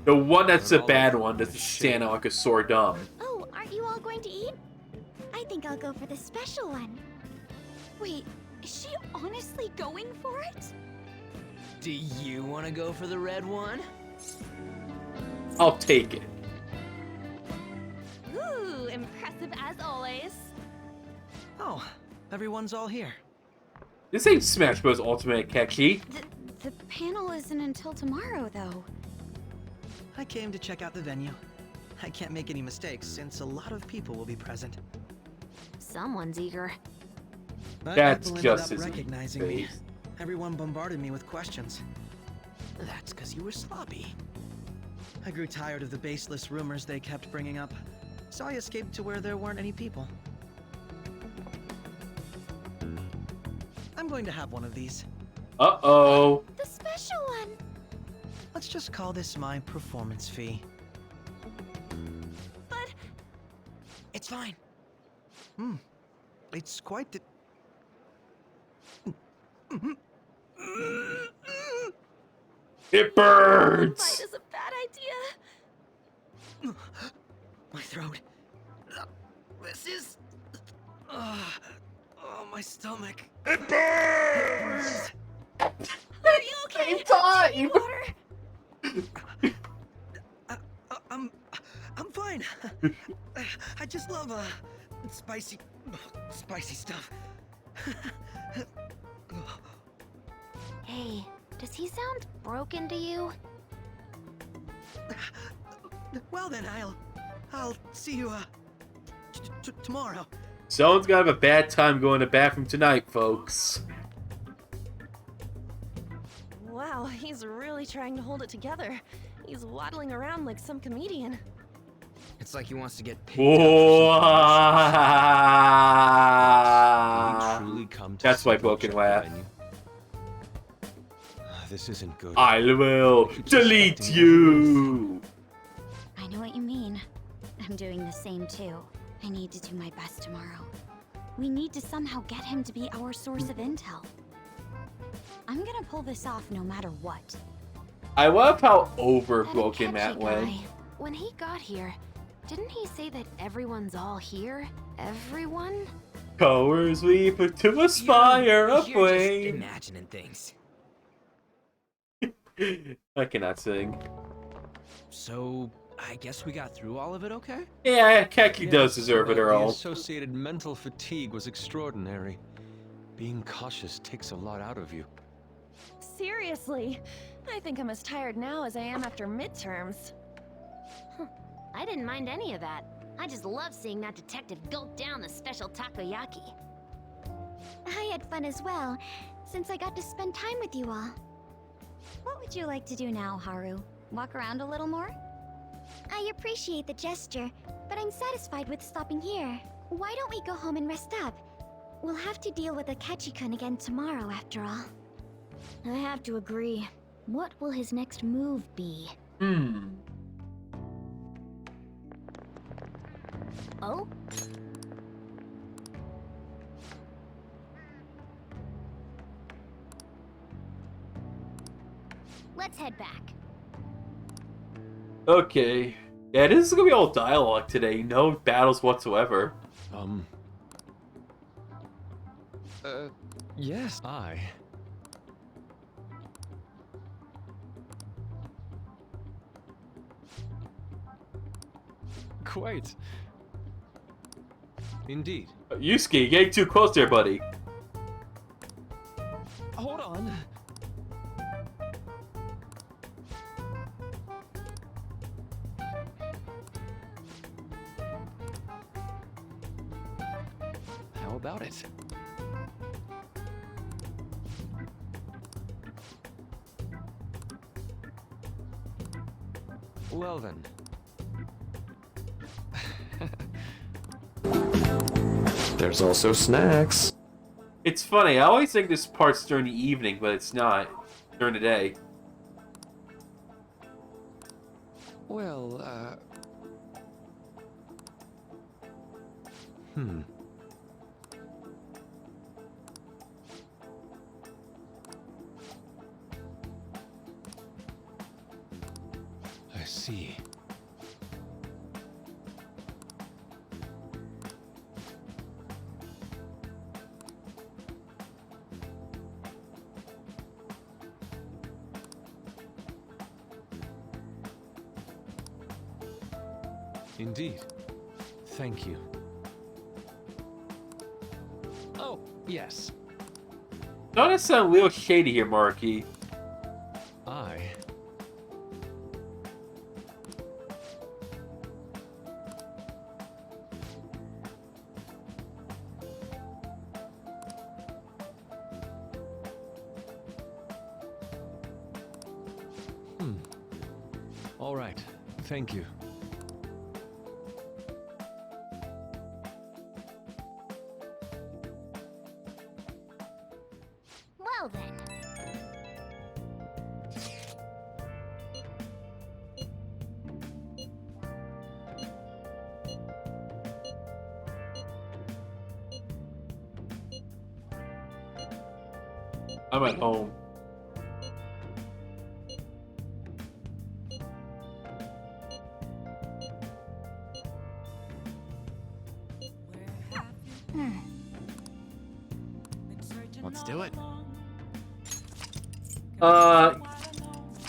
The one that's the bad one doesn't stand out like a sore dumb. Oh, aren't you all going to eat? I think I'll go for the special one. Wait, is she honestly going for it? Do you want to go for the red one? I'll take it. Ooh, impressive as always. Oh, everyone's all here. This ain't Smash Bros. Ultimate Akechi. The panel isn't until tomorrow, though. I came to check out the venue. I can't make any mistakes since a lot of people will be present. Someone's eager. But That's people just ended his up recognizing me. face. Everyone bombarded me with questions. That's because you were sloppy. I grew tired of the baseless rumors they kept bringing up, so I escaped to where there weren't any people. I'm going to have one of these. Uh-oh. The special one. Let's just call this my performance fee. But it's fine. It's quite the... It burns! Fight is a bad idea. My throat. This is... oh, my stomach. It burns! Are you okay? Same time! I'm fine. I just love spicy stuff. Hey, does he sound broken to you? Well then, I'll see you tomorrow. Someone's gonna have a bad time going to the bathroom tonight, folks. Wow, he's really trying to hold it together. He's waddling around like some comedian. It's like he wants to get paid. That's my broken laugh. This isn't good. I will delete you! I know what you mean. I'm doing the same too. I need to do my best tomorrow. We need to somehow get him to be our source of intel. I'm gonna pull this off no matter what. I love how overbroken that Akechi went. guy, when he got here, didn't he say that everyone's all here? Everyone? Colors we put to aspire You're a just flame. imagining things. I cannot sing. So, I guess we got through all of it okay? Yeah, Keki does deserve it, The Earl. associated mental fatigue was extraordinary. Being cautious takes a lot out of you. Seriously, I think I'm as tired now as I am after midterms. I didn't mind any of that. I just love seeing that detective gulp down the special takoyaki. I had fun as well, since I got to spend time with you all. What would you like to do now, Haru? Walk around a little more? I appreciate the gesture, but I'm satisfied with stopping here. Why don't we go home and rest up? We'll have to deal with Akechi-kun again tomorrow, after all. I have to agree. What will his next move be? Oh? Let's head back. Okay. Yeah, this is gonna be all dialogue today. No battles whatsoever. Yes, I. Quite. Indeed. Yusuke, getting too close there, buddy. Hold on. How about it? Well then. There's also snacks. It's funny, I always think this part's during the evening, but it's not. During the day. Well, I see. Indeed. Thank you. Oh, yes. Don't it sound a little shady here, Marky? I. All right. Thank you. Well then. I'm at home. Let's do it.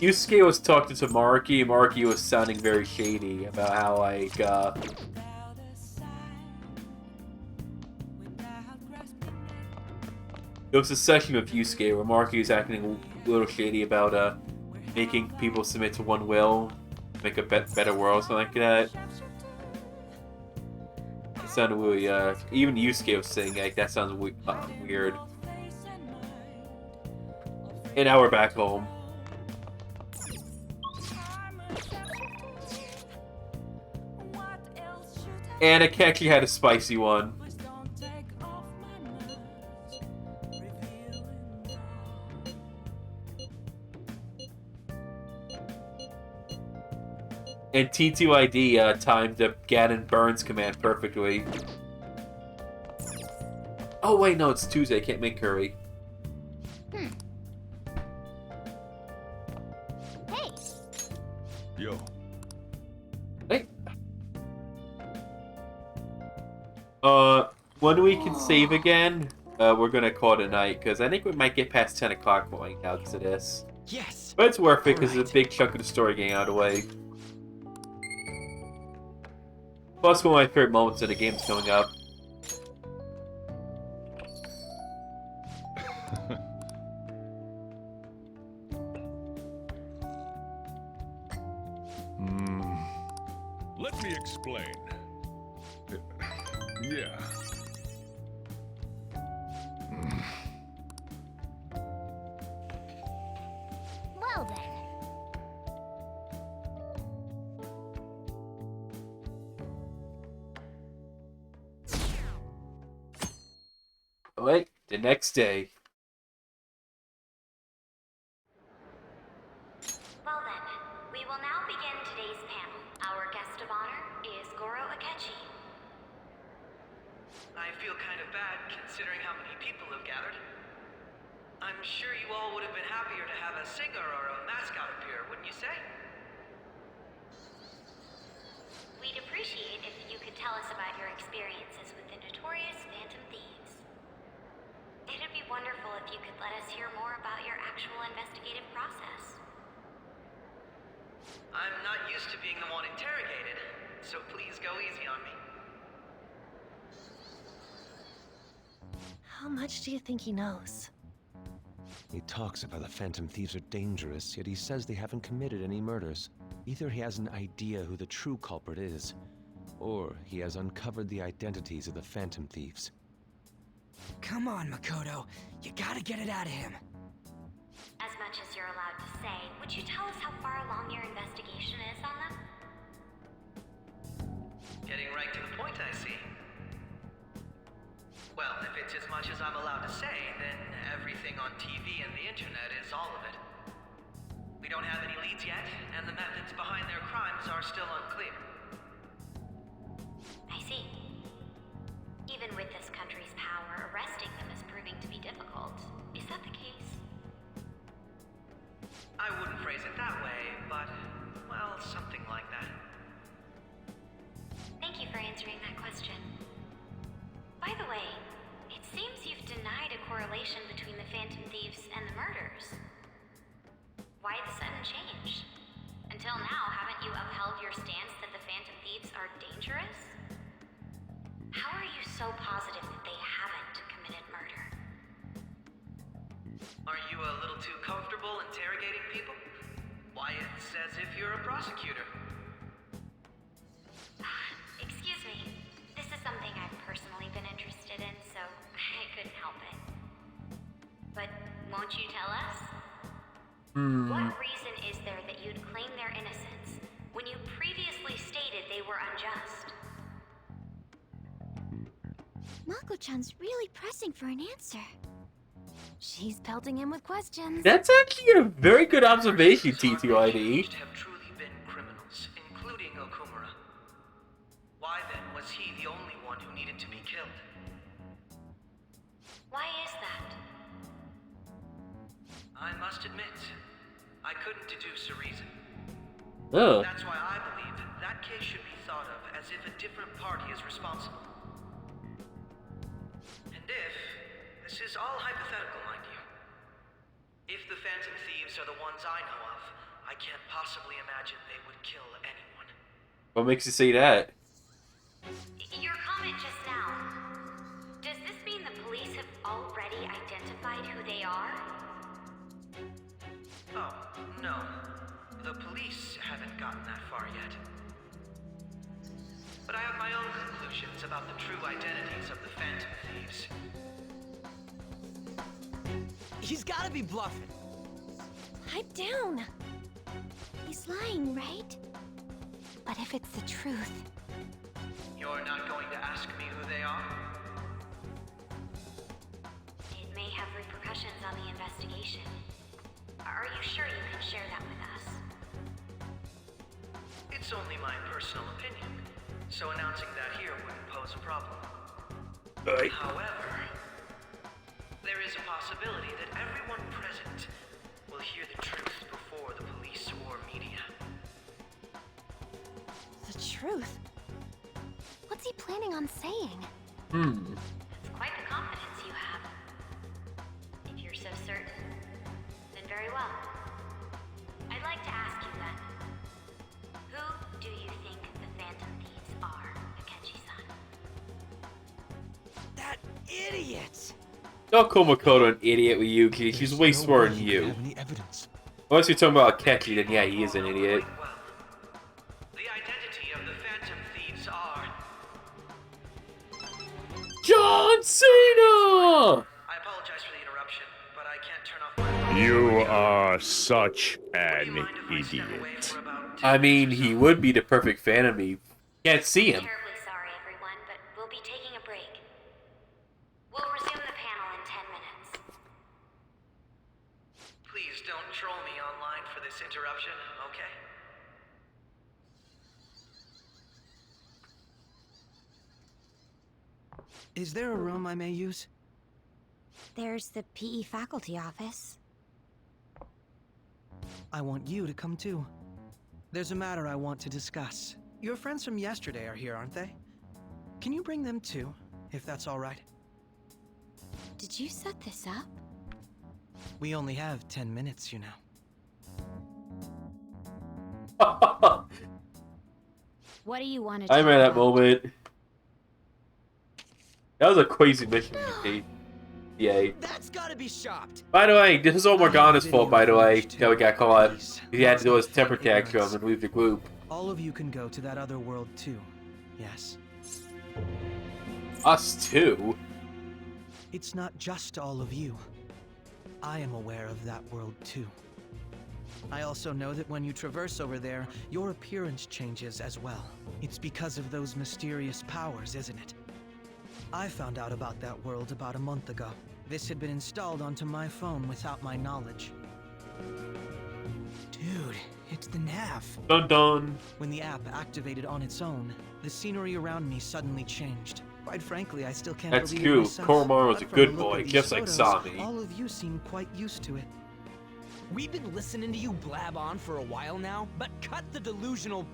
Yusuke was talking to Marky. Marky was sounding very shady about how, like, it was a session with Yusuke where Marky was acting a little shady about, making people submit to one will, make a better world, something like that. It sounded really, even Yusuke was saying, like, that sounds weird. And now we're back home. And Akechi had a spicy one. And T2ID timed the Ganon Burns command perfectly. Oh wait, no, it's Tuesday. I can't make curry. Hey. Yo. Hey. When we can save again, we're gonna call it a night, because I think we might get past 10 o'clock right now because of this. Yes! But it's worth it because it's a big chunk of the story getting out of the way. Plus, one of my favorite moments of the game is coming up. Let me explain. Yeah. Well then. Wait, the next day. Well then, we will now begin today's panel. Our guest of honor is Goro Akechi. I feel kind of bad considering how many people have gathered. I'm sure you all would have been happier to have a singer or a mascot appear, wouldn't you say? We'd appreciate if you could tell us about your experiences with the notorious Phantom Thieves. It'd be wonderful if you could let us hear more about your actual investigative process. I'm not used to being the one interrogated, so please go easy on me. How much do you think he knows? He talks about the Phantom Thieves are dangerous, yet he says they haven't committed any murders. Either he has an idea who the true culprit is, or he has uncovered the identities of the Phantom Thieves. Come on, Makoto. You gotta get it out of him. As much as you're allowed to say, would you tell us how far along your investigation is on them? Getting right to the point, I see. Well, if it's as much as I'm allowed to say, then everything on TV and the internet is all of it. We don't have any leads yet, and the methods behind their crimes are still unclear. I see. Even with this country's power, arresting them is proving to be difficult. Is that the case? I wouldn't phrase it that way, but, well, something like that. Thank you for answering that question. By the way, it seems you've denied a correlation between the Phantom Thieves and the murders. Why the sudden change? Until now, haven't you upheld your stance that the Phantom Thieves are dangerous? How are you so positive that they haven't committed murder? Are you a little too comfortable interrogating people? Why, it's as if you're a prosecutor. Excuse me. This is something I've personally been interested in, so I couldn't help it. But won't you tell us? What reason is there that you'd claim their innocence when you previously stated they were unjust? Mako-chan's really pressing for an answer. She's pelting him with questions. That's actually a very good observation, T2ID. Have truly been criminals, including Okumura. Why then was he the only one who needed to be killed? Why is that? I must admit, I couldn't deduce a reason. Oh. That's why I believe that case should be thought of as if a different party is responsible. This is all hypothetical, mind you. If the Phantom Thieves are the ones I know of, I can't possibly imagine they would kill anyone. What makes you say that? Your comment just now. Does this mean the police have already identified who they are? Oh, no. The police haven't gotten that far yet. But I have my own conclusions about the true identities of the Phantom Thieves. He's gotta be bluffing. Pipe down. He's lying, right? But if it's the truth... You're not going to ask me who they are? It may have repercussions on the investigation. Are you sure you can share that with us? It's only my personal opinion, so announcing that here wouldn't pose a problem. However, there is a possibility that everyone present will hear the truth before the police or media. The truth? What's he planning on saying? That's quite the confidence you have. If you're so certain, then very well. I'd like to ask you then, who do you think the Phantom Thieves are, Akechi-san? That idiot! Don't call Makoto an idiot with Yuki. She's way smarter than you. Unless you're talking about Akechi, then yeah, he is an idiot. The identity of the Phantom Thieves are... John Cena! I apologize for the interruption, but I can't turn off my... You are such an idiot. I mean, he would be the perfect fan of me. Can't see him. Terribly sorry, everyone, but we'll be taking a break. We'll resume the panel in 10 minutes. Please don't troll me online for this interruption, okay? Is there a room I may use? There's the PE faculty office. I want you to come too. There's a matter I want to discuss. Your friends from yesterday are here, aren't they? Can you bring them too, if that's all right? Did you set this up? We only have 10 minutes, you know. What do you want to I talk remember that about? moment. That was a crazy mission, Yuki. Yay. That's gotta be shopped. By the way, this is all Morgana's fault, by the way, that we got caught. He had to do his temper tantrum and leave the group. All of you can go to that other world too, yes? Us too? It's not just all of you. I am aware of that world too. I also know that when you traverse over there, your appearance changes as well. It's because of those mysterious powers, isn't it? I found out about that world about a month ago. This had been installed onto my phone without my knowledge. Dude, it's the nav. Dun dun. When the app activated on its own, the scenery around me suddenly changed. Quite frankly, I still can't That's believe cute. it myself. Koromaru was a But from good the look boy, of these just like photos, Sami. all of you seem quite used to it. We've been listening to you blab on for a while now, but cut the delusional...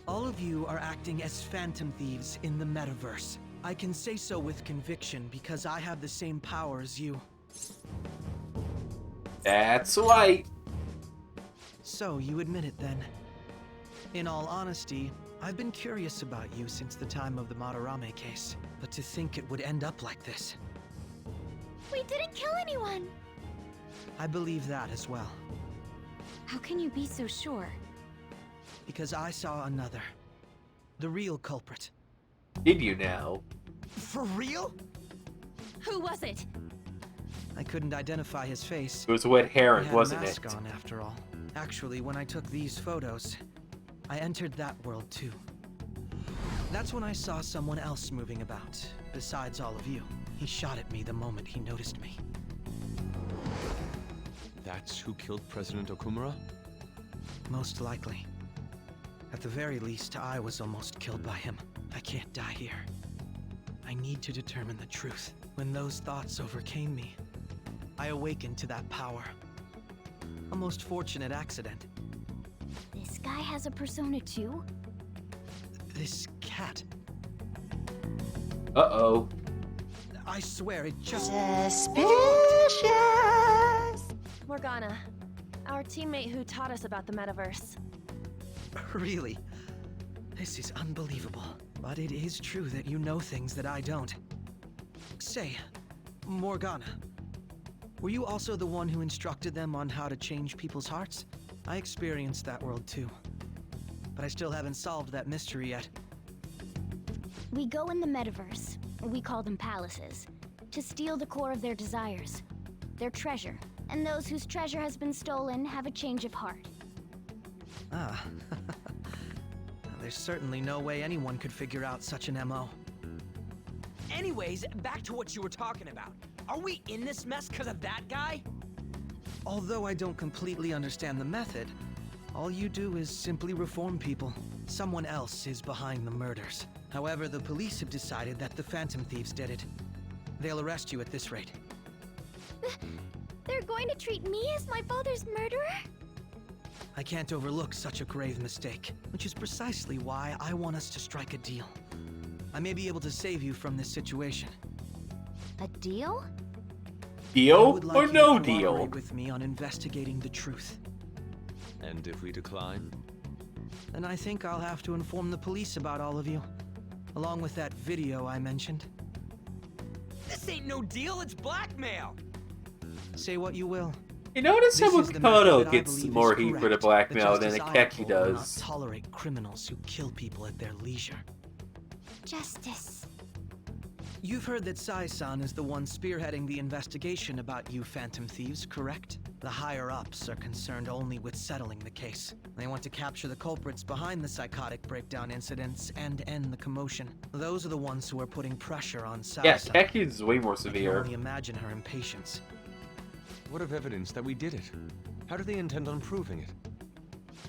All of you are acting as Phantom Thieves in the metaverse. I can say so with conviction because I have the same power as you. That's right. So, you admit it then. In all honesty, I've been curious about you since the time of the Madarame case. But to think it would end up like this. We didn't kill anyone! I believe that as well. How can you be so sure? Because I saw another. The real culprit. Did you now? For real? Who was it? I couldn't identify his face. It was a wet herring, He had wasn't a mask it? on, after all. Actually, when I took these photos, I entered that world too. That's when I saw someone else moving about, besides all of you. He shot at me the moment he noticed me. That's who killed President Okumura? Most likely. At the very least, I was almost killed by him. I can't die here. I need to determine the truth. When those thoughts overcame me, I awakened to that power. A most fortunate accident. This guy has a persona too? This cat. Uh-oh. I swear it just... Suspicious! Morgana, our teammate who taught us about the metaverse. Really? This is unbelievable. But it is true that you know things that I don't. Say, Morgana, were you also the one who instructed them on how to change people's hearts? I experienced that world too. But I still haven't solved that mystery yet. We go in the metaverse, we call them palaces, to steal the core of their desires, their treasure. And those whose treasure has been stolen have a change of heart. Ah. There's certainly no way anyone could figure out such an MO. Anyways, back to what you were talking about. Are we in this mess because of that guy? Although I don't completely understand the method, all you do is simply reform people. Someone else is behind the murders. However, the police have decided that the Phantom Thieves did it. They'll arrest you at this rate. They're going to treat me as my father's murderer? I can't overlook such a grave mistake, which is precisely why I want us to strike a deal. I may be able to save you from this situation. A deal? Deal or no deal? Cooperate with me on investigating the truth. And if we decline? Then I think I'll have to inform the police about all of you, along with that video I mentioned. This ain't no deal, it's blackmail! Say what you will. You notice how This is the Makoto method I gets believe is more heat for the correct. blackmail The than Justice Akechi Ayako will not does. tolerate criminals who kill people at their leisure. Justice. You've heard that Sai-san is the one spearheading the investigation about you Phantom Thieves, correct? The higher-ups are concerned only with settling the case. They want to capture the culprits behind the psychotic breakdown incidents and end the commotion. Those are the ones who are putting pressure on Sai-san. Yeah, Akechi is way more I can severe. only imagine her impatience. What of evidence that we did it? How do they intend on proving it?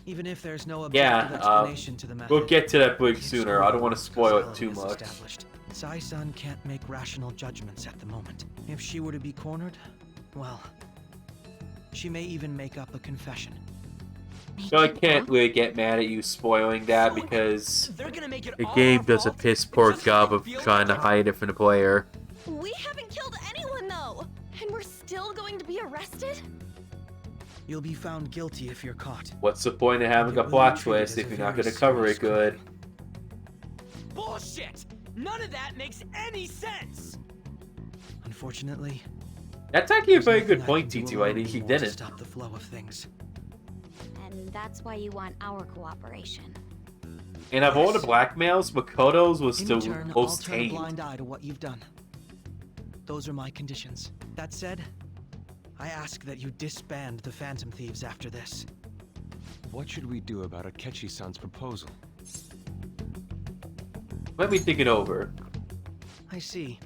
Even if there's no objective explanation to the method, we'll get to that big it's sooner. I don't want to spoil it too is much. established. Sai-san can't make rational judgments at the moment. If she were to be cornered, well, she may even make up a confession. So I can't really get mad at you spoiling that because They're gonna make it the all game our does a fault? piss poor Just job to of feel trying to better? hide it from the player. We haven't killed anyone, though! And we're still going to be arrested? You'll be found guilty if you're caught. What's the point of having It a will plot be treated twist as if a you're not very going to cover serious it good? Bullshit! None of that makes any sense! Unfortunately, That's actually a there's very nothing good I point, can do T2. I alone think he anymore to didn't. stop the flow of things. And that's why you want our cooperation. And of all the blackmails, Makoto's was In still return, I'll most turn a tame. blind eye to what you've done. Those are my conditions. That said, I ask that you disband the Phantom Thieves after this. What should we do about Akechi-san's proposal? Let me think it over. I see.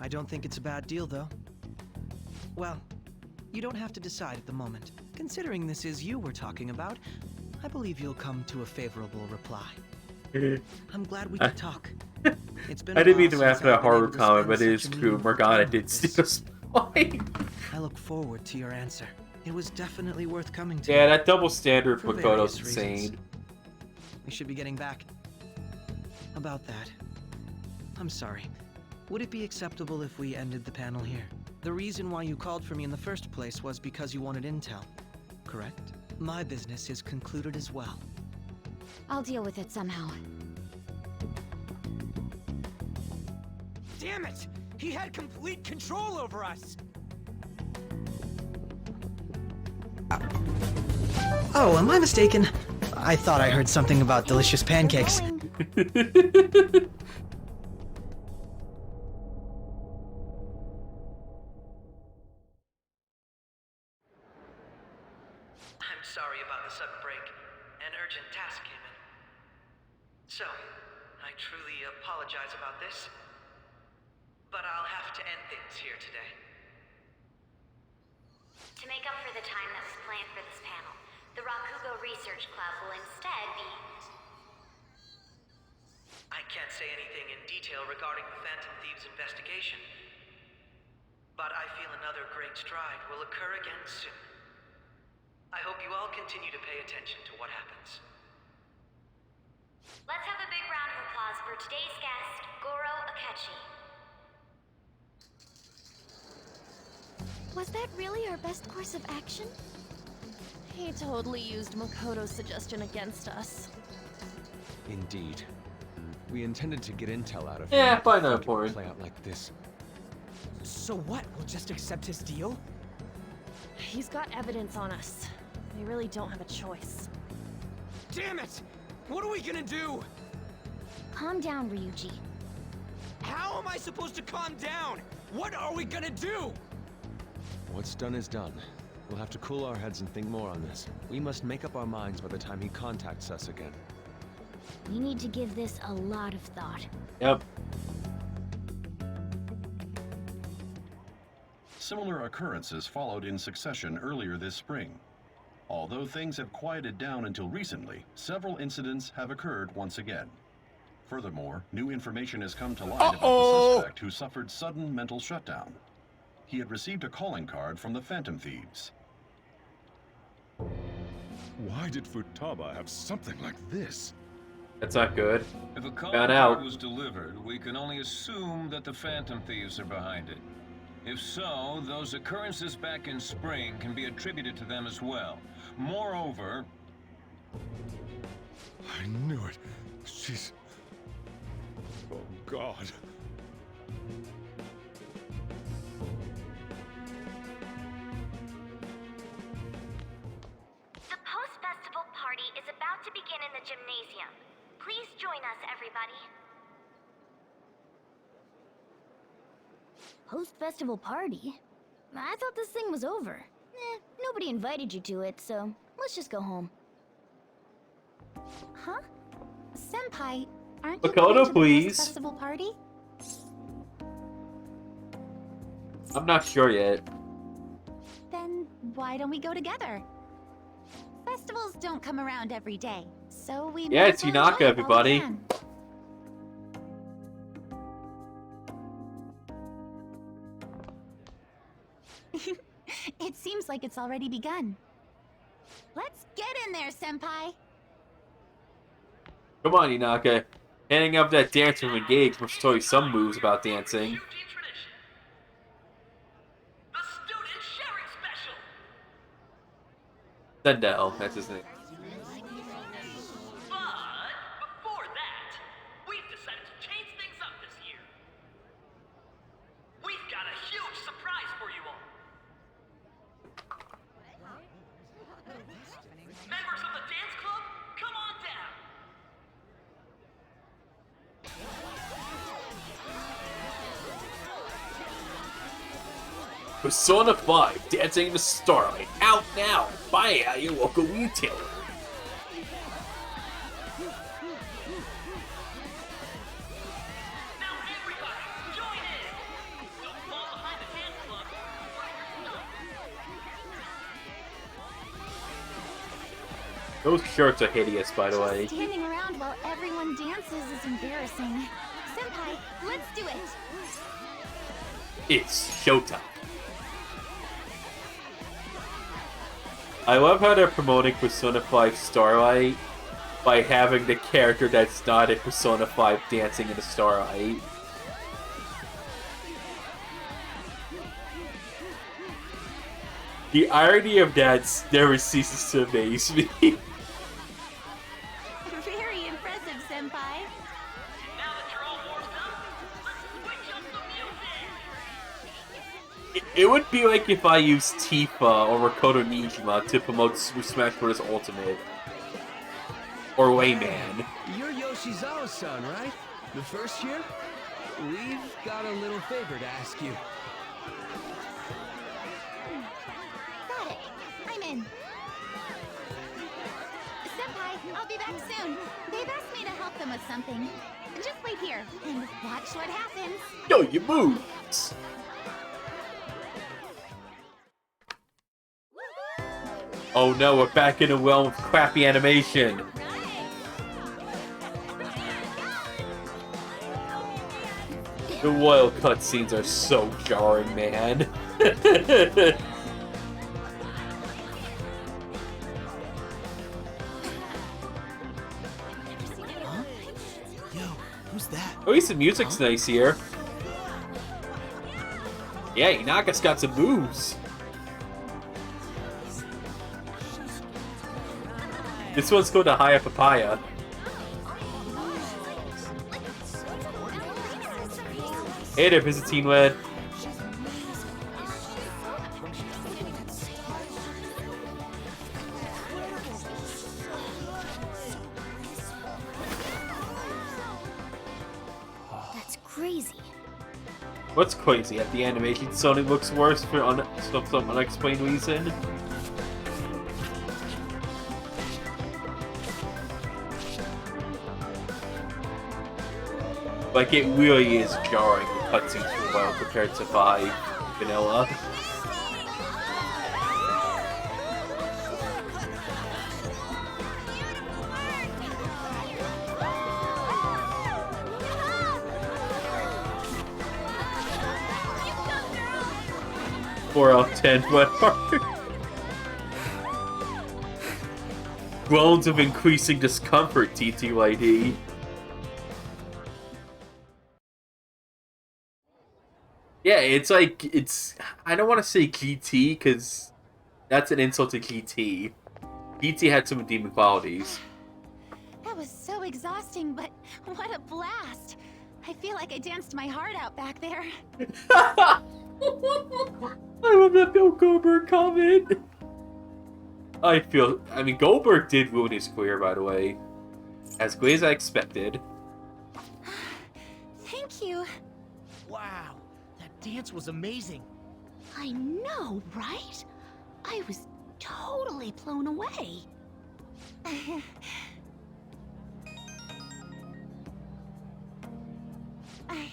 I don't think it's a bad deal, though. Well, you don't have to decide at the moment. Considering this is you we're talking about, I believe you'll come to a favorable reply. I'm glad we could talk. It's been I a didn't mean while to laugh since at a I've been horror able to comment, spend but it is such a true. meaningful Morgana time did like steal this. a spy. I look forward to your answer. It was definitely worth coming to. Yeah, that double standard For Makoto's various reasons. insane. We should be getting back. About that, I'm sorry. Would it be acceptable if we ended the panel here? The reason why you called for me in the first place was because you wanted intel, correct? My business is concluded as well. I'll deal with it somehow. Damn it! He had complete control over us! Oh, am I mistaken? I thought I heard something about delicious pancakes. I'm sorry about the sudden break. An urgent task came in. So, I truly apologize about this. But I'll have to end things here today. To make up for the time that was planned for this panel, the Rakugo Research Club will instead be... I can't say anything in detail regarding the Phantom Thieves investigation. But I feel another great stride will occur again soon. I hope you all continue to pay attention to what happens. Let's have a big round of applause for today's guest, Goro Akechi. Was that really our best course of action? He totally used Makoto's suggestion against us. Indeed. We intended to get intel out of Yeah, him. probably not Think it would important. play out like this. So what? We'll just accept his deal? He's got evidence on us. We really don't have a choice. Damn it! What are we gonna do? Calm down, Ryuji. How am I supposed to calm down? What are we gonna do? What's done is done. We'll have to cool our heads and think more on this. We must make up our minds by the time he contacts us again. We need to give this a lot of thought. Yep. Similar occurrences followed in succession earlier this spring. Although things have quieted down until recently, several incidents have occurred once again. Furthermore, new information has come to light about the suspect who suffered sudden mental shutdown. He had received a calling card from the Phantom Thieves. Why did Futaba have something like this? That's not good. If a calling Found card out. was delivered, we can only assume that the Phantom Thieves are behind it. If so, those occurrences back in spring can be attributed to them as well. Moreover... I knew it. She's... Oh, God. The post-festival party is about to begin in the gymnasium. Please join us, everybody. Post-festival party? I thought this thing was over. Nobody invited you to it, so let's just go home. Huh? Senpai, aren't Makoto, you going to the please. festival party? I'm not sure yet. Then why don't we go together? Festivals don't come around every day, so we Yeah, might it's as well Yunaka, enjoy it while we everybody. can. It seems like it's already begun. Let's get in there, Senpai! Come on, Inaka. Handing up that dance from Engage must tell you some moves about dancing. Sendel, that's his name. Before that, we've decided to change things up this year. We've got a huge surprise for you all. Members of the dance club, come on down. Persona 5, Dancing in the Starlight, out now! Buy it at your local retailer. Those shirts are hideous, by the way. Standing around while everyone dances is embarrassing. Senpai, let's do it! It's showtime. I love how they're promoting Persona 5 Starlight by having the character that's not in Persona 5 dancing in the Starlight. The irony of that never ceases to amaze me. Very impressive, Senpai. It would be like if I used Tifa or Makoto Nijima to promote Super Smash Bros. Ultimate. Or Wayman. You're Yoshizawa-san, right? The first year? We've got a little favor to ask you. Got it. I'm in. Senpai, I'll be back soon. They've asked me to help them with something. Just wait here and watch what happens. Yo, you moves! Oh no, we're back in the realm of crappy animation. The royal cutscenes are so jarring, man. Yo, who's that? At least the music's nice here. Yeah, Inaga's got some moves. This one's called a Haya Papaya. Hey there, Visiting Wed. That's crazy. What's crazy? At the animation, Sonic looks worse for some unexplained reason. Like, it really is jarring the cutscenes for well compared to 5 vanilla. Four out of 10, whatever. Groans of increasing discomfort, TTYD. Yeah, it's like, I don't want to say GT, because that's an insult to GT. GT had some redeeming qualities. That was so exhausting, but what a blast! I feel like I danced my heart out back there. I love that Bill Goldberg comment. I mean, Goldberg did ruin his career, by the way. As great as I expected. Thank you. Wow, that dance was amazing. I know, right? I was totally blown away.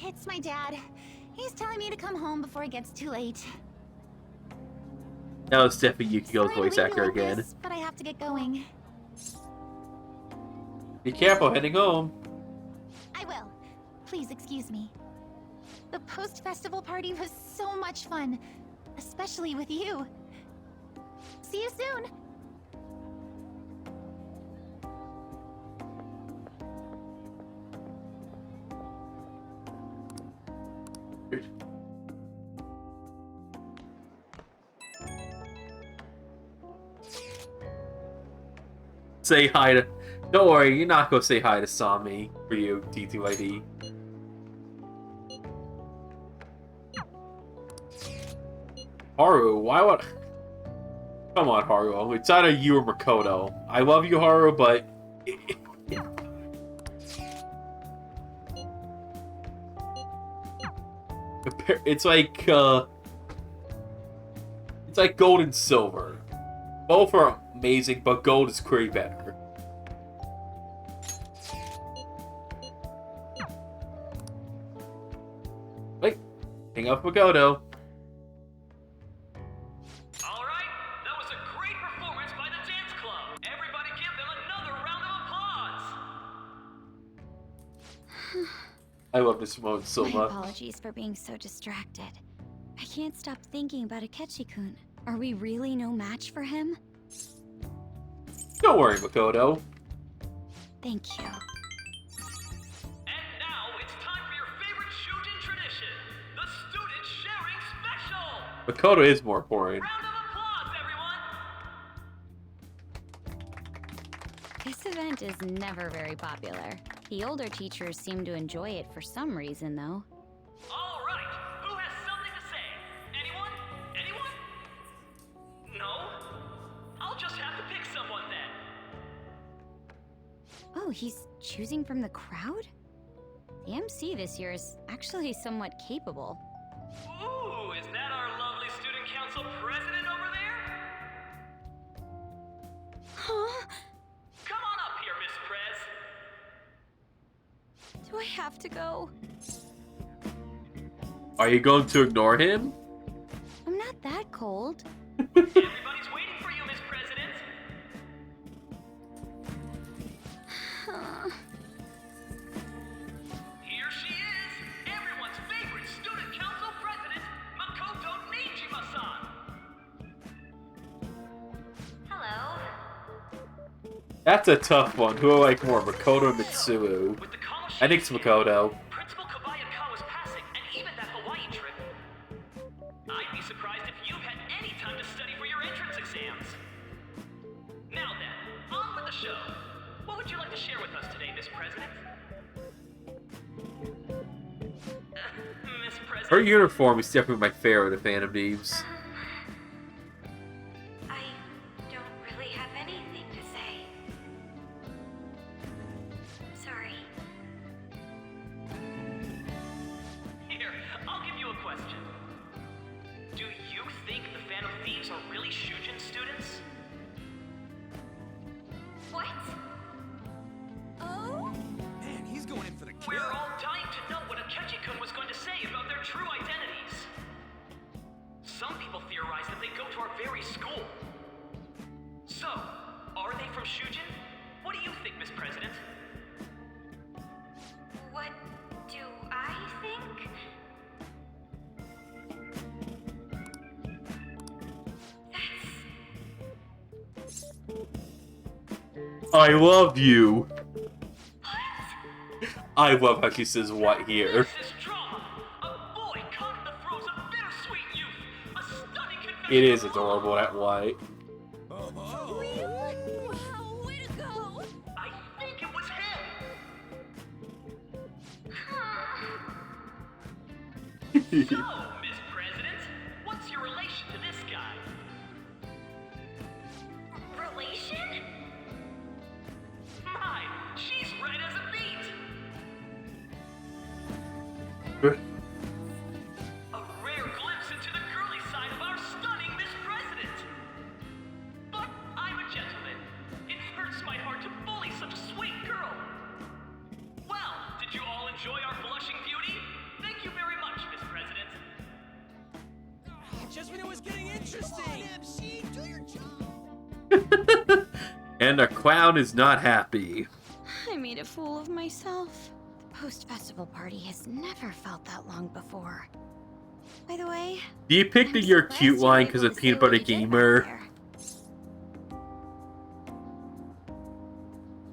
It's my dad. He's telling me to come home before it gets too late. That was definitely Yukiko's Sorry to voice leave you actor like again. this, but I have to get going. Be careful heading home. I will. Please excuse me. The post-festival party was so much fun, especially with you. See you soon. Say hi to... Don't worry, you're not gonna say hi to Sami for you, T2ID. Haru, why would... Come on, Haru. It's either you or Makoto. I love you, Haru, but... It's like, It's like gold and silver. Both are amazing, but gold is clearly better. Wait, hang up Makoto. Alright, that was a great performance by the dance club. Everybody give them another round of applause. I love this moment so My much. apologies for being so distracted. I can't stop thinking about Akechi-kun. Are we really no match for him? Don't worry, Makoto. Thank you. And now it's time for your favorite Shujin tradition, the student sharing special. Makoto is more important. Round of applause, everyone. This event is never very popular. The older teachers seem to enjoy it for some reason, though. All right, who has something to say? Anyone? Anyone? No? I'll just have to pick someone then. Oh, he's choosing from the crowd? The MC this year is actually somewhat capable. Ooh, is that our lovely student council president over there? Huh? Come on up here, Miss Prez. Do I have to go? Are you going to ignore him? I'm not that cold. Everybody's waiting for you, Miss President. Here she is, everyone's favorite student council president, Makoto Nijima-san. Hello. That's a tough one. Who I like more, Makoto or Mitsuru? I think it's Makoto. Principal Kobayakawa's passing, and even that Hawaii trip. Her uniform is definitely my favorite of Phantom Thieves. I don't really have anything to say. Sorry. Here, I'll give you a question. Do you think the Phantom Thieves are really Shujin students? What? Oh? Man, he's going in for the kill. We're all dying to know what Akechi-kun was going to say about their true identities. Some people theorize that they go to our very school. So, are they from Shujin? What do you think, Miss President? What do I think? I love you. I love how she says what here. It is adorable, that white. I think it was him! So, Miss President, what's your relation to this guy? Relation? My, she's red as a beet! A rare glimpse into the girly side of our stunning Miss President! But I'm a gentleman. It hurts my heart to bully such a sweet girl. Well, did you all enjoy our blushing beauty? Thank you very much, Miss President. Just when it was getting interesting. MC, do your job. And the clown is not happy. I made a fool of myself. The post-festival party has never felt that long before. By the way, Do you pick the "you're cute" line because of Peanut Butter Gamer?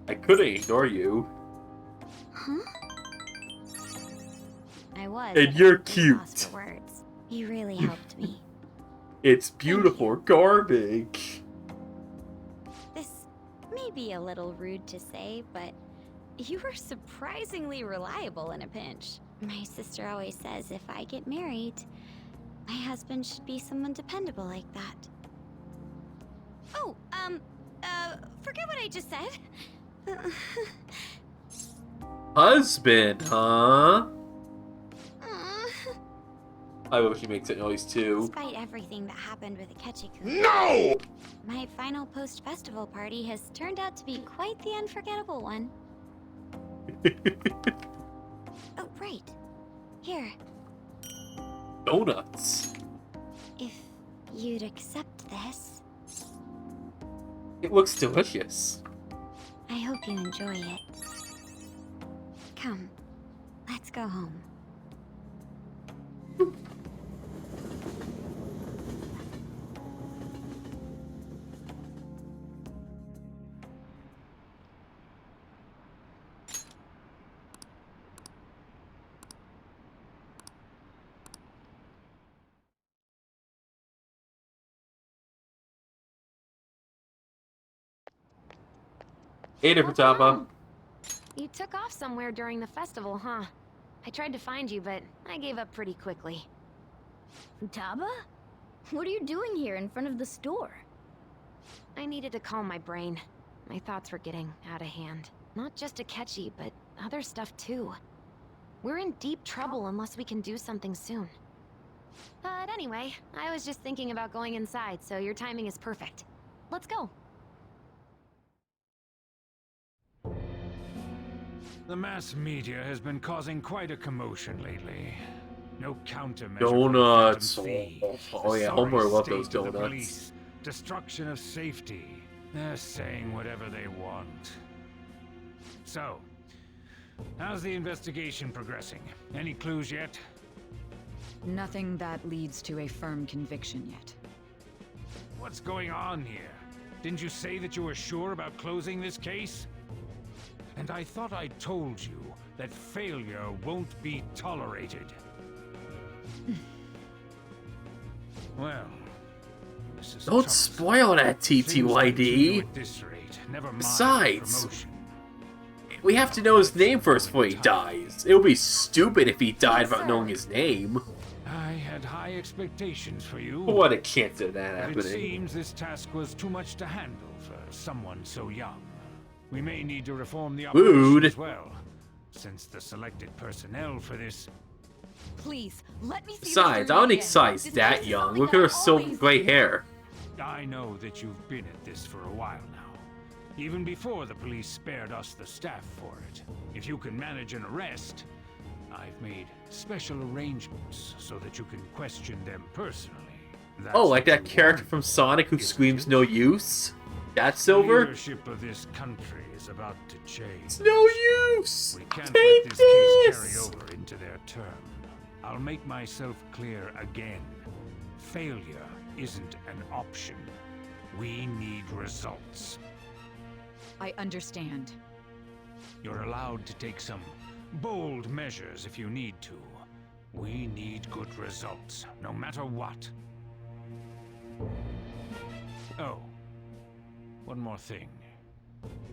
I couldn't ignore you. huh? I was. And at a you're loss cute. for words. You really helped me. It's beautiful garbage. This may be a little rude to say, but you were surprisingly reliable in a pinch. My sister always says if I get married, my husband should be someone dependable like that. Oh, forget what I just said. Husband, huh? I hope she makes that noise too. Despite everything that happened with Akechi-kun, No! my final post-festival party has turned out to be quite the unforgettable one. Oh, right. Here, Donuts. if you'd accept this, It looks delicious. I hope you enjoy it. Come, let's go home. Hey there, Futaba. You took off somewhere during the festival, huh? I tried to find you, but I gave up pretty quickly. Futaba? What are you doing here in front of the store? I needed to calm my brain. My thoughts were getting out of hand. Not just Akechi, but other stuff too. We're in deep trouble unless we can do something soon. But anyway, I was just thinking about going inside, so your timing is perfect. Let's go. The mass media has been causing quite a commotion lately. No countermeasure. Donuts. For the Phantom Thieves. Oh yeah, The sorry Homer loved state those of the donuts. police, destruction of safety. They're saying whatever they want. So, how's the investigation progressing? Any clues yet? Nothing that leads to a firm conviction yet. What's going on here? Didn't you say that you were sure about closing this case? And I thought I told you that failure won't be tolerated. Well, this is Don't spoil that, TTYD. at this rate. Never mind Besides, promotion. we have to know his name first before he dies. It would be stupid if he died without knowing his name. had high expectations for you. What a chance of that But happening. it seems this task was too much to handle for someone so young. We may need to reform the operation Rude. as well, since the selected personnel for this... Please, let me see Besides, I don't think Sai's that young. Look at her silver gray hair. I know that you've been at this for a while now, even before the police spared us the staff for it. If you can manage an arrest, I've made special arrangements so that you can question them personally. That's Oh, like what that you character want. from Sonic who screams no use? That's The Silver? leadership of this country is about to change. It's no use! We can't Take let this case this! carry over into their term. I'll make myself clear again. Failure isn't an option. We need results. I understand. You're allowed to take some bold measures if you need to. We need good results, no matter what. Oh, one more thing.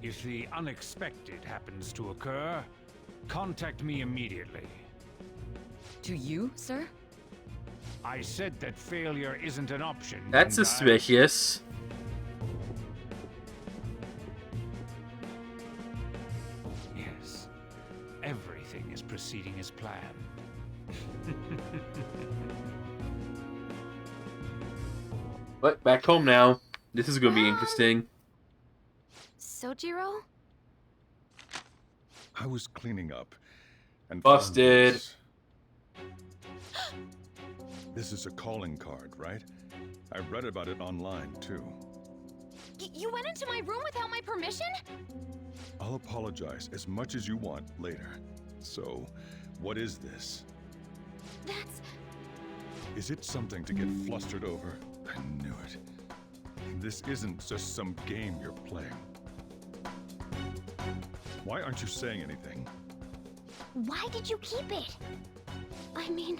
If the unexpected happens to occur, contact me immediately. To you, sir? I said that failure isn't an option. That's didn't I? suspicious. Yes. Everything is proceeding as planned. But back home now. This is gonna be interesting. Sojiro? I was cleaning up and found Busted. this. This is a calling card, right? I read about it online, too. You went into my room without my permission? I'll apologize as much as you want later. So, what is this? That's... Is it something to get flustered over? I knew it. This isn't just some game you're playing. Why aren't you saying anything? Why did you keep it? I mean,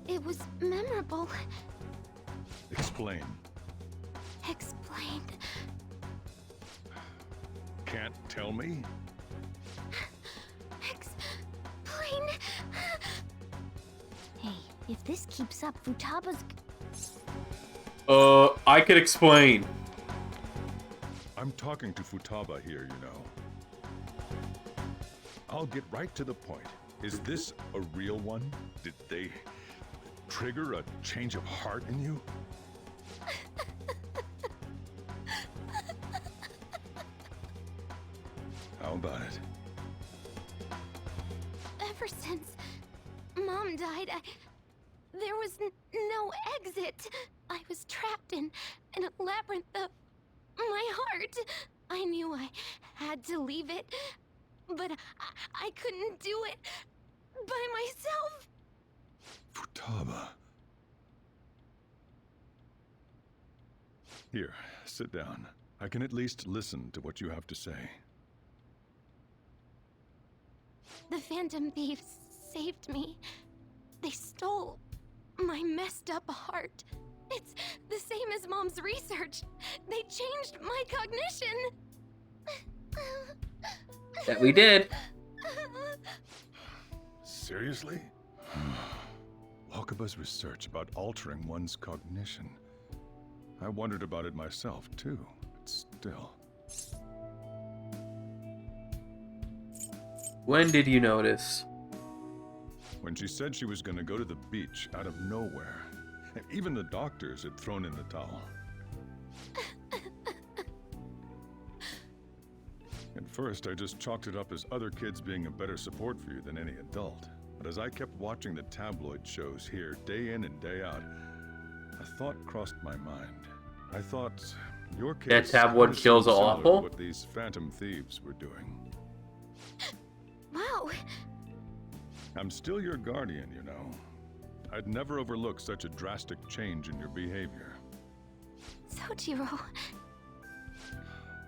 it was memorable. Explain. Explain. Can't tell me? Explain. Hey, if this keeps up, Futaba's... I could explain. I'm talking to Futaba here, you know. I'll get right to the point. Is this a real one? Did they trigger a change of heart in you? How about it? Ever since Mom died, there was no exit. I was trapped in a labyrinth of my heart. I knew I had to leave it, but I couldn't do it by myself. Futaba. Here, sit down. I can at least listen to what you have to say. The Phantom Thieves saved me. They stole my messed up heart. It's the same as Mom's research. They changed my cognition. That we did. Seriously? Wakaba's research about altering one's cognition. I wondered about it myself, too, but still. When did you notice? When she said she was going to go to the beach out of nowhere. And even the doctors had thrown in the towel. At first, I just chalked it up as other kids being a better support for you than any adult. But as I kept watching the tabloid shows here, day in and day out, a thought crossed my mind. I thought, your case... That tabloid kinda kills seemed are similar to awful? what these Phantom Thieves were doing. Wow. I'm still your guardian, you know. I'd never overlook such a drastic change in your behavior. Sojiro.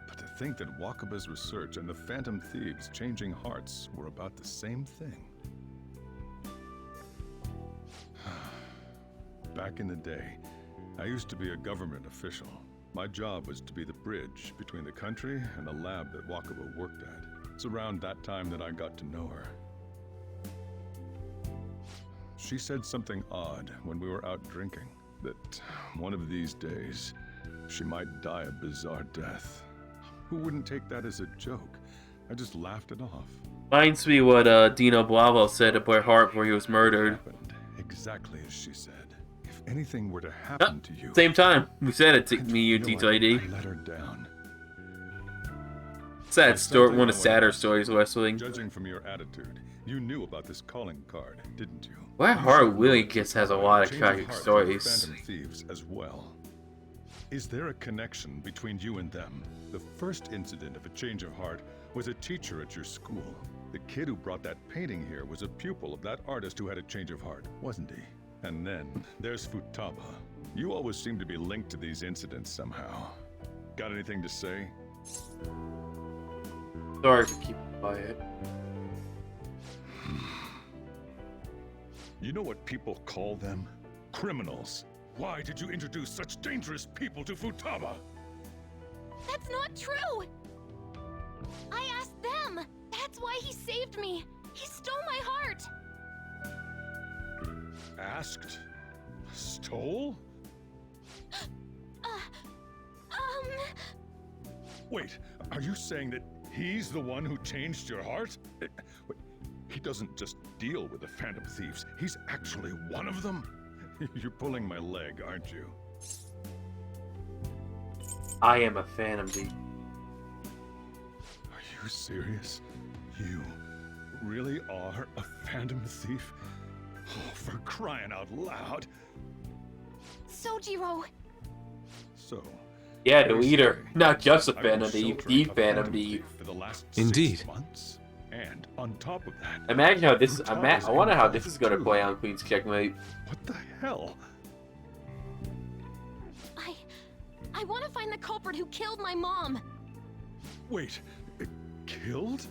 But to think that Wakaba's research and the Phantom Thieves changing hearts were about the same thing. Back in the day, I used to be a government official. My job was to be the bridge between the country and the lab that Wakaba worked at. It's around that time that I got to know her. She said something odd when we were out drinking. That one of these days, she might die a bizarre death. Who wouldn't take that as a joke? I just laughed it off. Reminds me what Dino Bravo said to Boy Hart before he was murdered. Exactly as she said. If anything were to happen to you... Same time. We said it to me, you, T2ID. I let her down. Sad story, one of the sadder stories of wrestling. Judging from your attitude, you knew about this calling card, didn't you? Why Haru really just has a lot of tragic stories. Phantom thieves as well. Is there a connection between you and them? The first incident of a change of heart was a teacher at your school. The kid who brought that painting here was a pupil of that artist who had a change of heart, wasn't he? And then there's Futaba. You always seem to be linked to these incidents somehow. Got anything to say? Sorry to keep quiet. You know what people call them? Criminals. Why did you introduce such dangerous people to Futaba? That's not true! I asked them! That's why he saved me! He stole my heart! Asked? Stole? Wait, are you saying that he's the one who changed your heart? Wait, he doesn't just deal with the Phantom Thieves, he's actually one of them? You're pulling my leg, aren't you? I am a Phantom Thief. Are you serious? You really are a Phantom Thief? Oh, for crying out loud! Sojiro! So... Yeah, the leader. Not just a Phantom Thief, the Phantom Thief. Indeed. And on top of that... Imagine how this... I wonder how this is going to play on Queen's Checkmate. What the hell? I want to find the culprit who killed my mom! Wait, killed?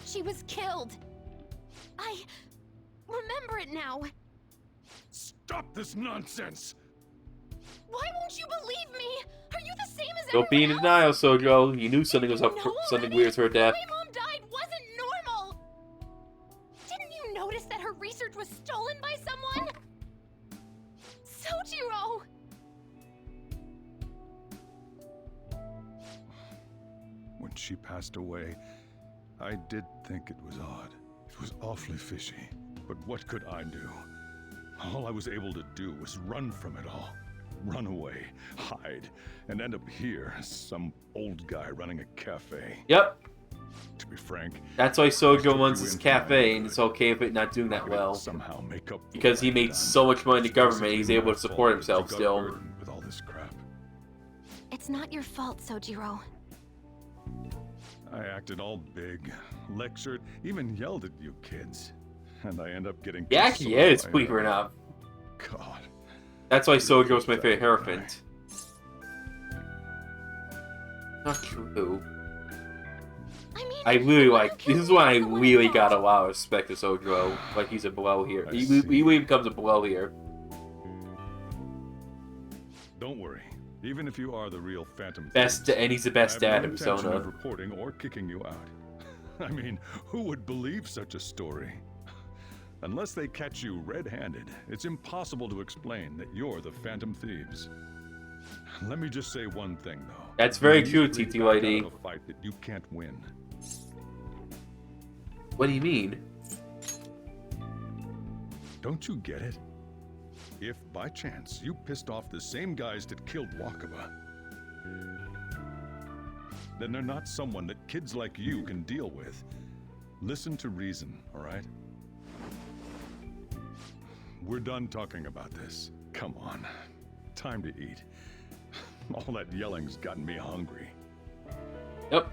She was killed! I remember it now! Stop this nonsense! Why won't you believe me? Are you the same as Don't be in denial, Sojo. You knew something was up. Something weird with her death. My mom died wasn't normal! Didn't you notice that her research was stolen by someone? Sojiro! When she passed away, I did think it was odd. It was awfully fishy. But what could I do? All I was able to do was run from it all. Run away, hide, and end up here, some old guy running a cafe. Yep. To be frank, that's why Sojo runs his cafe, and it's okay if it's not doing that well. Somehow make up because he made so much money in the government, he's able to support himself still. With all this crap. It's not your fault, Sojiro. I acted all big, lectured, even yelled at you kids. And I end up getting... Yeah, he is, believe it or not. God. That's why Sojo's my favorite Hierophant. Not true. I really like... This is why I really got a lot of respect to Sojo. Like, he's a below here. He really becomes a below here. Don't worry. Even if you are the real Phantom Best, and he's the best dad in Persona. I have no intention of reporting or kicking you out. I mean, who would believe such a story? Unless they catch you red-handed, it's impossible to explain that you're the Phantom Thieves. Let me just say one thing, though. That's very true, TTYD. A fight that you can't win. What do you mean? Don't you get it? If, by chance, you pissed off the same guys that killed Wakaba, then they're not someone that kids like you can deal with. Listen to reason, all right? We're done talking about this. Come on. Time to eat. All that yelling's gotten me hungry. Yep.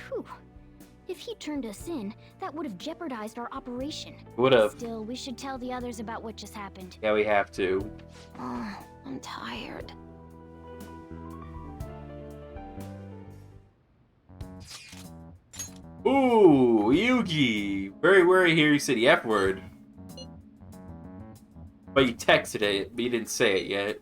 Phew. If he turned us in, that would have jeopardized our operation. Would have. Still, we should tell the others about what just happened. Yeah, we have to. Oh, I'm tired. Ooh, Yugi! Very worried here you said the F word. But you texted it, but you didn't say it yet.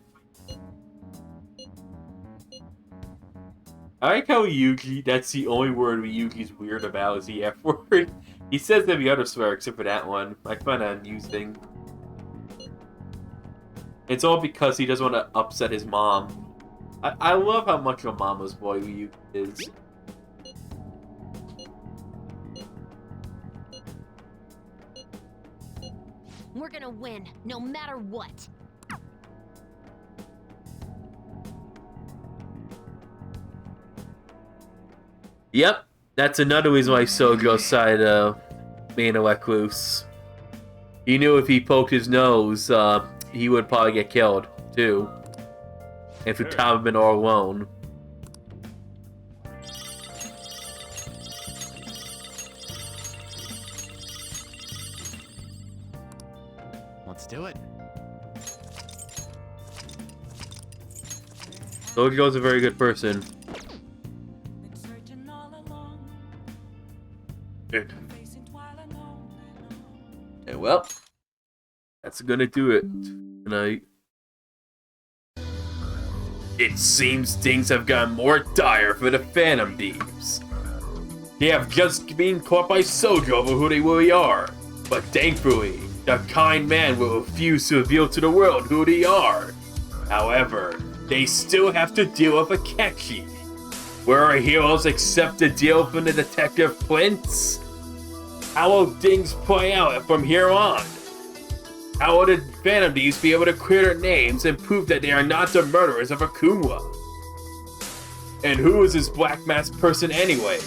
I like how Yuki, that's the only word Yuki's weird about is the F word. He says every other swear except for that one. I find that amusing. It's all because he doesn't want to upset his mom. I love how much of a mama's boy Yuki is. We're gonna win, no matter what. Yep, that's another reason why Sojo decided being a recluse. He knew if he poked his nose, he would probably get killed, too. If the time had been all alone. Let's do it. Sojo's a very good person. Good. And well, that's gonna do it tonight. It seems things have gotten more dire for the Phantom Thieves. They have just been caught by Sojo over who they really are, but thankfully, the kind man will refuse to reveal to the world who they are. However, they still have to deal with Akechi. Will our heroes accept the deal from the Detective Prince? How will things play out from here on? How will the Phantom Thieves be able to clear their names and prove that they are not the murderers of Akuma? And who is this black masked person anyway?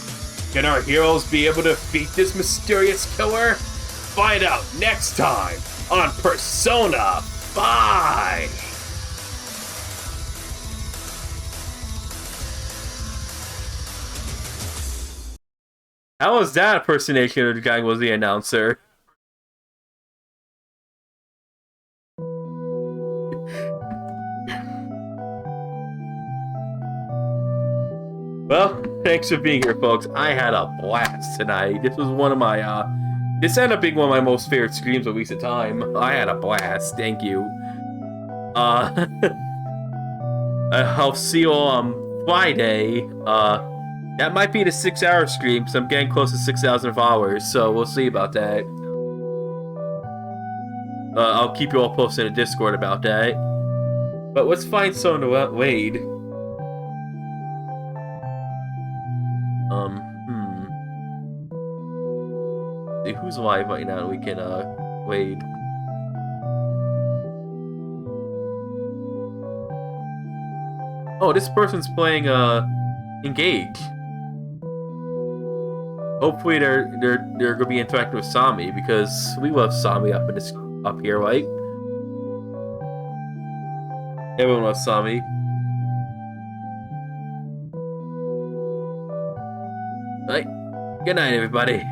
Can our heroes be able to defeat this mysterious killer? Find out next time on Persona 5! How was that impersonation of the guy who was the announcer? Well, thanks for being here, folks. I had a blast tonight. This was one of my, this ended up being one of my most favorite streams of recent time. I had a blast. Thank you. I'll see you all on Friday. That might be the 6-hour stream, because I'm getting close to 6,000 followers, so we'll see about that. I'll keep you all posted in the Discord about that. But let's find someone to Wade. See who's live right now. We can Wade. Oh, this person's playing Engage. Hopefully they're gonna be interacting with Sami, because we love Sami up here, right? Everyone loves Sami. Right. Good night, everybody.